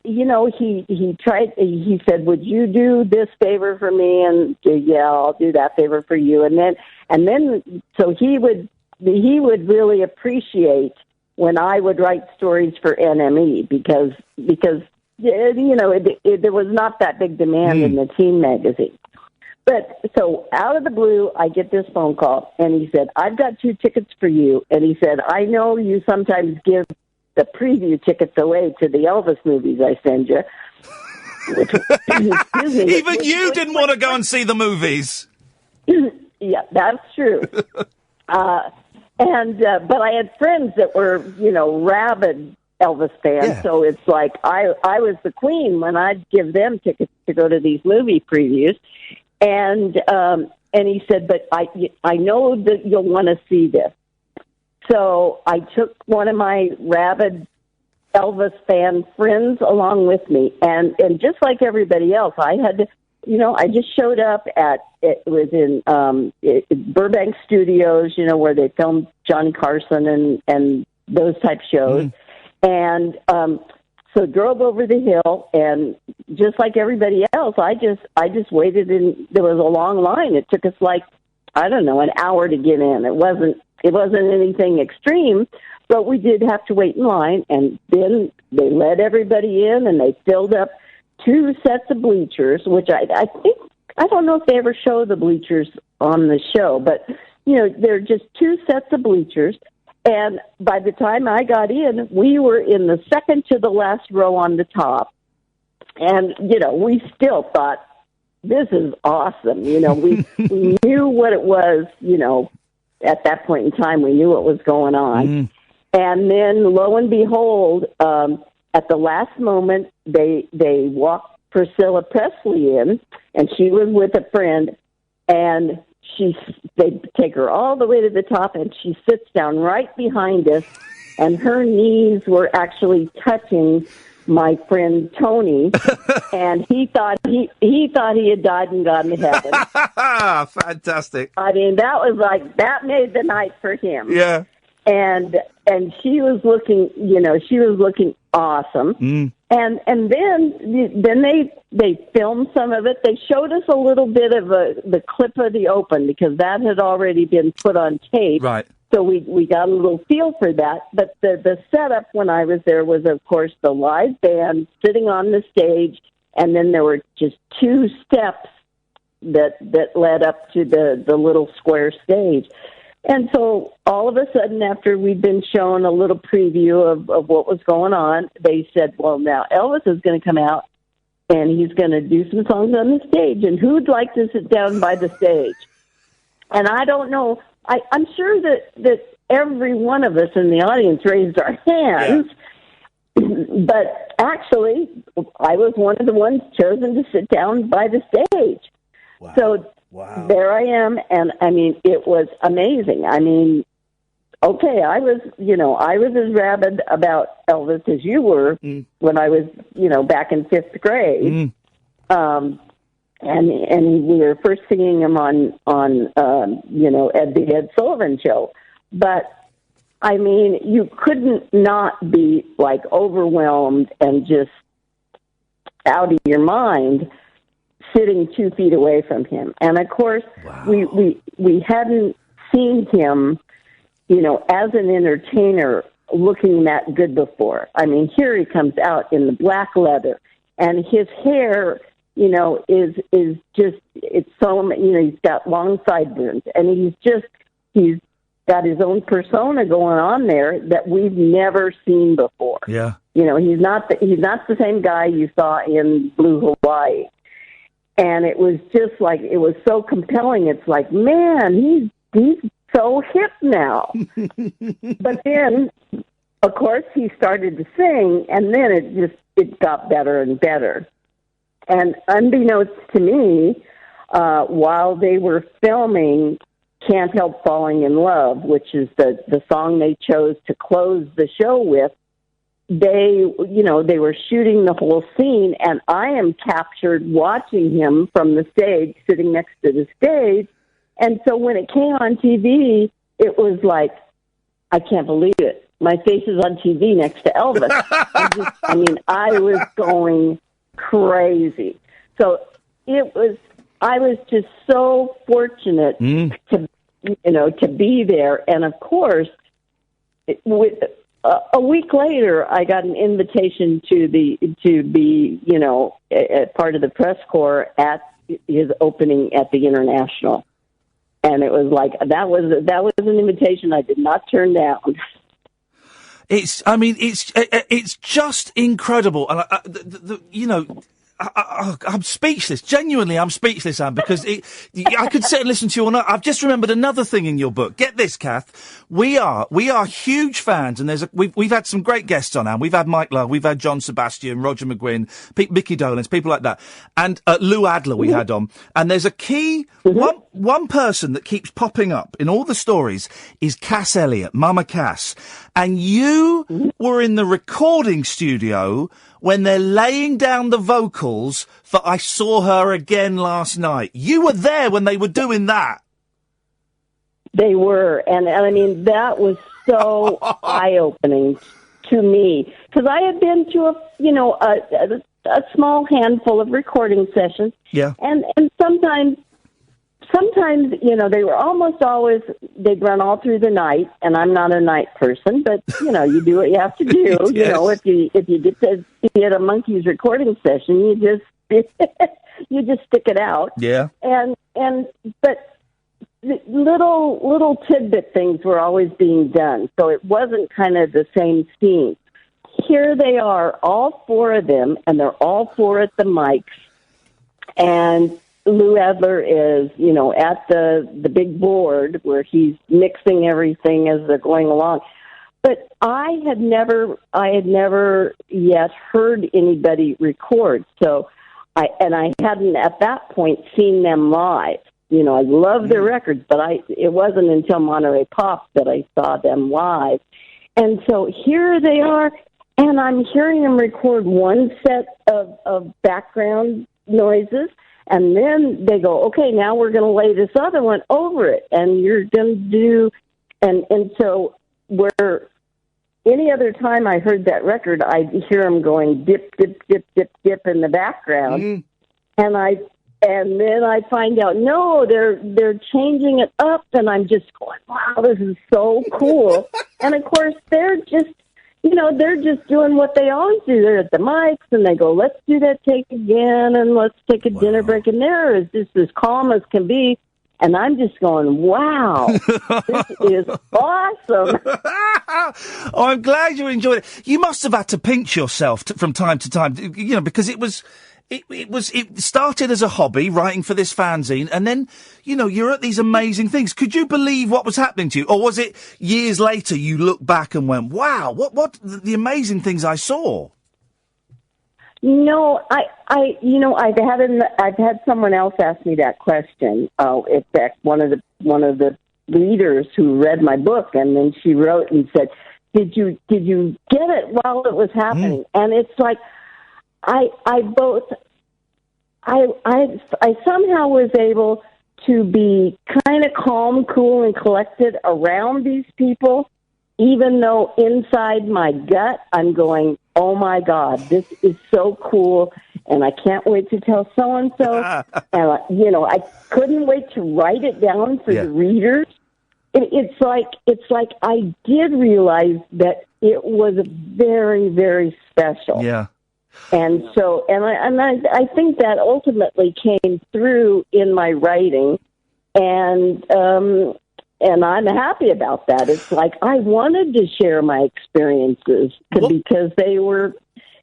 tried. He said, "Would you do this favor for me?" And yeah, I'll do that favor for you. And then, so he would really appreciate when I would write stories for NME because there was not that big demand in the teen magazine. But so out of the blue, I get this phone call, and he said, "I've got 2 tickets for you." And he said, "I know you sometimes give the preview tickets away to the Elvis movies I send you." Even you didn't want to go and see the movies. Yeah, that's true. But I had friends that were, rabid Elvis fans, so it's like I was the queen when I'd give them tickets to go to these movie previews. And he said, "But I know that you'll want to see this." So I took one of my rabid Elvis fan friends along with me, and just like everybody else, I had to, I just showed up it was in Burbank Studios, where they filmed Johnny Carson and those type shows, and So drove over the hill, and just like everybody else, I just waited, and there was a long line. It took us like, I don't know, an hour to get in. It wasn't anything extreme, but we did have to wait in line, and then they let everybody in, and they filled up 2 sets of bleachers, which I think, I don't know if they ever show the bleachers on the show, but, you know, they're just 2 sets of bleachers. And by the time I got in, we were in the second to the last row on the top. And, you know, we still thought, this is awesome. You know, we knew what it was, you know, at that point in time, we knew what was going on. And then, lo and behold, at the last moment, they walked Priscilla Presley in, and she was with a friend, and they take her all the way to the top, and she sits down right behind us, and her knees were actually touching my friend Tony, and he thought he had died and gone to heaven. Fantastic. I mean, that made the night for him. Yeah. And she was looking awesome. And then they filmed some of it. They showed us a little bit of the clip of the Open, because that had already been put on tape. Right. So we got a little feel for that. But the setup when I was there was, of course, the live band sitting on the stage, and then there were just 2 steps that led up to the little square stage. And so all of a sudden, after we'd been shown a little preview of what was going on, they said, well, now Elvis is going to come out, and he's going to do some songs on the stage, and who'd like to sit down by the stage? And I don't know, I'm sure that every one of us in the audience raised our hands, but actually, I was one of the ones chosen to sit down by the stage. Wow. So there I am, and I mean, it was amazing. I mean, okay, I was as rabid about Elvis as you were when I was, back in 5th grade. And we were first singing him on the Ed Sullivan Show. But I mean, you couldn't not be like overwhelmed and just out of your mind sitting 2 feet away from him. And of course, we hadn't seen him, as an entertainer looking that good before. I mean, here he comes out in the black leather, and his hair, is just, it's so, he's got long sideburns, and he's got his own persona going on there that we've never seen before. Yeah. He's not the same guy you saw in Blue Hawaii. And it was just like, it was so compelling. It's like, man, he's so hip now. But then, of course, he started to sing, and then it got better and better. And unbeknownst to me, while they were filming Can't Help Falling in Love, which is the song they chose to close the show with, they were shooting the whole scene, and I am captured watching him from the stage, sitting next to the stage. And so when it came on TV, it was like, I can't believe it. My face is on TV next to Elvis. I was going crazy. So I was just so fortunate to be there. And of course, a week later, I got an invitation to be a part of the press corps at his opening at the International, and it was like that was an invitation I did not turn down. It's just incredible, and I'm speechless. Genuinely, I'm speechless, Anne, because I could sit and listen to you all night. I've just remembered another thing in your book. Get this, Kath. We are huge fans, and we've had some great guests on, Anne. We've had Mike Love, we've had John Sebastian, Roger McGuinn, Mickey Dolenz, people like that, and Lou Adler we had on. And there's a key one person that keeps popping up in all the stories is Cass Elliot, Mama Cass, and you were in the recording studio when they're laying down the vocals for I Saw Her Again Last Night. You were there when they were doing that. They were, and I mean, that was so eye-opening to me, because I had been to a small handful of recording sessions. Yeah. And sometimes, they were almost always, they'd run all through the night, and I'm not a night person, but, you do what you have to do. Yes. If you get to be at a Monkees recording session, you just stick it out. Yeah. But little tidbit things were always being done, so it wasn't kind of the same scene. Here they are, all four of them, and they're all four at the mics, and Lou Adler is, at the big board where he's mixing everything as they're going along. But I had never yet heard anybody record, so I hadn't at that point seen them live. I love their records, but it wasn't until Monterey Pop that I saw them live. And so here they are, and I'm hearing them record one set of background noises, and then they go, okay, now we're going to lay this other one over it, and you're going to do, and so where any other time I heard that record, I'd hear them going dip, dip, dip, dip, dip in the background, and then I find out, no, they're changing it up, and I'm just going, wow, this is so cool. And of course, they're just doing what they always do. They're at the mics, and they go, let's do that take again, and let's take a dinner break. And they're just as calm as can be. And I'm just going, wow, this is awesome. Oh, I'm glad you enjoyed it. You must have had to pinch yourself from time to time, because it started as a hobby, writing for this fanzine, and then, you're at these amazing things. Could you believe what was happening to you? Or was it years later you look back and went, wow, what the amazing things I saw? No, I've had someone else ask me that question. In fact, one of the readers who read my book, and then she wrote and said, "Did you get it while it was happening?" And it's like, I somehow was able to be kind of calm, cool, and collected around these people, even though inside my gut I'm going, oh my God, this is so cool, and I can't wait to tell so-and-so. And, I couldn't wait to write it down for the readers. It's like I did realize that it was very, very special. Yeah. And so, I think that ultimately came through in my writing, and I'm happy about that. It's like I wanted to share my experiences because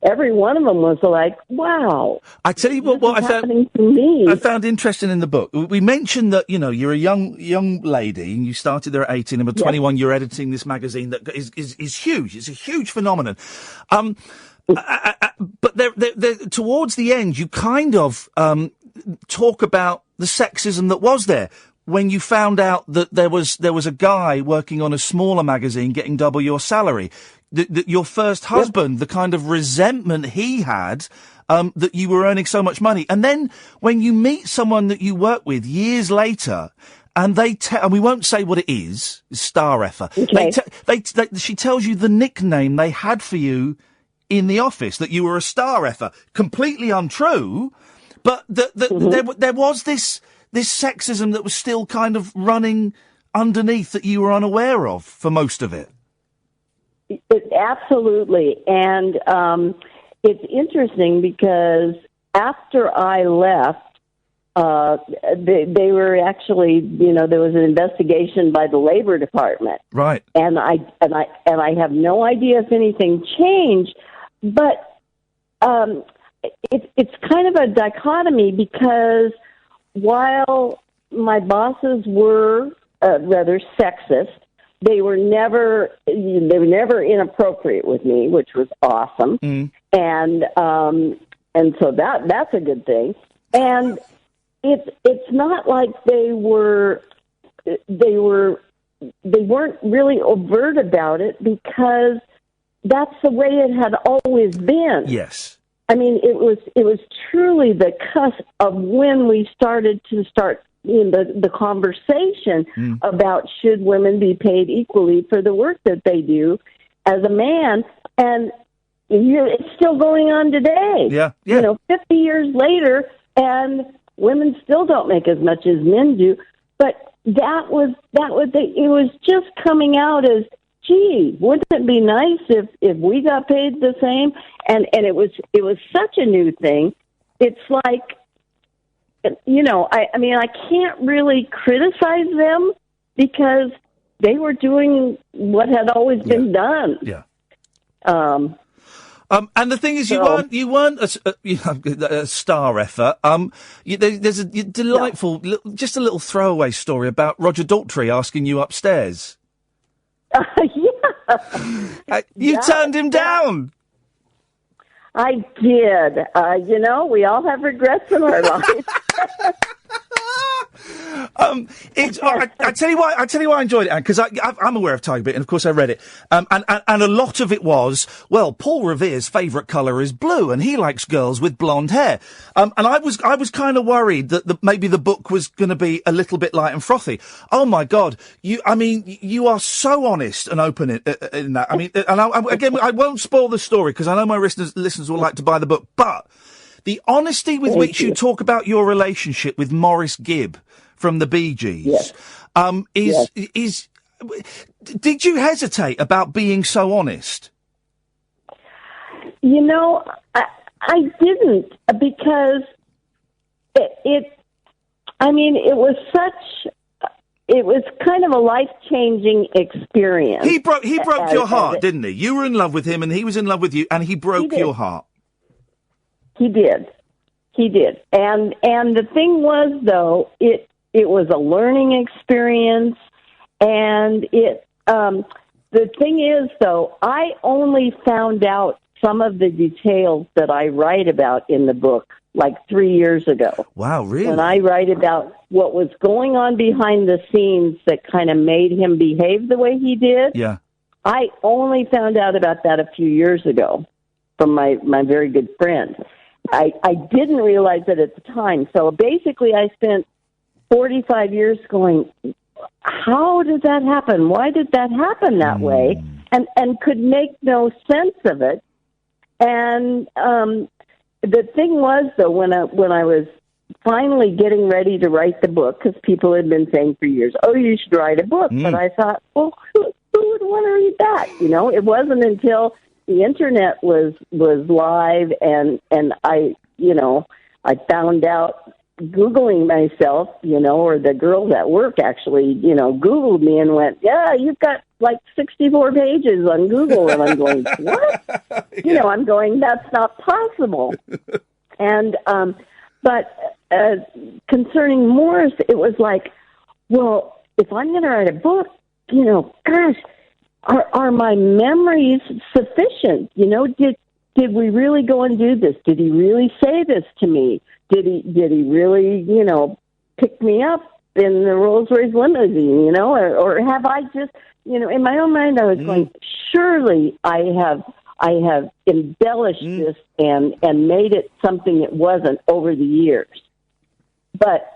every one of them was like, wow. I tell you what I found interesting in the book. We mentioned that, you're a young lady and you started there at 18, and by 21 you're editing this magazine that is huge. It's a huge phenomenon. But towards the end, you kind of talk about the sexism that was there when you found out that there was a guy working on a smaller magazine getting double your salary. That your first husband, the kind of resentment he had, that you were earning so much money, and then when you meet someone that you work with years later. And and we won't say what it is, star effer. Okay. She tells you the nickname they had for you in the office, that you were a star effer. Completely untrue, but there was this sexism that was still kind of running underneath that you were unaware of for most of it. Absolutely. And it's interesting because after I left, they were actually, there was an investigation by the Labor Department. Right. And I have no idea if anything changed, but it's kind of a dichotomy because while my bosses were rather sexist, they were never inappropriate with me, which was awesome. And so that's a good thing. And it's not like they weren't really overt about it because that's the way it had always been. Yes. I mean, it was truly the cusp of when we started the conversation about should women be paid equally for the work that they do. As a man, And it's still going on today. Yeah. 50 years later, and women still don't make as much as men do. But it was just coming out as, gee, wouldn't it be nice if we got paid the same? And it was such a new thing. It's like, I mean, I can't really criticize them because they were doing what had always been done. Yeah. And the thing is, you weren't a star effort. There's a delightful, just a little throwaway story about Roger Daltrey asking you upstairs. You turned him down. I did. We all have regrets in our lives. I tell you why I enjoyed it, Anne, because I'm aware of Tiger Beat, and of course I read it. And a lot of it was, well, Paul Revere's favourite colour is blue, and he likes girls with blonde hair. And I was kind of worried that maybe the book was going to be a little bit light and frothy. Oh my God, you are so honest and open in that. I mean, and I won't spoil the story because I know my listeners will like to buy the book, but the honesty with which you talk about your relationship with Maurice Gibb from the Bee Gees, is. Did you hesitate about being so honest? I didn't, because it was kind of a life-changing experience. He broke your heart, didn't he? You were in love with him, and he was in love with you, and he broke your heart. He did. And the thing was, though, it was a learning experience, and the thing is, though, I only found out some of the details that I write about in the book like 3 years ago. Wow, really? When I write about what was going on behind the scenes that kind of made him behave the way he did. Yeah. I only found out about that a few years ago from my very good friend. I didn't realize it at the time. So basically I spent 45 years going, how did that happen? Why did that happen that way? And could make no sense of it. And the thing was, though, when I was finally getting ready to write the book, because people had been saying for years, oh, you should write a book. But I thought, well, who would want to read that? It wasn't until the internet was live and I found out Googling myself, or the girls at work actually, Googled me and went, yeah, you've got like 64 pages on Google. And I'm going, what? I'm going, that's not possible. And, but concerning Morris, it was like, well, if I'm going to write a book, gosh, are my memories sufficient? Did we really go and do this? Did he really say this to me? Did he really, pick me up in the Rolls-Royce limousine, or have I just, in my own mind, I was going, surely I have embellished this and made it something it wasn't over the years. But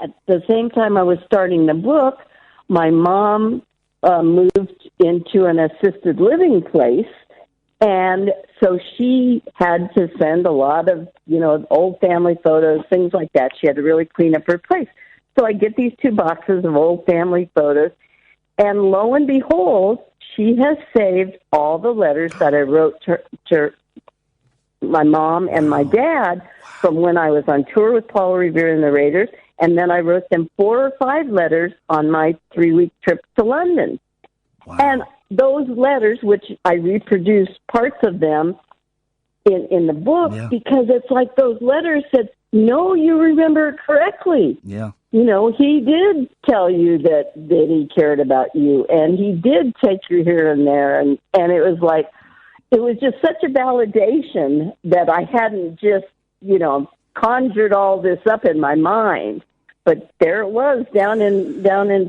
at the same time I was starting the book, my mom moved into an assisted living place. And so she had to send a lot of, old family photos, things like that. She had to really clean up her place. So I get these 2 boxes of old family photos. And lo and behold, she has saved all the letters that I wrote to my mom and my dad from when I was on tour with Paul Revere and the Raiders. And then I wrote them 4 or 5 letters on my 3-week trip to London. Wow. And those letters, which I reproduced parts of them in the book, because it's like those letters said, no, you remember it correctly. Yeah. He did tell you that he cared about you, and he did take you here and there, and it was like, it was just such a validation that I hadn't just, conjured all this up in my mind. But there it was down in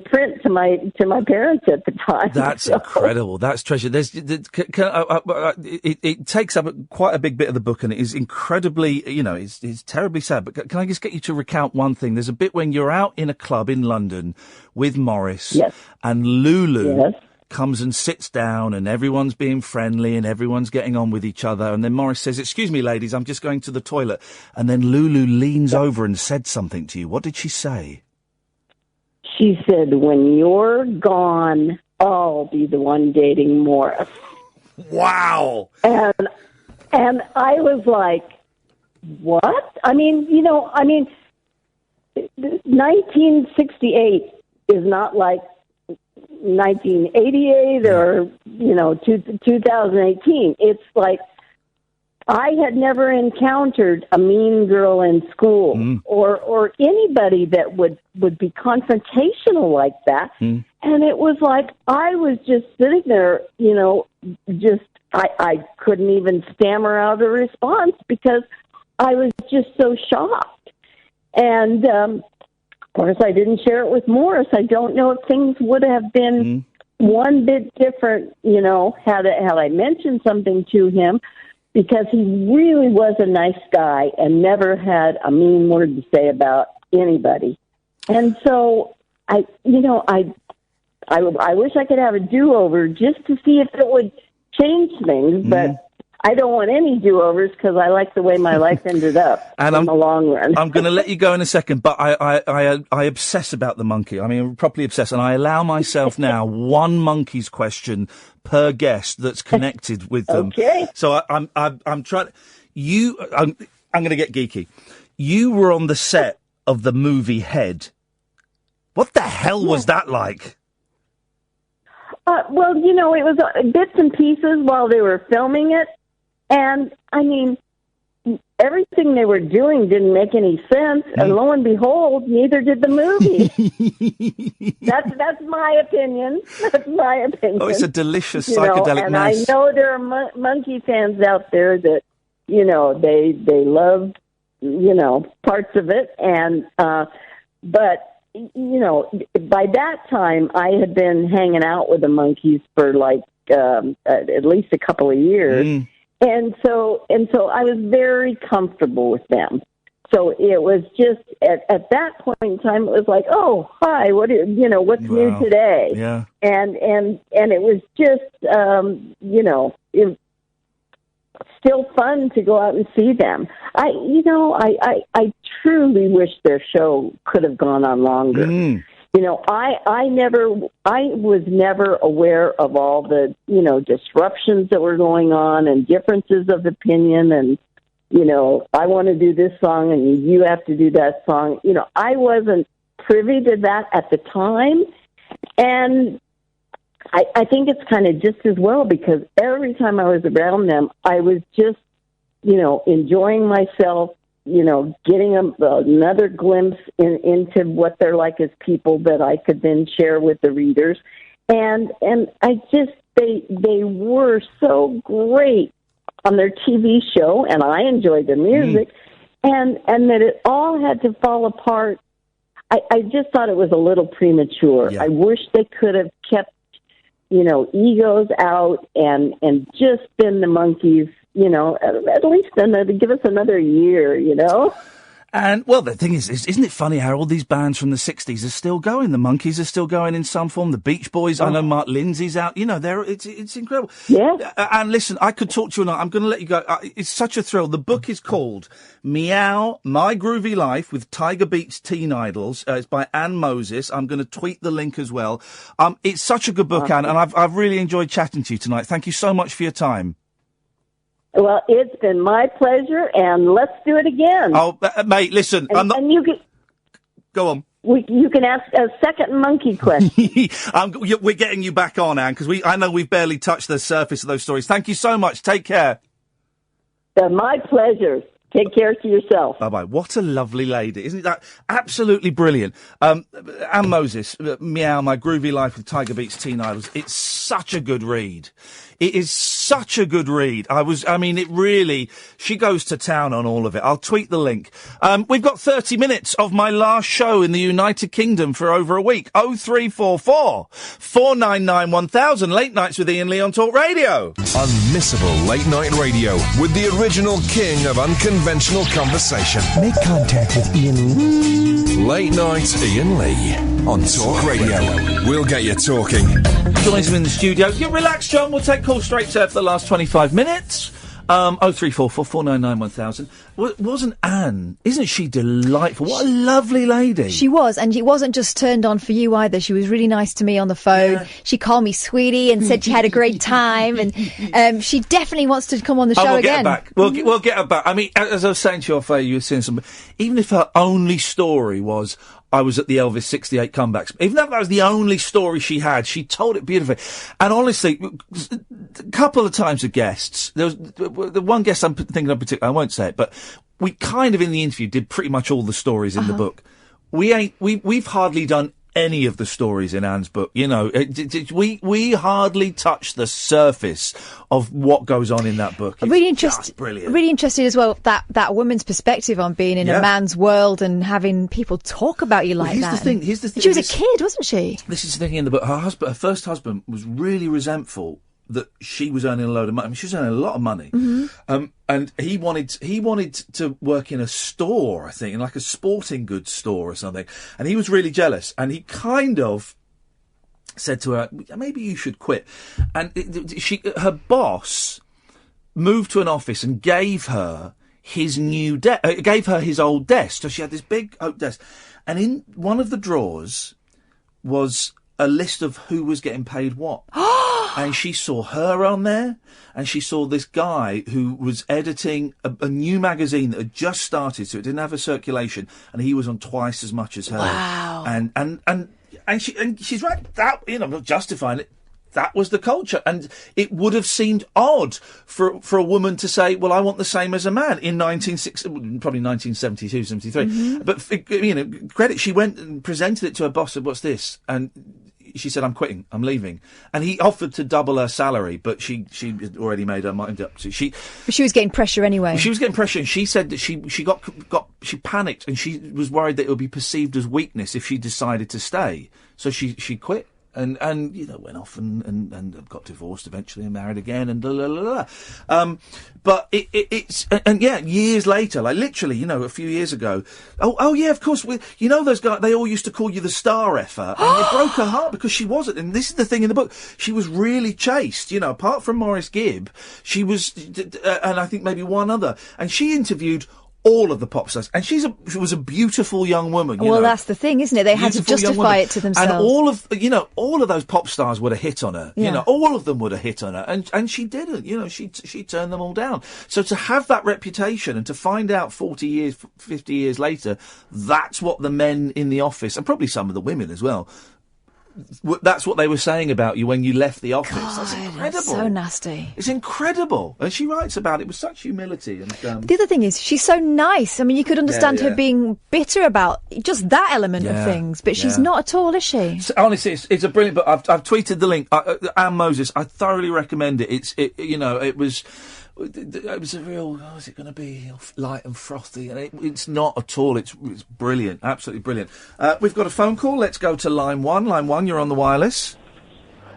print to my parents at the time. That's incredible. That's treasure. It takes up quite a big bit of the book, and it is incredibly, it's terribly sad. But can I just get you to recount one thing? There's a bit when you're out in a club in London with Morris and Lulu comes and sits down and everyone's being friendly and everyone's getting on with each other. And then Morris says, "Excuse me, ladies, I'm just going to the toilet." And then Lulu leans over and said something to you. What did she say? She said, "When you're gone, I'll be the one dating Morris." Wow. And I was like, what? 1968 is not like 1988 or, 2018. It's like I had never encountered a mean girl in school or anybody that would be confrontational like that. And it was like I was just sitting there, I couldn't even stammer out a response because I was just so shocked. And, of course, I didn't share it with Morris. I don't know if things would have been one bit different, had I mentioned something to him, because he really was a nice guy and never had a mean word to say about anybody. And so, I wish I could have a do-over just to see if it would change things, but I don't want any do-overs because I like the way my life ended up in the long run. I'm going to let you go in a second, but I obsess about the monkey. I mean, properly obsessed, and I allow myself now one monkey's question per guest that's connected with them. Okay. So I'm trying. I'm going to get geeky. You were on the set of the movie Head. What the hell was that like? Well, it was bits and pieces while they were filming it. And, everything they were doing didn't make any sense. And lo and behold, neither did the movie. That's my opinion. That's my opinion. Oh, it's a delicious psychedelic mess. And I know there are monkey fans out there that, they love, parts of it. And, but, by that time, I had been hanging out with the monkeys for at least a couple of years. And so I was very comfortable with them. So it was just at that point in time, it was like, oh, hi, what's new today? Yeah. And it was just, it was still fun to go out and see them. I truly wish their show could have gone on longer. I was never aware of all the, disruptions that were going on and differences of opinion and, I want to do this song and you have to do that song. I wasn't privy to that at the time. And I think it's kind of just as well because every time I was around them, I was just, enjoying myself, getting another glimpse into what they're like as people that I could then share with the readers. And I just, they were so great on their TV show, and I enjoyed their music, and that it all had to fall apart. I just thought it was a little premature. Yeah. I wish they could have kept, egos out and just been the monkeys, at least give us another year, And, well, the thing is, isn't it funny how all these bands from the 60s are still going? The Monkees are still going in some form. The Beach Boys, I know Mark Lindsay's out. It's incredible. Yeah. And listen, I could talk to you all night. I'm going to let you go. It's such a thrill. The book is called Meow, My Groovy Life with Tiger Beat's Teen Idols. It's by Anne Moses. I'm going to tweet the link as well. It's such a good book, Anne, and I've really enjoyed chatting to you tonight. Thank you so much for your time. Well, it's been my pleasure, and let's do it again. Oh, mate, listen. And you can go on. You can ask a second monkey question. We're getting you back on, Anne, because I know we've barely touched the surface of those stories. Thank you so much. Take care. My pleasure. Take care to yourself. Bye-bye. What a lovely lady. Isn't that absolutely brilliant? Anne Moses, Meow, My Groovy Life with Tiger Beat's Teen Idols. It's such a good read. It is such a good read. She goes to town on all of it. I'll tweet the link. We've got 30 minutes of my last show in the United Kingdom for over a week. 0344 499 1000. Late Nights with Iain Lee on Talk Radio. Unmissable late night radio with the original king of unconventional unconventional conversation. Make contact with Iain. Late Night Iain Lee on Talk Radio. We'll get you talking. Joins him in the studio. You relax, John. We'll take calls straight to for the last 25 minutes. 0344 499 1000. Wasn't Anne? Isn't she delightful? What a lovely lady. She was, and it wasn't just turned on for you either. She was really nice to me on the phone. Yeah. She called me sweetie and said she had a great time, and she definitely wants to come on the show again. We'll get her back. I mean, as I was saying to you off air, you were seeing some. Even if her only story was, I was at the Elvis 68 comebacks. Even though that was the only story she had, she told it beautifully. And honestly, a couple of times with guests, there was the one guest I'm thinking of particularly, I won't say it, but we kind of in the interview did pretty much all the stories in the book. We've hardly done any of the stories in Anne's book. You know, we hardly touch the surface of what goes on in that book. It's brilliant. Really interested as well that woman's perspective on being in a man's world and having people talk about you like that. Here's the thing. She was a kid, wasn't she? This is the thing in the book. Her first husband was really resentful that she was earning a load of money. I mean, she was earning a lot of money. Mm-hmm. And he wanted to work in a store, I think, in like a sporting goods store or something. And he was really jealous. And he kind of said to her, maybe you should quit. And her boss moved to an office and gave her his new gave her his old desk. So she had this big oak desk. And in one of the drawers was a list of who was getting paid what. And she saw her on there, and she saw this guy who was editing a new magazine that had just started, so it didn't have a circulation, and he was on twice as much as her. Wow. And she's right. That, you know, I'm not justifying it. That was the culture, and it would have seemed odd for a woman to say, "Well, I want the same as a man." In probably 1972, 73. Mm-hmm. But you know, credit. She went and presented it to her boss. Said, "What's this?" And she said, "I'm quitting. I'm leaving." And he offered to double her salary, but she had already made her mind up. So but she was getting pressure anyway. She was getting pressure, and she said that she panicked, and she was worried that it would be perceived as weakness if she decided to stay. So she quit. And you know, went off and got divorced eventually and married again and blah, blah, blah, blah. But it's years later, like literally, you know, a few years ago. Oh yeah, of course. You know those guys, they all used to call you the star effer, and it broke her heart because she wasn't. And this is the thing in the book. She was really chaste, you know, apart from Maurice Gibb, she was, and I think maybe one other, and she interviewed all of the pop stars, and she was a beautiful young woman. Well, that's the thing, isn't it? They had to justify it to themselves. And all of those pop stars would have hit on her. Yeah. You know, all of them would have hit on her, and she didn't. You know, she turned them all down. So to have that reputation and to find out 40 years, 50 years later, that's what the men in the office, and probably some of the women as well, that's what they were saying about you when you left the office. God, that's incredible. That's so nasty. It's incredible. And she writes about it with such humility. And the other thing is, she's so nice. I mean, you could understand her being bitter about just that element of things, but she's not at all, is she? So, honestly, it's a brilliant book. I've tweeted the link. Anne Moses, I thoroughly recommend it. It was a real, is it going to be light and frothy? And it's not at all. It's brilliant. Absolutely brilliant. We've got a phone call. Let's go to line one. Line one, you're on the wireless.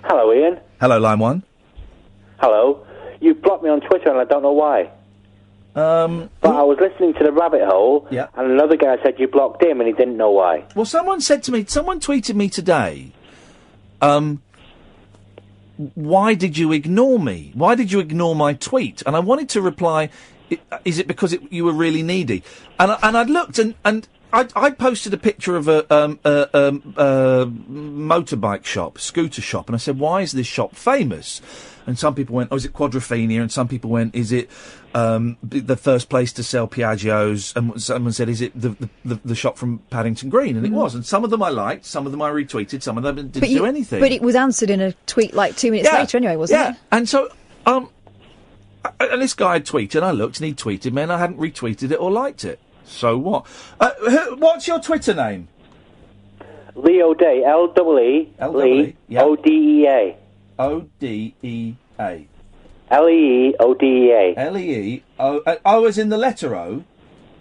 Hello, Ian. Hello, line one. Hello. You blocked me on Twitter and I don't know why. But I was listening to The Rabbit Hole, and another guy said you blocked him and he didn't know why. Well, someone tweeted me today, why did you ignore me? Why did you ignore my tweet? And I wanted to reply, is it because you were really needy? And I'd looked and I posted a picture of a motorbike shop, scooter shop, and I said, why is this shop famous? And some people went, is it Quadrophenia? And some people went, is it the first place to sell Piaggios? And someone said, is it the shop from Paddington Green? And it was. And some of them I liked, some of them I retweeted, some of them didn't do anything. But it was answered in a tweet like 2 minutes later anyway, wasn't it? And so, and this guy had tweeted, and I looked, and he tweeted me, and I hadn't retweeted it or liked it. So what? What's your Twitter name? Leo Day, L-E-E, O-D-E-A. O-D-E-A. L-E-E-O-D-E-A. L-E-E-O... as in the letter O?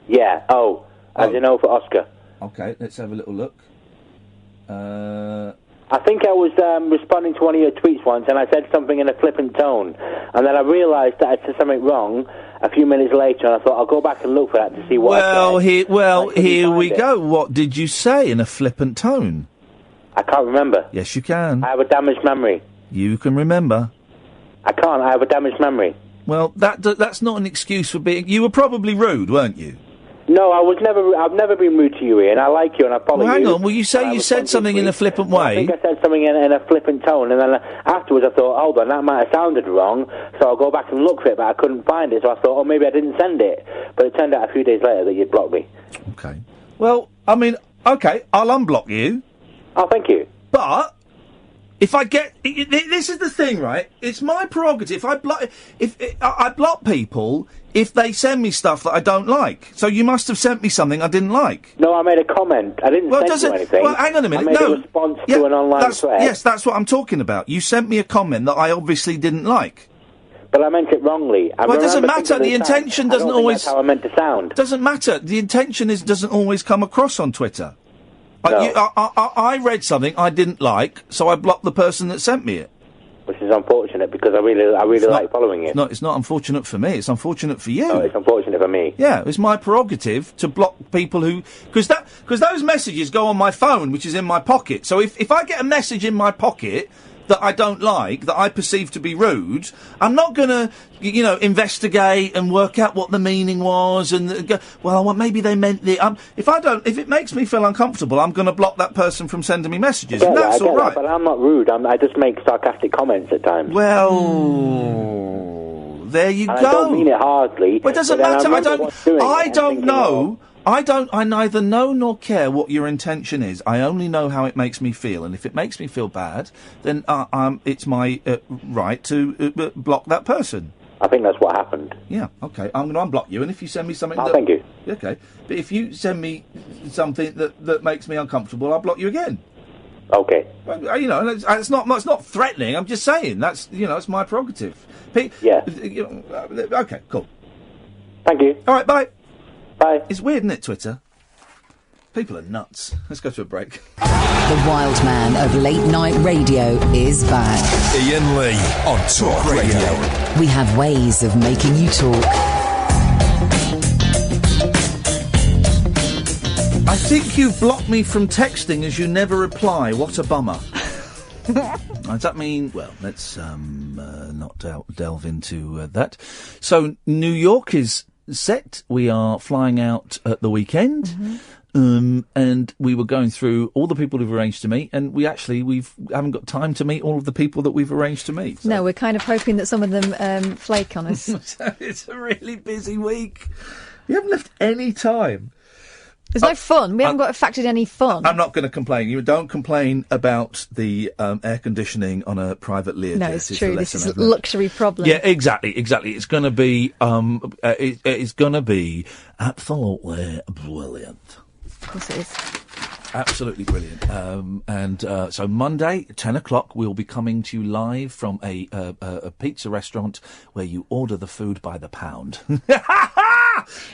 Yeah, O. As in O for Oscar. OK, let's have a little look. I think I was responding to one of your tweets once, and I said something in a flippant tone, and then I realised that I said something wrong, a few minutes later, and I thought I'll go back and look for that to see what. Here we go. What did you say in a flippant tone? I can't remember. Yes, you can. I have a damaged memory. You can remember. I can't. I have a damaged memory. Well, that's not an excuse for being. You were probably rude, weren't you? No, I was never. I've never been rude to you, Ian. I like you and I follow you. Well, hang on. Well, you say you said something in a flippant way. I think I said something in a flippant tone, and then afterwards I thought, hold on, that might have sounded wrong. So I'll go back and look for it, but I couldn't find it. So I thought, oh, maybe I didn't send it. But it turned out a few days later that you'd blocked me. Okay. Well, I mean, okay, I'll unblock you. Oh, thank you. But if I get this is the thing, right? It's my prerogative. I block people if they send me stuff that I don't like. So you must have sent me something I didn't like. No, I made a comment. I didn't send you anything. Well, hang on a minute. I made a response to an online thread. Yes, that's what I'm talking about. You sent me a comment that I obviously didn't like. But I meant it wrongly. Well, it doesn't matter. The intention doesn't always. That's how I meant to sound. Doesn't matter. The intention doesn't always come across on Twitter. No. I read something I didn't like, so I blocked the person that sent me it. Which is unfortunate because I really like following it. No, it's not unfortunate for me. It's unfortunate for you. No, it's unfortunate for me. Yeah, it's my prerogative to block people who because those messages go on my phone, which is in my pocket. So if I get a message in my pocket that I don't like, that I perceive to be rude, I'm not going to, investigate and work out what the meaning was and go, well, maybe they meant the. If it makes me feel uncomfortable, I'm going to block that person from sending me messages, and that's all right. But I'm not rude. I just make sarcastic comments at times. Well, there you go. I don't mean it hardly. Well, it doesn't matter. I don't know. I neither know nor care what your intention is. I only know how it makes me feel, and if it makes me feel bad, then it's my right to block that person. I think that's what happened. Yeah, okay. I'm going to unblock you, and if you send me something thank you. Okay. But if you send me something that makes me uncomfortable, I'll block you again. Okay. Well, it's not threatening. I'm just saying that's it's my prerogative. Yeah. Okay, cool. Thank you. All right, bye. Bye. It's weird, isn't it, Twitter? People are nuts. Let's go to a break. The wild man of late night radio is back. Iain Lee on Talk Radio. We have ways of making you talk. I think you've blocked me from texting as you never reply. What a bummer. Does that mean... Well, let's not delve into that. So, New York is set. We are flying out at the weekend. Mm-hmm. And we were going through all the people who've arranged to meet, and we haven't got time to meet all of the people that we've arranged to meet. So. No, we're kind of hoping that some of them flake on us. So it's a really busy week. We haven't left any time. There's no fun. We haven't factored any fun. I'm not going to complain. You don't complain about the air conditioning on a private Learjet. No, it's true. This is a luxury problem. Yeah, exactly. It's going to be it's going to be absolutely brilliant. Of course it is. Absolutely brilliant. So Monday, 10 o'clock, we'll be coming to you live from a pizza restaurant where you order the food by the pound.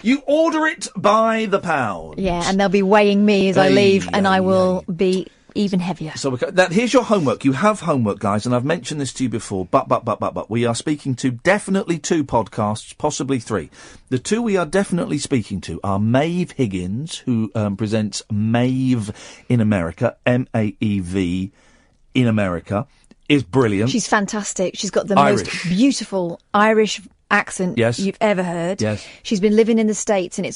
You order it by the pound. Yeah, and they'll be weighing me as I leave, and I will be even heavier. So here's your homework. You have homework, guys, and I've mentioned this to you before, but we are speaking to definitely 2 podcasts, possibly 3. The 2 we are definitely speaking to are Maeve Higgins, who presents Maeve in America, M-A-E-V in America, is brilliant. She's fantastic. She's got the Irish. most beautiful Irish accent you've ever heard. Yes. She's been living in the States, and it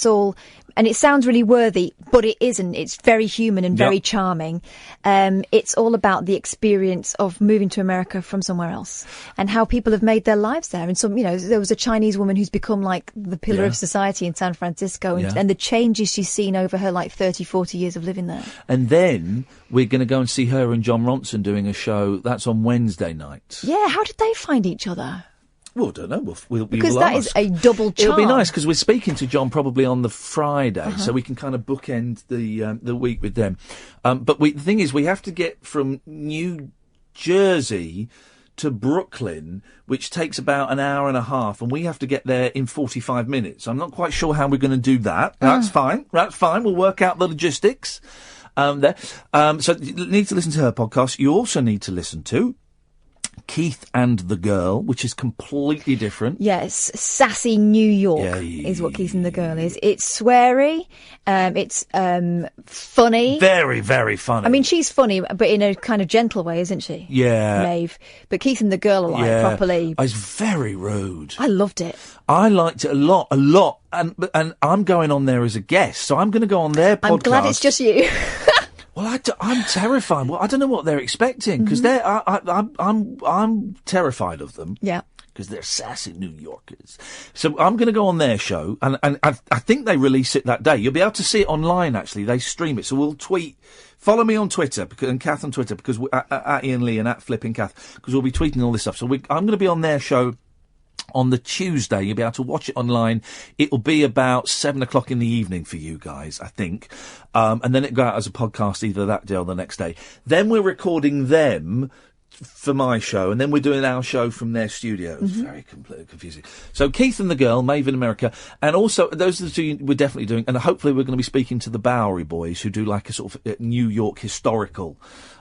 sounds really worthy, but it isn't. It's very human and very charming. It's all about the experience of moving to America from somewhere else and how people have made their lives there. And there was a Chinese woman who's become like the pillar of society in San Francisco, and the changes she's seen over her 30, 40 years of living there. And then we're going to go and see her and John Ronson doing a show. That's on Wednesday night. Yeah, how did they find each other? Well, I don't know. Because that is a double charm. It'll be nice because we're speaking to John probably on the Friday, so we can kind of bookend the week with them. But the thing is, we have to get from New Jersey to Brooklyn, which takes about an hour and a half, and we have to get there in 45 minutes. I'm not quite sure how we're going to do that. That's fine. We'll work out the logistics there. So you need to listen to her podcast. You also need to listen to Keith and the Girl, which is completely different. Yes, sassy New York is what Keith and the Girl is. It's sweary, it's funny. Very, very funny. I mean, she's funny, but in a kind of gentle way, isn't she? Yeah. Maeve. But Keith and the Girl are like properly... It's very rude. I loved it. I liked it a lot. And I'm going on there as a guest, so I'm going to go on their podcast. I'm glad it's just you. Well, I'm terrified. Well, I don't know what they're expecting, because I'm terrified of them. Yeah. Because they're sassy New Yorkers. So I'm going to go on their show, and I think they release it that day. You'll be able to see it online, actually. They stream it. So we'll tweet. Follow me on Twitter, and Kath on Twitter, because at Iain Lee and at Flipping Kath, because we'll be tweeting all this stuff. So I'm going to be on their show on the Tuesday. You'll be able to watch it online. It'll be about 7:00 in the evening for you guys, I think. And then it'll go out as a podcast either that day or the next day. Then we're recording them for my show, and then we're doing our show from their studio. It's very completely confusing. So Keith and the Girl, Maeve in America, and also those are the two we're definitely doing, and hopefully we're going to be speaking to the Bowery Boys, who do like a sort of New York historical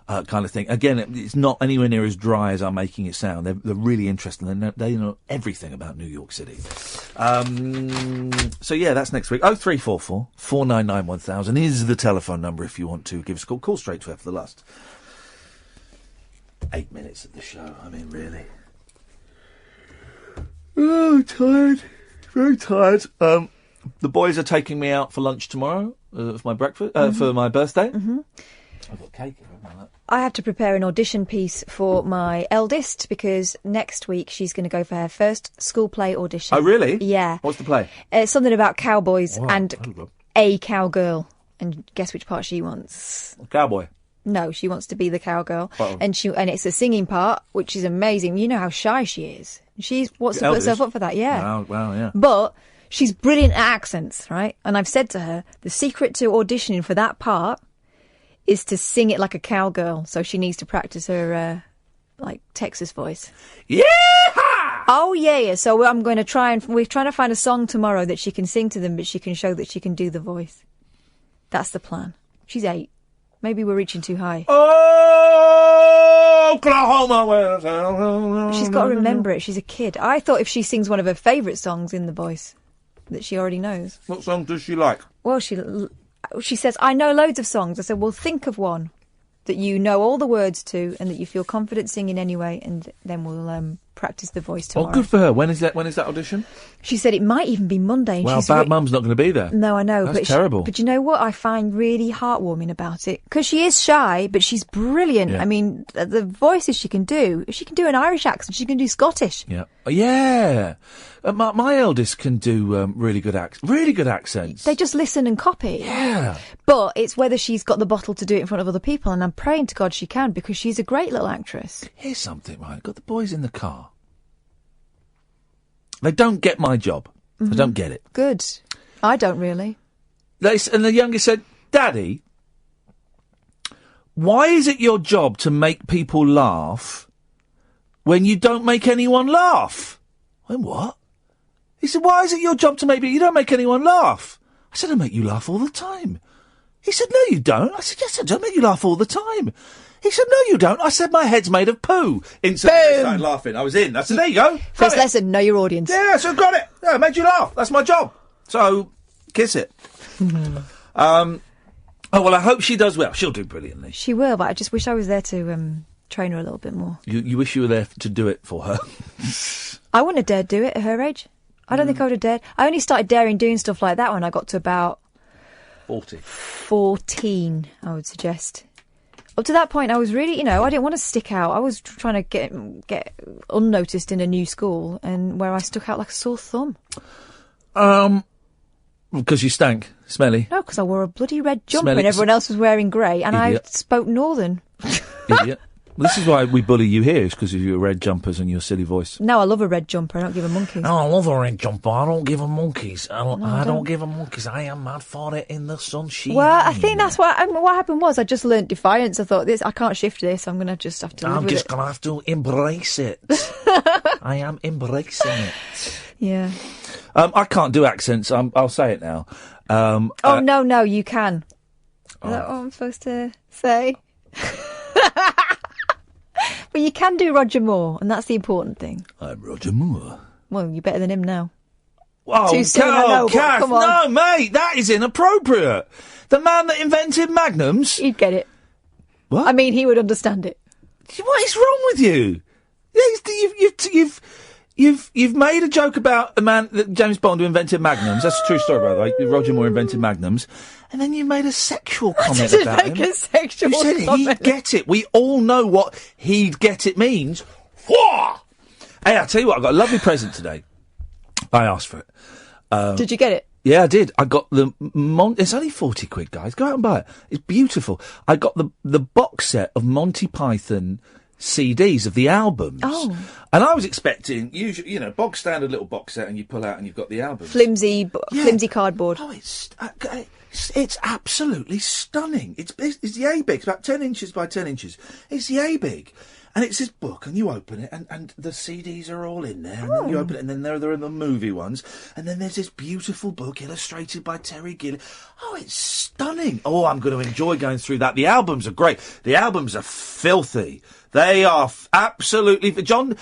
kind of thing. Again, it's not anywhere near as dry as I'm making it sound. They're really interesting. They know everything about New York City. So yeah, that's next week. 0344 499 1000 is the telephone number if you want to give us a call. Call straight to her for the last 8 minutes of the show. I mean, really. Oh, tired. Very tired. The boys are taking me out for lunch tomorrow for my breakfast, for my birthday. I've got cake. I have to prepare an audition piece for my eldest, because next week she's going to go for her first school play audition. Oh, really? Yeah. What's the play? Something about cowboys Oh, and a cowgirl. And guess which part she wants? A cowboy. No, she wants to be the cowgirl. Uh-oh. And it's a singing part, which is amazing. You know how shy she is. She wants to put herself up for that, yeah. Wow, yeah. But she's brilliant at accents, right? And I've said to her, the secret to auditioning for that part is to sing it like a cowgirl. So she needs to practice her, Texas voice. Yeah! Oh, yeah. So we're trying to find a song tomorrow that she can sing to them, but she can show that she can do the voice. That's the plan. She's 8. Maybe we're reaching too high. Oh, Oklahoma. She's got to remember it. She's a kid. I thought if she sings one of her favourite songs in the voice that she already knows. What song does she like? Well, she says, I know loads of songs. I said, well, think of one that you know all the words to and that you feel confident singing anyway, and then we'll practice the voice tomorrow. Oh, good for her. When is that audition? She said it might even be Monday. And well, Bad Mum's not going to be there. No, I know. That's terrible. But you know what I find really heartwarming about it? Because she is shy, but she's brilliant. Yeah. I mean, the voices she can do. If she can do an Irish accent, she can do Scottish. Yeah. Yeah. My eldest can do really good accents. They just listen and copy. Yeah. But it's whether she's got the bottle to do it in front of other people, and I'm praying to God she can, because she's a great little actress. Here's something, right? Got the boys in the car. They don't get my job. They don't get it. Good. I don't really. And the youngest said, Daddy, why is it your job to make people laugh when you don't make anyone laugh? When what? He said, why is it your job to make people... You don't make anyone laugh. I said, I make you laugh all the time. He said, no, you don't. I said, yes, I don't make you laugh all the time. He said, no, you don't. I said, my head's made of poo. Instantly they started laughing. I was in. I said, there you go. First lesson, know your audience. Yeah, so got it. Yeah, I made you laugh. That's my job. So, kiss it. Oh, well, I hope she does well. She'll do brilliantly. She will, but I just wish I was there to train her a little bit more. You wish you were there to do it for her. I wouldn't have dared do it at her age. I don't think I would have dared. I only started daring doing stuff like that when I got to about... 14, I would suggest. Up to that point, I was really, I didn't want to stick out. I was trying to get unnoticed in a new school, and where I stuck out like a sore thumb. Because you stank, smelly. No, because I wore a bloody red jumper Smelly. and everyone else was wearing grey, and Idiot. I spoke northern. Idiot. Well, this is why we bully you here, is because of your red jumpers and your silly voice. No, I love a red jumper. I don't give a monkeys. Oh, I love a red jumper. I don't give a monkeys. I I don't don't. give a monkeys. I am mad for it in the sunshine. Well, I think that's what happened was I just learnt defiance. I thought, I can't shift this. I'm going to just have to live I'm with just it. going to have to embrace it. I am embracing it. Yeah. I can't do accents. I'll say it now. No, you can. Is that what I'm supposed to say? But you can do Roger Moore, and that's the important thing. I'm Roger Moore. Well, you're better than him now. Oh, Too soon, I know, but Kath, come on. no, mate, that is inappropriate. The man that invented Magnums. He'd get it. What? I mean, he would understand it. What is wrong with you? You've made a joke about a man, James Bond, who invented Magnums. That's a true story, by the way. Roger Moore invented Magnums. And then you made a sexual comment about him. A sexual you said comment. he'd get it. We all know what he'd get it means. Whoa! Hey, I'll tell you what, I got a lovely present today. I asked for it. Did you get it? Yeah, I did. I got the it's only 40 quid, guys. Go out and buy it. It's beautiful. I got the box set of Monty Python CDs of the albums. Oh. And I was expecting, usually, you know, bog standard little box set, and you pull out and you've got the albums. Flimsy cardboard. Oh, it's absolutely stunning. It's yay big. It's about 10 inches by 10 inches. It's yay big. And it's this book, and you open it, and the CDs are all in there, and then you open it, and then there are the movie ones, and then there's this beautiful book illustrated by Terry Gilliam. Oh, it's stunning. Oh, I'm going to enjoy going through that. The albums are great. The albums are filthy. They are absolutely... The John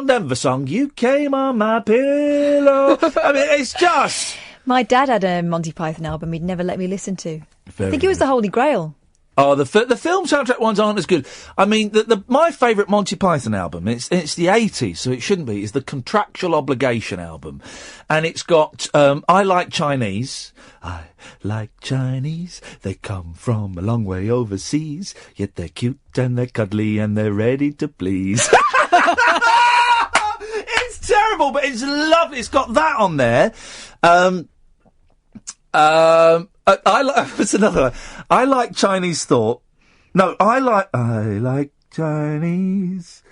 Denver song, You Came on My Pillow. I mean, it's just... My dad had a Monty Python album he'd never let me listen to. Very I think it was the Holy Grail. Oh, the film soundtrack ones aren't as good. I mean, my favourite Monty Python album, it's the 80s, so it shouldn't be, is the Contractual Obligation album. And it's got, I Like Chinese. I like Chinese. They come from a long way overseas, yet they're cute and they're cuddly and they're ready to please. It's terrible, but it's lovely. It's got that on there. What's another one? I like Chinese thought. No, I like Chinese.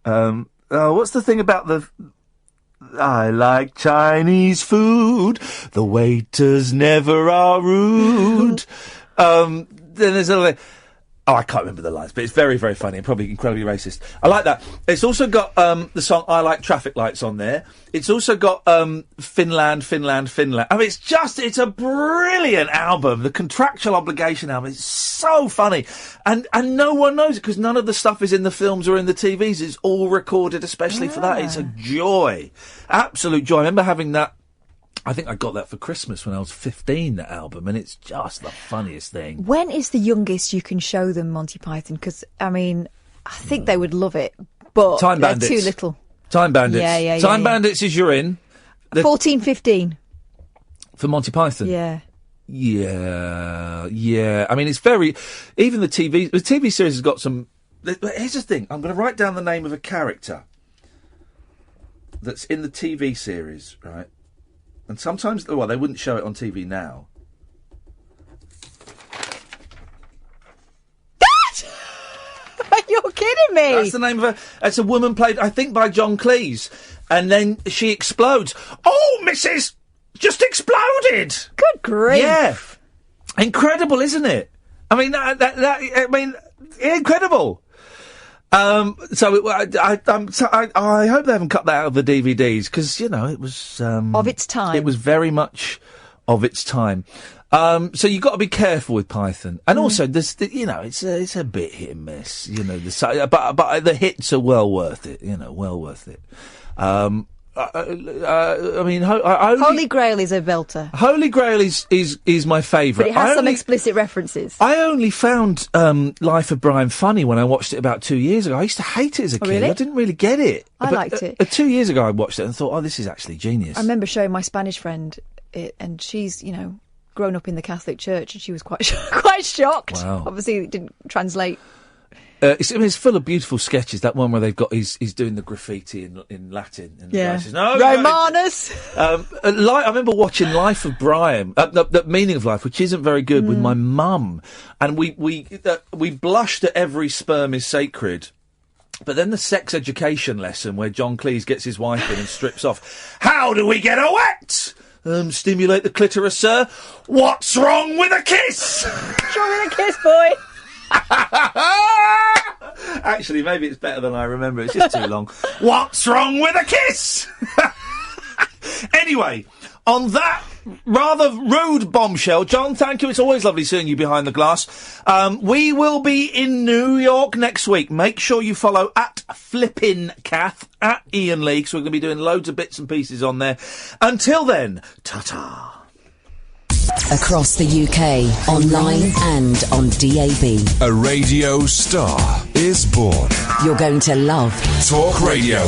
What's the thing about I like Chinese food. The waiters never are rude. Then there's another. Oh, I can't remember the lines, but it's very, very funny and probably incredibly racist. I like that. It's also got the song I Like Traffic Lights on there. It's also got Finland. I mean, it's a brilliant album. The Contractual Obligation album. It's so funny. And no one knows it because none of the stuff is in the films or in the TVs. It's all recorded especially for that. It's a joy. Absolute joy. I remember having that. I think I got that for Christmas when I was 15, that album, and it's just the funniest thing. When is the youngest you can show them Monty Python? Because, I mean, I think they would love it, but Time they're Bandits. too little. Time Bandits. Yeah. Time Bandits is you're in. 14, 15. For Monty Python? Yeah. Yeah. I mean, it's very... Even the TV series has got some... Here's the thing. I'm going to write down the name of a character that's in the TV series, right? And sometimes, well, they wouldn't show it on TV now. You're kidding me! That's the name of her. It's a woman played, I think, by John Cleese. And then she explodes. Oh, Mrs. Just exploded! Good grief! Yeah. Incredible, isn't it? I mean, incredible. I hope they haven't cut that out of the DVDs because, you know, it was... of its time. It was very much of its time. So you've got to be careful with Python. And also, you know, it's a bit hit and miss, you know, but the hits are well worth it, you know, well worth it. I mean, Holy Grail is a belter. Holy Grail is my favourite. But it has some explicit references. I only found Life of Brian funny when I watched it about 2 years ago. I used to hate it as a kid. Really? I didn't really get it. I liked it. 2 years ago I watched it and thought, oh, this is actually genius. I remember showing my Spanish friend it, and she's, you know, grown up in the Catholic Church, and she was quite shocked. Wow. Obviously, it didn't translate. It's full of beautiful sketches. That one where they've got he's doing the graffiti in Latin. And the guy says, no, Romanus. I remember watching Life of Brian, the Meaning of Life, which isn't very good, with my mum, and we blushed at every sperm is sacred. But then the sex education lesson where John Cleese gets his wife in and strips off. How do we get a wet? Stimulate the clitoris, sir. What's wrong with a kiss? What's wrong with a kiss, boy? Actually, maybe it's better than I remember. It's just too long. What's wrong with a kiss? Anyway, on that rather rude bombshell. John, thank you. It's always lovely seeing you behind the glass. We will be in New York next week. Make sure you follow at Flippin' Kath, at Iain Lee, because we're going to be doing loads of bits and pieces on there. Until then, ta-ta. Across the UK, online and on DAB. A radio star is born. You're going to love Talk Radio.